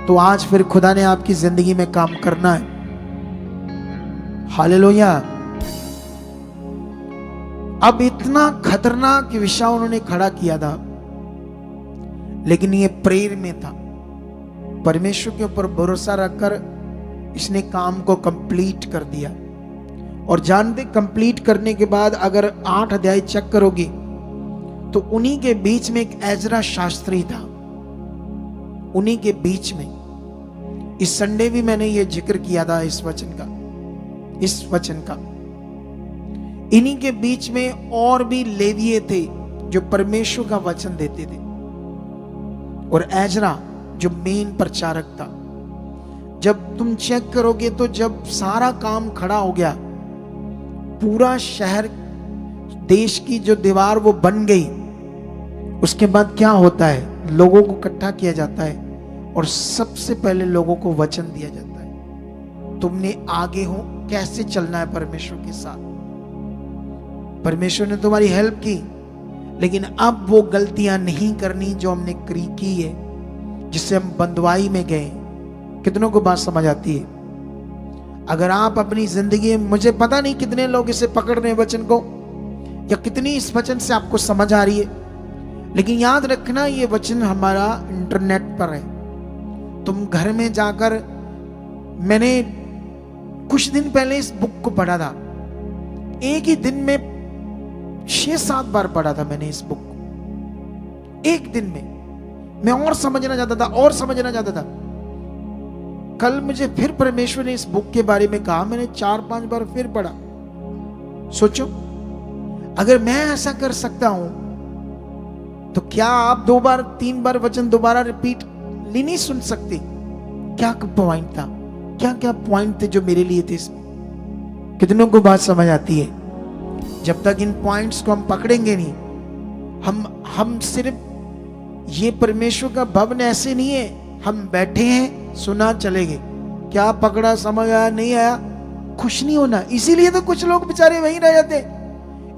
तो आज फिर खुदा ने आपकी जिंदगी में काम करना है। हालेलुया। अब इतना खतरनाक विषय उन्होंने खड़ा किया था, लेकिन ये प्रेयर में था। परमेश्वर के ऊपर भरोसा रखकर इसने काम को कंप्लीट कर दिया। और जानते, कंप्लीट करने के बाद अगर 8 अध्याय चेक करोगे तो उन्हीं के बीच में एक एजरा शास्त्री था, उन्हीं के बीच में। इस संडे भी मैंने ये जिक्र किया था इस वचन का। इन्हीं के बीच में और भी लेविये थे जो परमेश्वर का वचन देते थे, और एजरा जो मेन प्रचारक था। जब तुम चेक करोगे तो जब सारा काम खड़ा हो गया, पूरा शहर, देश की जो दीवार वो बन गई, उसके बाद क्या होता है? लोगों को इकट्ठा किया जाता है और सबसे पहले लोगों को वचन दिया जाता है, तुमने आगे हो कैसे चलना है परमेश्वर के साथ। परमेश्वर ने तुम्हारी हेल्प की, लेकिन अब वो गलतियां नहीं करनी जो हमने की है, जिससे हम बंदवाई में गए। कितनों को बात समझ आती है? अगर आप अपनी जिंदगी में, मुझे पता नहीं कितने लोग इसे पकड़ रहे हैं वचन को, या कितनी इस वचन से आपको समझ आ रही है, लेकिन याद रखना ये वचन हमारा इंटरनेट पर है। तुम घर में जाकर, मैंने कुछ दिन पहले इस बुक को पढ़ा था, एक ही दिन में 6-7 बार पढ़ा था मैंने इस बुक को, एक दिन में। मैं और समझना चाहता था कल मुझे फिर परमेश्वर ने इस बुक के बारे में कहा, मैंने 4-5 बार फिर पढ़ा। सोचो, अगर मैं ऐसा कर सकता हूं तो क्या आप 2 बार 3 बार वचन दोबारा रिपीट नहीं सुन सकते? क्या पॉइंट था, क्या क्या पॉइंट थे जो मेरे लिए थे इसमें? कितनों को बात समझ आती है? जब तक इन पॉइंट्स को हम पकड़ेंगे नहीं, हम सिर्फ, ये परमेश्वर का भवन ऐसे नहीं है हम बैठे हैं सुना चले गए, क्या पकड़ा, समझ आया, नहीं आया, खुश नहीं होना। इसीलिए तो कुछ लोग बेचारे वहीं रह जाते,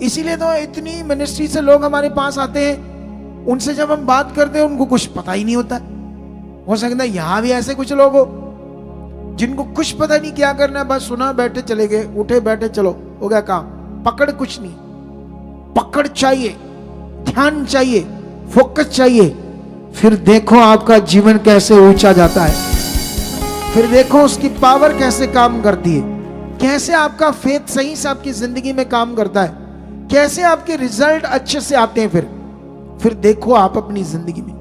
इसीलिए तो इतनी मिनिस्ट्री से लोग हमारे पास आते हैं, उनसे जब हम बात करते हैं उनको कुछ पता ही नहीं होता। हो सकता है यहां भी ऐसे कुछ लोग हो जिनको कुछ पता नहीं क्या करना है, बस सुना बैठे चले गए, उठे बैठे चलो हो गया काम। पकड़ कुछ नहीं, पकड़ चाहिए, ध्यान चाहिए, फोकस चाहिए। फिर देखो आपका जीवन कैसे ऊंचा जाता है, फिर देखो उसकी पावर कैसे काम करती है, कैसे आपका फेथ सही से आपकी जिंदगी में काम करता है, कैसे आपके रिजल्ट अच्छे से आते हैं। फिर देखो आप अपनी जिंदगी में।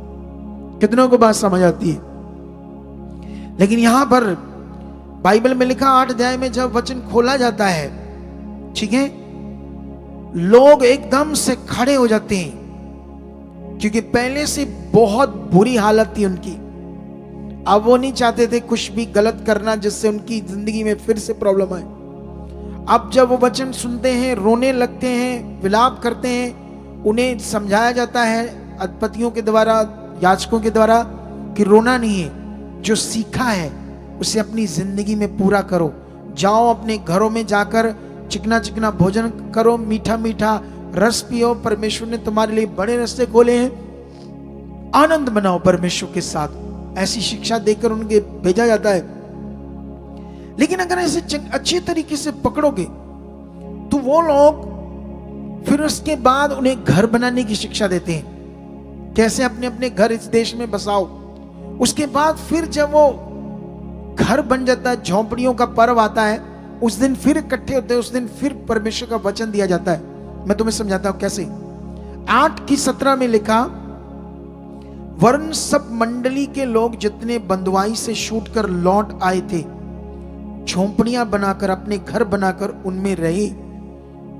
कितनों को बात समझ आती है? लेकिन यहां पर बाइबल में लिखा 8 अध्याय में जब वचन खोला जाता है, ठीक है, लोग एकदम से खड़े हो जाते हैं, क्योंकि पहले से बहुत बुरी हालत थी उनकी। अब वो नहीं चाहते थे कुछ भी गलत करना जिससे उनकी जिंदगी में फिर से प्रॉब्लम आए। अब जब वो वचन सुनते हैं, रोने लगते हैं, विलाप करते हैं, उन्हें समझाया जाता है अधिपतियों के द्वारा, याजकों के द्वारा, कि रोना नहीं है, जो सीखा है उसे अपनी जिंदगी में पूरा करो। जाओ अपने घरों में जाकर चिकना चिकना भोजन करो, मीठा मीठा रस पियो, परमेश्वर ने तुम्हारे लिए बड़े रास्ते खोले हैं, आनंद मनाओ परमेश्वर के साथ। ऐसी शिक्षा देकर उनके भेजा जाता है। लेकिन अगर ऐसे अच्छे तरीके से पकड़ोगे तो वो लोग फिर उसके बाद उन्हें घर बनाने की शिक्षा देते हैं, कैसे अपने अपने घर इस देश में बसाओ। उसके बाद फिर जब वो घर बन जाता है, झोंपड़ियों का पर्व आता है, उस दिन फिर इकट्ठे होते हैं, उस दिन फिर परमेश्वर का वचन दिया जाता है। मैं तुम्हें समझाता हूं कैसे। 8:17 में लिखा, वरन सब मंडली के लोग जितने बंधुआई से छूट कर लौट आए थे, झोंपड़ियां बनाकर अपने घर बनाकर उनमें रहे।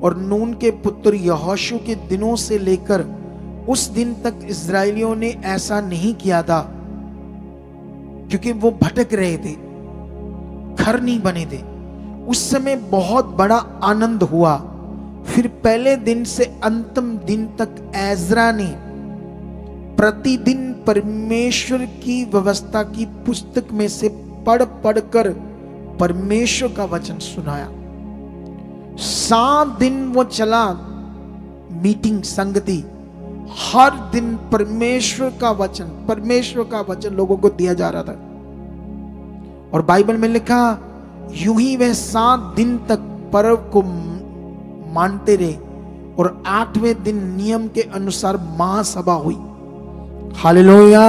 और नून के पुत्र यहोशू के दिनों से लेकर उस दिन तक इस्राएलियों ने ऐसा नहीं किया था, क्योंकि वो भटक रहे थे, घर नहीं बने थे। उस समय बहुत बड़ा आनंद हुआ। फिर पहले दिन से अंतिम दिन तक एजरा ने प्रतिदिन परमेश्वर की व्यवस्था की पुस्तक में से पढ़ पढ़कर परमेश्वर का वचन सुनाया। 7 दिन वो चला मीटिंग, संगति। हर दिन परमेश्वर का वचन लोगों को दिया जा रहा था। और बाइबल में लिखा, यूं ही वह 7 दिन तक पर्व को मानते रहे और 8वें दिन नियम के अनुसार महासभा हुई। हालेलुया।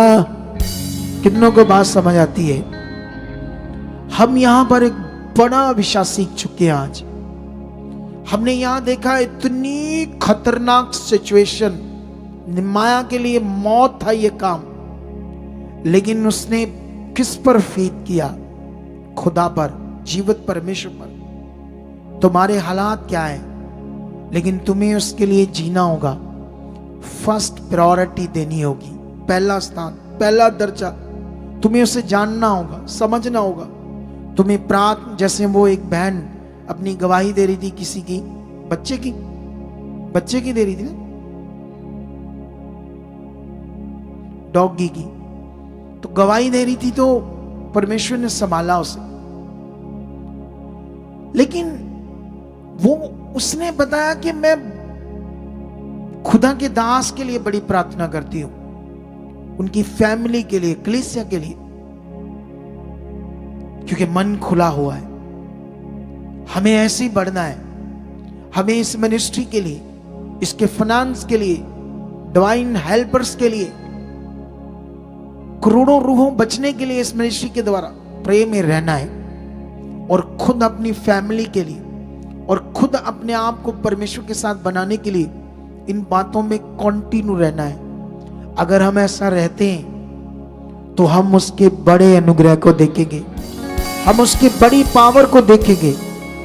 कितनों को बात समझ आती है? हम यहां पर एक बड़ा विषय सीख चुके हैं आज। हमने यहां देखा इतनी खतरनाक सिचुएशन, निमाया के लिए मौत था ये काम, लेकिन उसने किस पर फेथ किया? खुदा पर, जीवित परमेश्वर पर। तुम्हारे हालात क्या है, लेकिन तुम्हें उसके लिए जीना होगा। फर्स्ट प्रायोरिटी देनी होगी, पहला स्थान, पहला दर्जा तुम्हें उसे जानना होगा, समझना होगा। तुम्हें प्रार्थना, जैसे वो एक बहन अपनी गवाही दे रही थी किसी की बच्चे की दे रही थी ना, डॉगी की, तो गवाही दे रही थी, तो परमेश्वर ने संभाला उसे। लेकिन वो उसने बताया कि मैं खुदा के दास के लिए बड़ी प्रार्थना करती हूं, उनकी फैमिली के लिए, कलीसिया के लिए, क्योंकि मन खुला हुआ है। हमें ऐसे ही बढ़ना है। हमें इस मिनिस्ट्री के लिए, इसके फाइनेंस के लिए, डिवाइन हेल्पर्स के लिए, करोड़ों रूहों बचने के लिए इस मिनिस्ट्री के द्वारा प्रेम में रहना है। और खुद अपनी फैमिली के लिए और खुद अपने आप को परमेश्वर के साथ बनाने के लिए इन बातों में कंटिन्यू रहना है। अगर हम ऐसा रहते हैं तो हम उसके बड़े अनुग्रह को देखेंगे, हम उसकी बड़ी पावर को देखेंगे,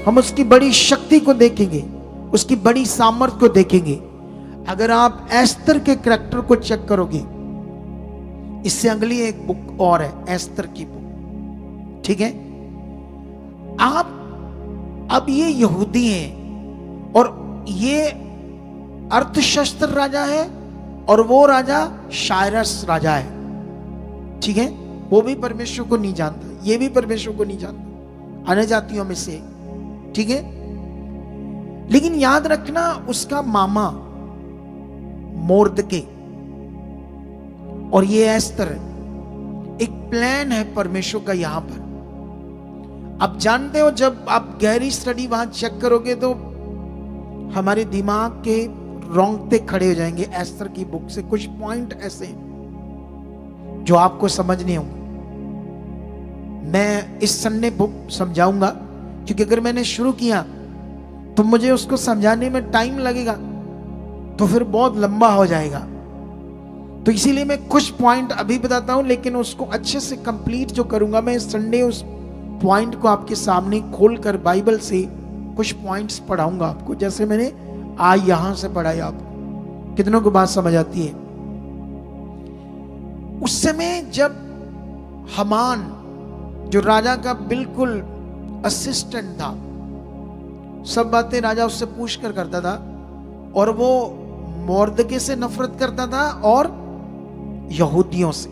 हम उसकी बड़ी शक्ति को देखेंगे, उसकी बड़ी सामर्थ्य को देखेंगे। अगर आप एस्तर के कैरेक्टर को चेक करोगे, इससे अगली एक बुक और है, एस्तर की बुक, ठीक है। आप अब ये यहूदी हैं और ये अर्थशास्त्र राजा है और वो राजा शायरस राजा है, ठीक है। वो भी परमेश्वर को नहीं जानता, ये भी परमेश्वर को नहीं जानता, अन्य जातियों में से, ठीक है। लेकिन याद रखना, उसका मामा मोर्दके और ये एस्तर, एक प्लान है परमेश्वर का यहां पर। आप जानते हो, जब आप गहरी स्टडी वहां चेक करोगे तो हमारे दिमाग के रोंगटे खड़े हो जाएंगे। एस्तर की बुक से कुछ पॉइंट ऐसे हैं जो आपको समझने होंगे। मैं इस संडे बुक समझाऊंगा, क्योंकि अगर मैंने शुरू किया तो मुझे उसको समझाने में टाइम लगेगा, तो फिर बहुत लंबा हो जाएगा। तो इसीलिए मैं कुछ पॉइंट अभी बताता हूं, लेकिन उसको अच्छे से कंप्लीट जो करूंगा मैं इस संडे, उस पॉइंट को आपके सामने खोलकर बाइबल से कुछ पॉइंट्स पढ़ाऊंगा आपको, जैसे मैंने आज यहां से पढ़ाया आपको। कितनों को बात समझ आती है? उस समय जब हमान, जो राजा का बिल्कुल असिस्टेंट था, सब बातें राजा उससे पूछ कर करता था, और वो मोर्दके से नफरत करता था और यहूदियों से।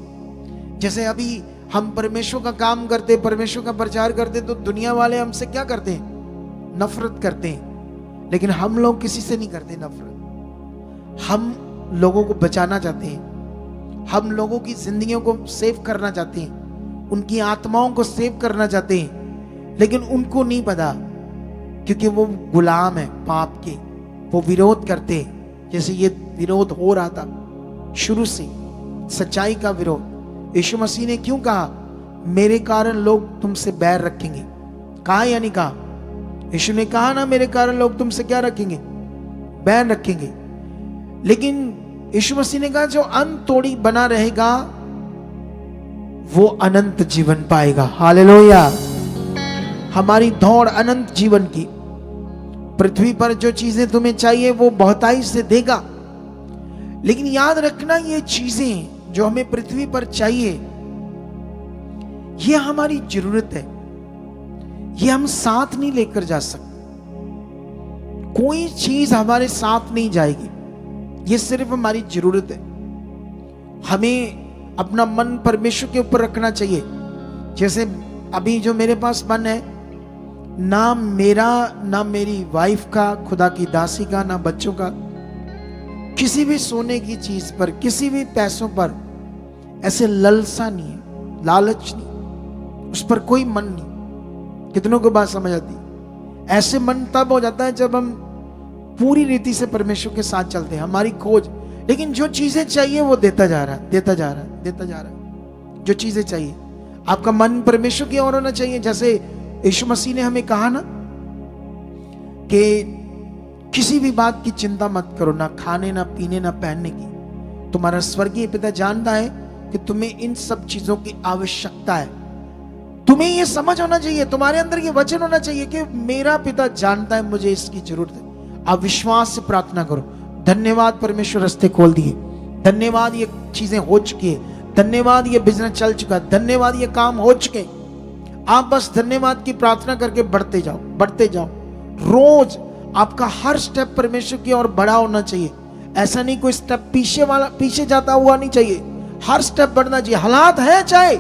जैसे अभी हम परमेश्वर का काम करते, परमेश्वर का प्रचार करते, तो दुनिया वाले हमसे क्या करते हैं? नफरत करते हैं। लेकिन हम लोग किसी से नहीं करते नफरत। हम लोगों को बचाना चाहते हैं, हम लोगों की जिंदगियों को सेव करना चाहते हैं, उनकी आत्माओं को सेव करना चाहते हैं, लेकिन उनको नहीं पता, क्योंकि वो गुलाम है पाप के, वो विरोध करते हैं। जैसे ये विरोध हो रहा था शुरू से, सच्चाई का विरोध। यीशु मसीह ने क्यों कहा मेरे कारण लोग तुमसे बैर रखेंगे? कहा या नहीं कहा? यीशु ने कहा ना, मेरे कारण लोग तुमसे क्या रखेंगे? बैर रखेंगे। लेकिन यीशु मसीह ने कहा जो अंत तोड़ी बना रहेगा वो अनंत जीवन पाएगा। हालेलुया। हमारी दौड़ अनंत जीवन की। पृथ्वी पर जो चीजें तुम्हें चाहिए वो बहुताई से देगा, लेकिन याद रखना ये चीजें जो हमें पृथ्वी पर चाहिए ये हमारी जरूरत है, ये हम साथ नहीं लेकर जा सकते। कोई चीज हमारे साथ नहीं जाएगी, ये सिर्फ हमारी जरूरत है। हमें अपना मन परमेश्वर के ऊपर रखना चाहिए। जैसे अभी जो मेरे पास मन है, ना मेरा ना मेरी वाइफ का, खुदा की दासी का, ना बच्चों का, किसी भी सोने की चीज पर, किसी भी पैसों पर ऐसे ललसा नहीं है, लालच नहीं, उस पर कोई मन नहीं। कितनों को बात समझ आती? ऐसे मन तब हो जाता है जब हम पूरी रीति से परमेश्वर के साथ चलते हैं, हमारी खोज। लेकिन जो चीजें चाहिए वो देता जा रहा है, देता जा रहा है, देता जा रहा है। जो चीजें चाहिए, आपका मन परमेश्वर की ओर होना चाहिए। जैसे यीशु मसीह ने हमें कहा ना कि किसी भी बात की चिंता मत करो, ना खाने, ना पीने, ना पहनने की। तुम्हारा स्वर्गीय पिता जानता है कि तुम्हें इन सब चीजों की आवश्यकता है। तुम्हें यह समझ होना चाहिए, तुम्हारे अंदर ये वचन होना चाहिए कि मेरा पिता जानता है मुझे इसकी जरूरत है। आप विश्वास से प्रार्थना करो, धन्यवाद परमेश्वर रास्ते खोल दिए, धन्यवाद ये चीजें हो चुकी है, धन्यवाद ये बिजनेस चल चुका है, धन्यवाद ये काम हो चुके। आप बस धन्यवाद की प्रार्थना करके बढ़ते जाओ, बढ़ते जाओ। रोज आपका हर स्टेप परमेश्वर की ओर बड़ा होना चाहिए। ऐसा नहीं कोई स्टेप पीछे जाता हुआ नहीं चाहिए, हर स्टेप बढ़ना चाहिए। हालात है चाहे,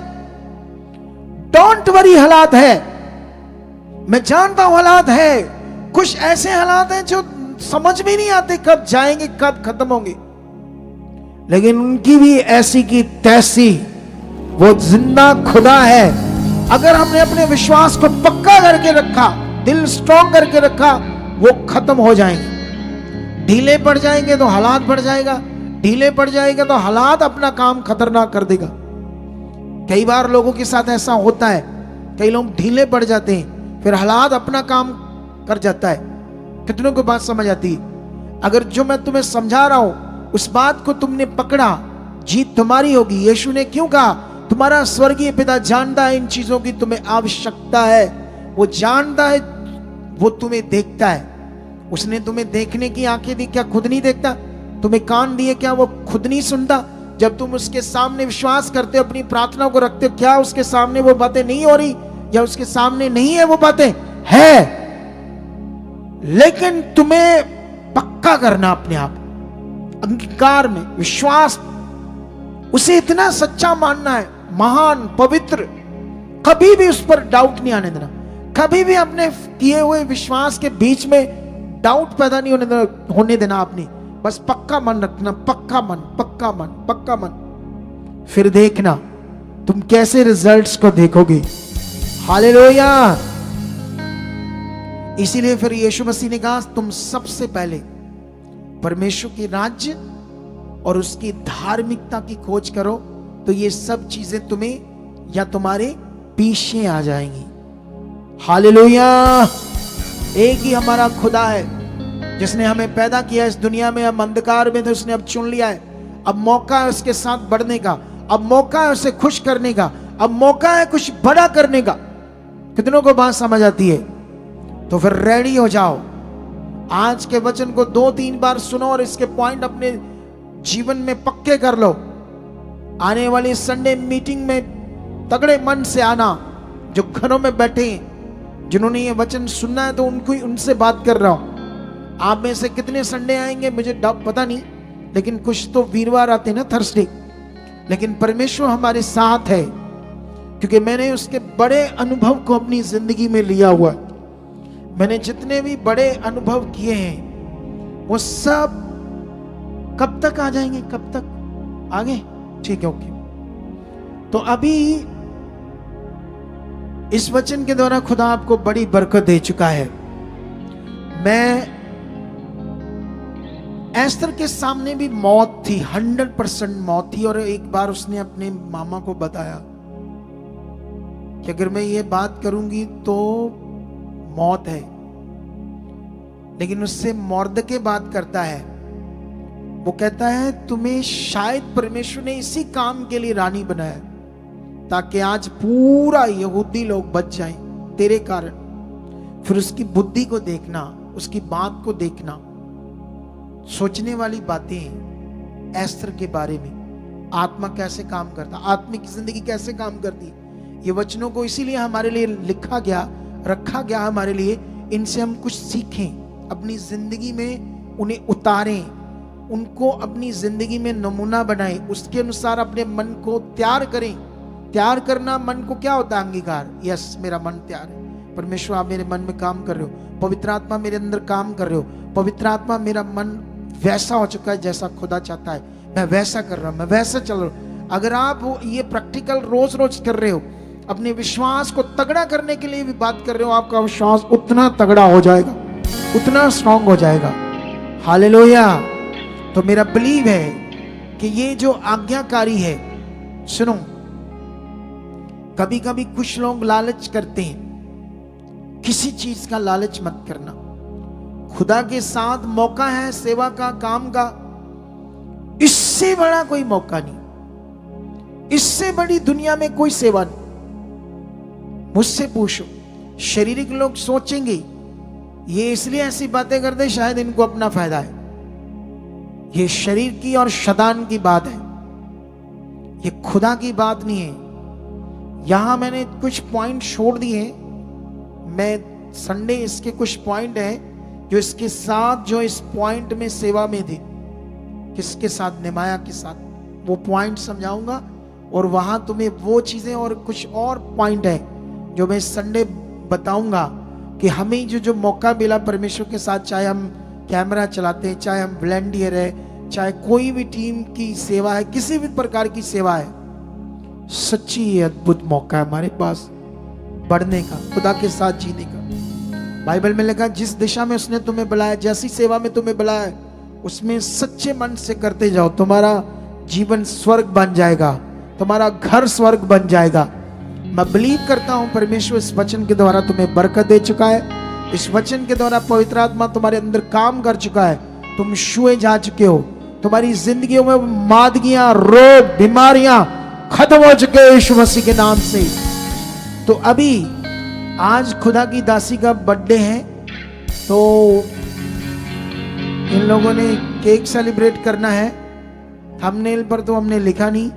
डोंट वरी, हालात है, मैं जानता हूं हालात है। कुछ ऐसे हालात हैं जो समझ में नहीं आते कब जाएंगे, कब खत्म होंगे, लेकिन उनकी भी ऐसी की तैसी वो जिंदा खुदा है। अगर हमने अपने विश्वास को पक्का करके रखा, दिल स्ट्रॉन्ग करके रखा, वो खत्म हो जाएंगे। ढीले पड़ जाएंगे तो हालात बढ़ जाएगा, ढीले पड़ जाएगा तो हालात अपना काम खतरनाक कर देगा। कई बार लोगों के साथ ऐसा होता है, कई लोग ढीले पड़ जाते हैं, फिर हालात अपना काम कर जाता है। कितनों को बात समझ आती है? अगर जो मैं तुम्हें समझा रहा हूं उस बात को तुमने पकड़ा, जीत तुम्हारी होगी। यीशु ने क्यों कहा तुम्हारा स्वर्गीय पिता जानता है इन चीजों की तुम्हें आवश्यकता है। वो जानता है, वो तुम्हें देखता है। उसने तुम्हें देखने की आंखें दी, क्या खुद नहीं देखता? तुम्हें कान दिए, क्या वो खुद नहीं सुनता? जब तुम उसके सामने विश्वास करते हो, अपनी प्रार्थना को रखते हो, क्या उसके सामने वो बातें नहीं हो रही? या उसके सामने नहीं है वो बातें? है, लेकिन तुम्हें पक्का करना अपने आप, अंगीकार में विश्वास, उसे इतना सच्चा मानना है, महान, पवित्र, कभी भी उस पर डाउट नहीं आने देना। कभी भी अपने किए हुए विश्वास के बीच में डाउट पैदा नहीं होने देना। आपने बस पक्का मन रखना, पक्का मन, पक्का मन, पक्का मन। फिर देखना तुम कैसे रिजल्ट्स को देखोगे। हालेलुया। इसीलिए फिर यीशु मसीह ने कहा तुम सबसे पहले परमेश्वर के राज्य और उसकी धार्मिकता की खोज करो, तो ये सब चीजें तुम्हें या तुम्हारे पीछे आ जाएंगी। हालेलुया। एक ही हमारा खुदा है जिसने हमें पैदा किया इस दुनिया में। हम अंधकार में थे, उसने अब चुन लिया है। अब मौका है उसके साथ बढ़ने का, अब मौका है उसे खुश करने का, अब मौका है कुछ बड़ा करने का। कितनों को बात समझ आती है? तो फिर रेडी हो जाओ। आज के वचन को 2-3 बार सुनो और इसके पॉइंट अपने जीवन में पक्के कर लो। आने वाली संडे मीटिंग में तगड़े मन से आना। जो घरों में बैठे हैं, जिन्होंने ये वचन सुनना है, तो उनसे बात कर रहा हूं। आप में से कितने संडे आएंगे मुझे पता नहीं, लेकिन कुछ तो वीरवार आते हैं ना, थर्सडे। लेकिन परमेश्वर हमारे साथ है, क्योंकि मैंने उसके बड़े अनुभव को अपनी जिंदगी में लिया हुआ है। मैंने जितने भी बड़े अनुभव किए हैं वो सब कब तक आ जाएंगे? कब तक आगे? ठीक है, ओके। तो अभी इस वचन के द्वारा खुदा आपको बड़ी बरकत दे चुका है। मैं एस्तर के सामने भी मौत थी, 100% मौत थी। और एक बार उसने अपने मामा को बताया कि अगर मैं ये बात करूंगी तो मौत है। लेकिन उससे मोर्दके बात करता है, वो कहता है तुम्हें शायद परमेश्वर ने इसी काम के लिए रानी बनाया ताकि आज पूरा यहूदी लोग बच जाएं तेरे कारण। फिर उसकी बुद्धि को देखना, उसकी बात को देखना, सोचने वाली बातें हैं एस्तर के बारे में। आत्मा कैसे काम करता, आत्मिक जिंदगी कैसे काम करती। ये वचनों को इसीलिए हमारे लिए लिखा गया, रखा गया हमारे लिए। इनसे हम कुछ सीखें, अपनी जिंदगी में उन्हें उतारें, उनको अपनी जिंदगी में नमूना बनाएं, उसके अनुसार अपने मन को तैयार करें। तैयार करना, मन को क्या होता है? अंगीकार। यस, मेरा मन तैयार है। परमेश्वर आप मेरे मन में काम कर रहे हो, पवित्र आत्मा मेरे अंदर काम कर रहे हो। पवित्र आत्मा, मेरा मन वैसा हो चुका है जैसा खुदा चाहता है, मैं वैसा कर रहा हूं, मैं वैसा चल रहा हूं। अगर आप ये प्रैक्टिकल रोज रोज कर रहे हो, अपने विश्वास को तगड़ा करने के लिए भी बात कर रहे हो, आपका विश्वास उतना तगड़ा हो जाएगा, उतना स्ट्रांग हो जाएगा। हालेलुया। तो मेरा बिलीव है कि ये जो आज्ञाकारी है, सुनो, कभी कभी कुछ लोग लालच करते हैं, किसी चीज का लालच मत करना। खुदा के साथ मौका है सेवा का, काम का, इससे बड़ा कोई मौका नहीं, इससे बड़ी दुनिया में कोई सेवा नहीं। मुझसे पूछो, शारीरिक लोग सोचेंगे ये इसलिए ऐसी बातें करते शायद इनको अपना फायदा है। ये शरीर की और शैतान की बात है, ये खुदा की बात नहीं है। यहां मैंने कुछ पॉइंट छोड़ दिए हैं। मैं संडे इसके कुछ पॉइंट हैं जो इसके साथ, जो इस पॉइंट में सेवा में थे, किसके साथ? नेमाया के साथ। वो पॉइंट समझाऊंगा और वहां तुम्हें वो चीजें और कुछ और पॉइंट है जो मैं संडे बताऊंगा कि हमें जो मौका मिला परमेश्वर के साथ, चाहे हम कैमरा चलाते हैं, चाहे हम वॉलंटियर है, चाहे कोई भी टीम की सेवा है, किसी भी प्रकार की सेवा है, सच्ची ये अद्भुत मौका है हमारे पास बढ़ने का, खुदा के साथ जीने का। बाइबल में लिखा, जिस दिशा में उसने तुम्हें बुलाया, जैसी सेवा में तुम्हें बुलाया, उसमें सच्चे मन से करते जाओ, तुम्हारा जीवन स्वर्ग बन जाएगा, तुम्हारा घर स्वर्ग बन जाएगा। मैं बिलीव करता हूं परमेश्वर इस वचन के द्वारा तुम्हें बरकत दे चुका है। इस वचन के द्वारा पवित्र आत्मा तुम्हारे अंदर काम कर चुका है। तुम छुए जा चुके हो, तुम्हारी जिंदगियों में मादगियां, रोग, बीमारियां खत्म हो चुके हैं यीशु मसीह के नाम से। तो अभी आज खुदा की दासी का बर्थडे है, तो इन लोगों ने केक सेलिब्रेट करना है। थंबनेल पर तो हमने लिखा नहीं,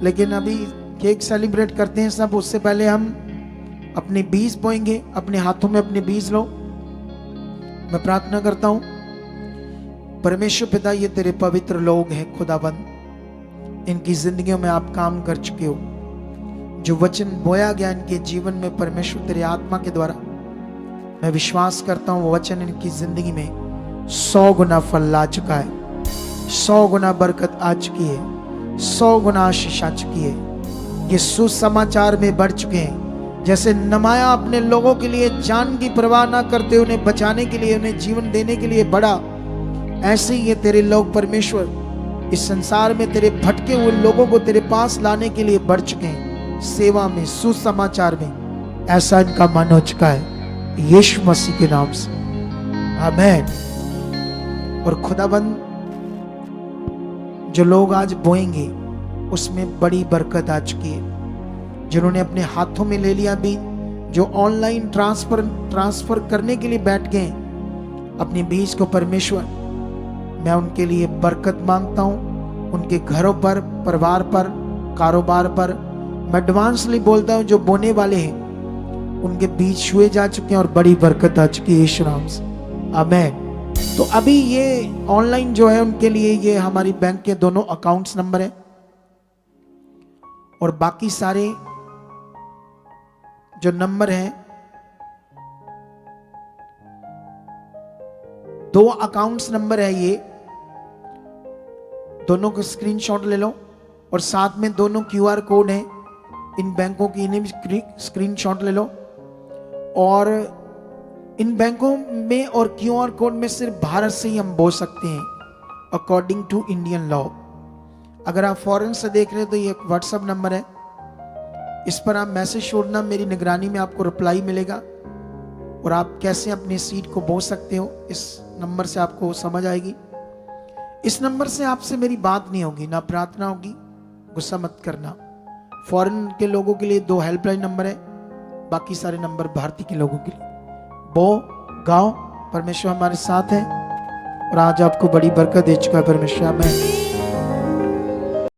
लेकिन अभी केक सेलिब्रेट करते हैं सब। उससे पहले हम अपने बीज बोएंगे। अपने हाथों में अपने बीज लो। मैं प्रार्थना करता हूं, परमेश्वर पिता, ये तेरे पवित्र लोग हैं खुदाबंद, इनकी जिंदगियों में आप काम कर चुके हो। जो वचन बोया गया इनके जीवन में परमेश्वर तेरे आत्मा के द्वारा, मैं विश्वास करता हूं वो वचन इनकी जिंदगी में 100 गुना फल ला चुका है, 100 गुना बरकत आ चुकी है, 100 गुना आशीष आ चुकी है। ये सुसमाचार में बढ़ चुके हैं। जैसे नमाया अपने लोगों के लिए जान की परवाह ना करते उन्हें बचाने के लिए, उन्हें जीवन देने के लिए बढ़ा, ऐसे ही ये तेरे लोग परमेश्वर इस संसार में तेरे भटके हुए लोगों को तेरे पास लाने के लिए बढ़ चुके हैं। सेवा में, सुसमाचार में ऐसा इनका मन हो चुका है यीशु मसीह के नाम से, आमीन। और खुदाबंद, जो लोग आज बोएंगे उसमें बड़ी बरकत आ चुकी है। जिन्होंने अपने हाथों में ले लिया भी, जो ऑनलाइन ट्रांसफर करने के लिए बैठ गए अपने बीज को, परमेश्वर मैं उनके लिए बरकत मांगता हूं, उनके घरों पर, परिवार पर, कारोबार पर। मैं एडवांसली बोलता हूं, जो बोने वाले हैं उनके बीज छुए जा चुके हैं और बड़ी बरकत आ चुकी है यीशु नाम से, आमीन। तो अभी ये ऑनलाइन जो है उनके लिए ये हमारी बैंक के दोनों अकाउंट्स नंबर है, और बाकी सारे जो नंबर हैं, 2 अकाउंट्स नंबर है, ये दोनों को स्क्रीनशॉट ले लो। और साथ में दोनों QR कोड हैं इन बैंकों की, इन्हें भी स्क्रीनशॉट ले लो। और इन बैंकों में और QR कोड में सिर्फ भारत से ही हम बोल सकते हैं अकॉर्डिंग टू इंडियन लॉ। अगर आप फॉरेन से देख रहे हैं तो ये एक व्हाट्सएप नंबर है, इस पर आप मैसेज छोड़ना, मेरी निगरानी में आपको रिप्लाई मिलेगा और आप कैसे अपनी सीट को बोल सकते हो इस नंबर से आपको समझ आएगी। इस नंबर से आपसे मेरी बात नहीं होगी, ना प्रार्थना होगी, गुस्सा मत करना। फॉरेन के लोगों के लिए 2 हेल्पलाइन नंबर है, बाकी सारे नंबर भारतीय के लोगों के लिए। बो गाओ, परमेश्वर हमारे साथ है और आज आपको बड़ी बरकत दे चुका है परमेश्वर। मैं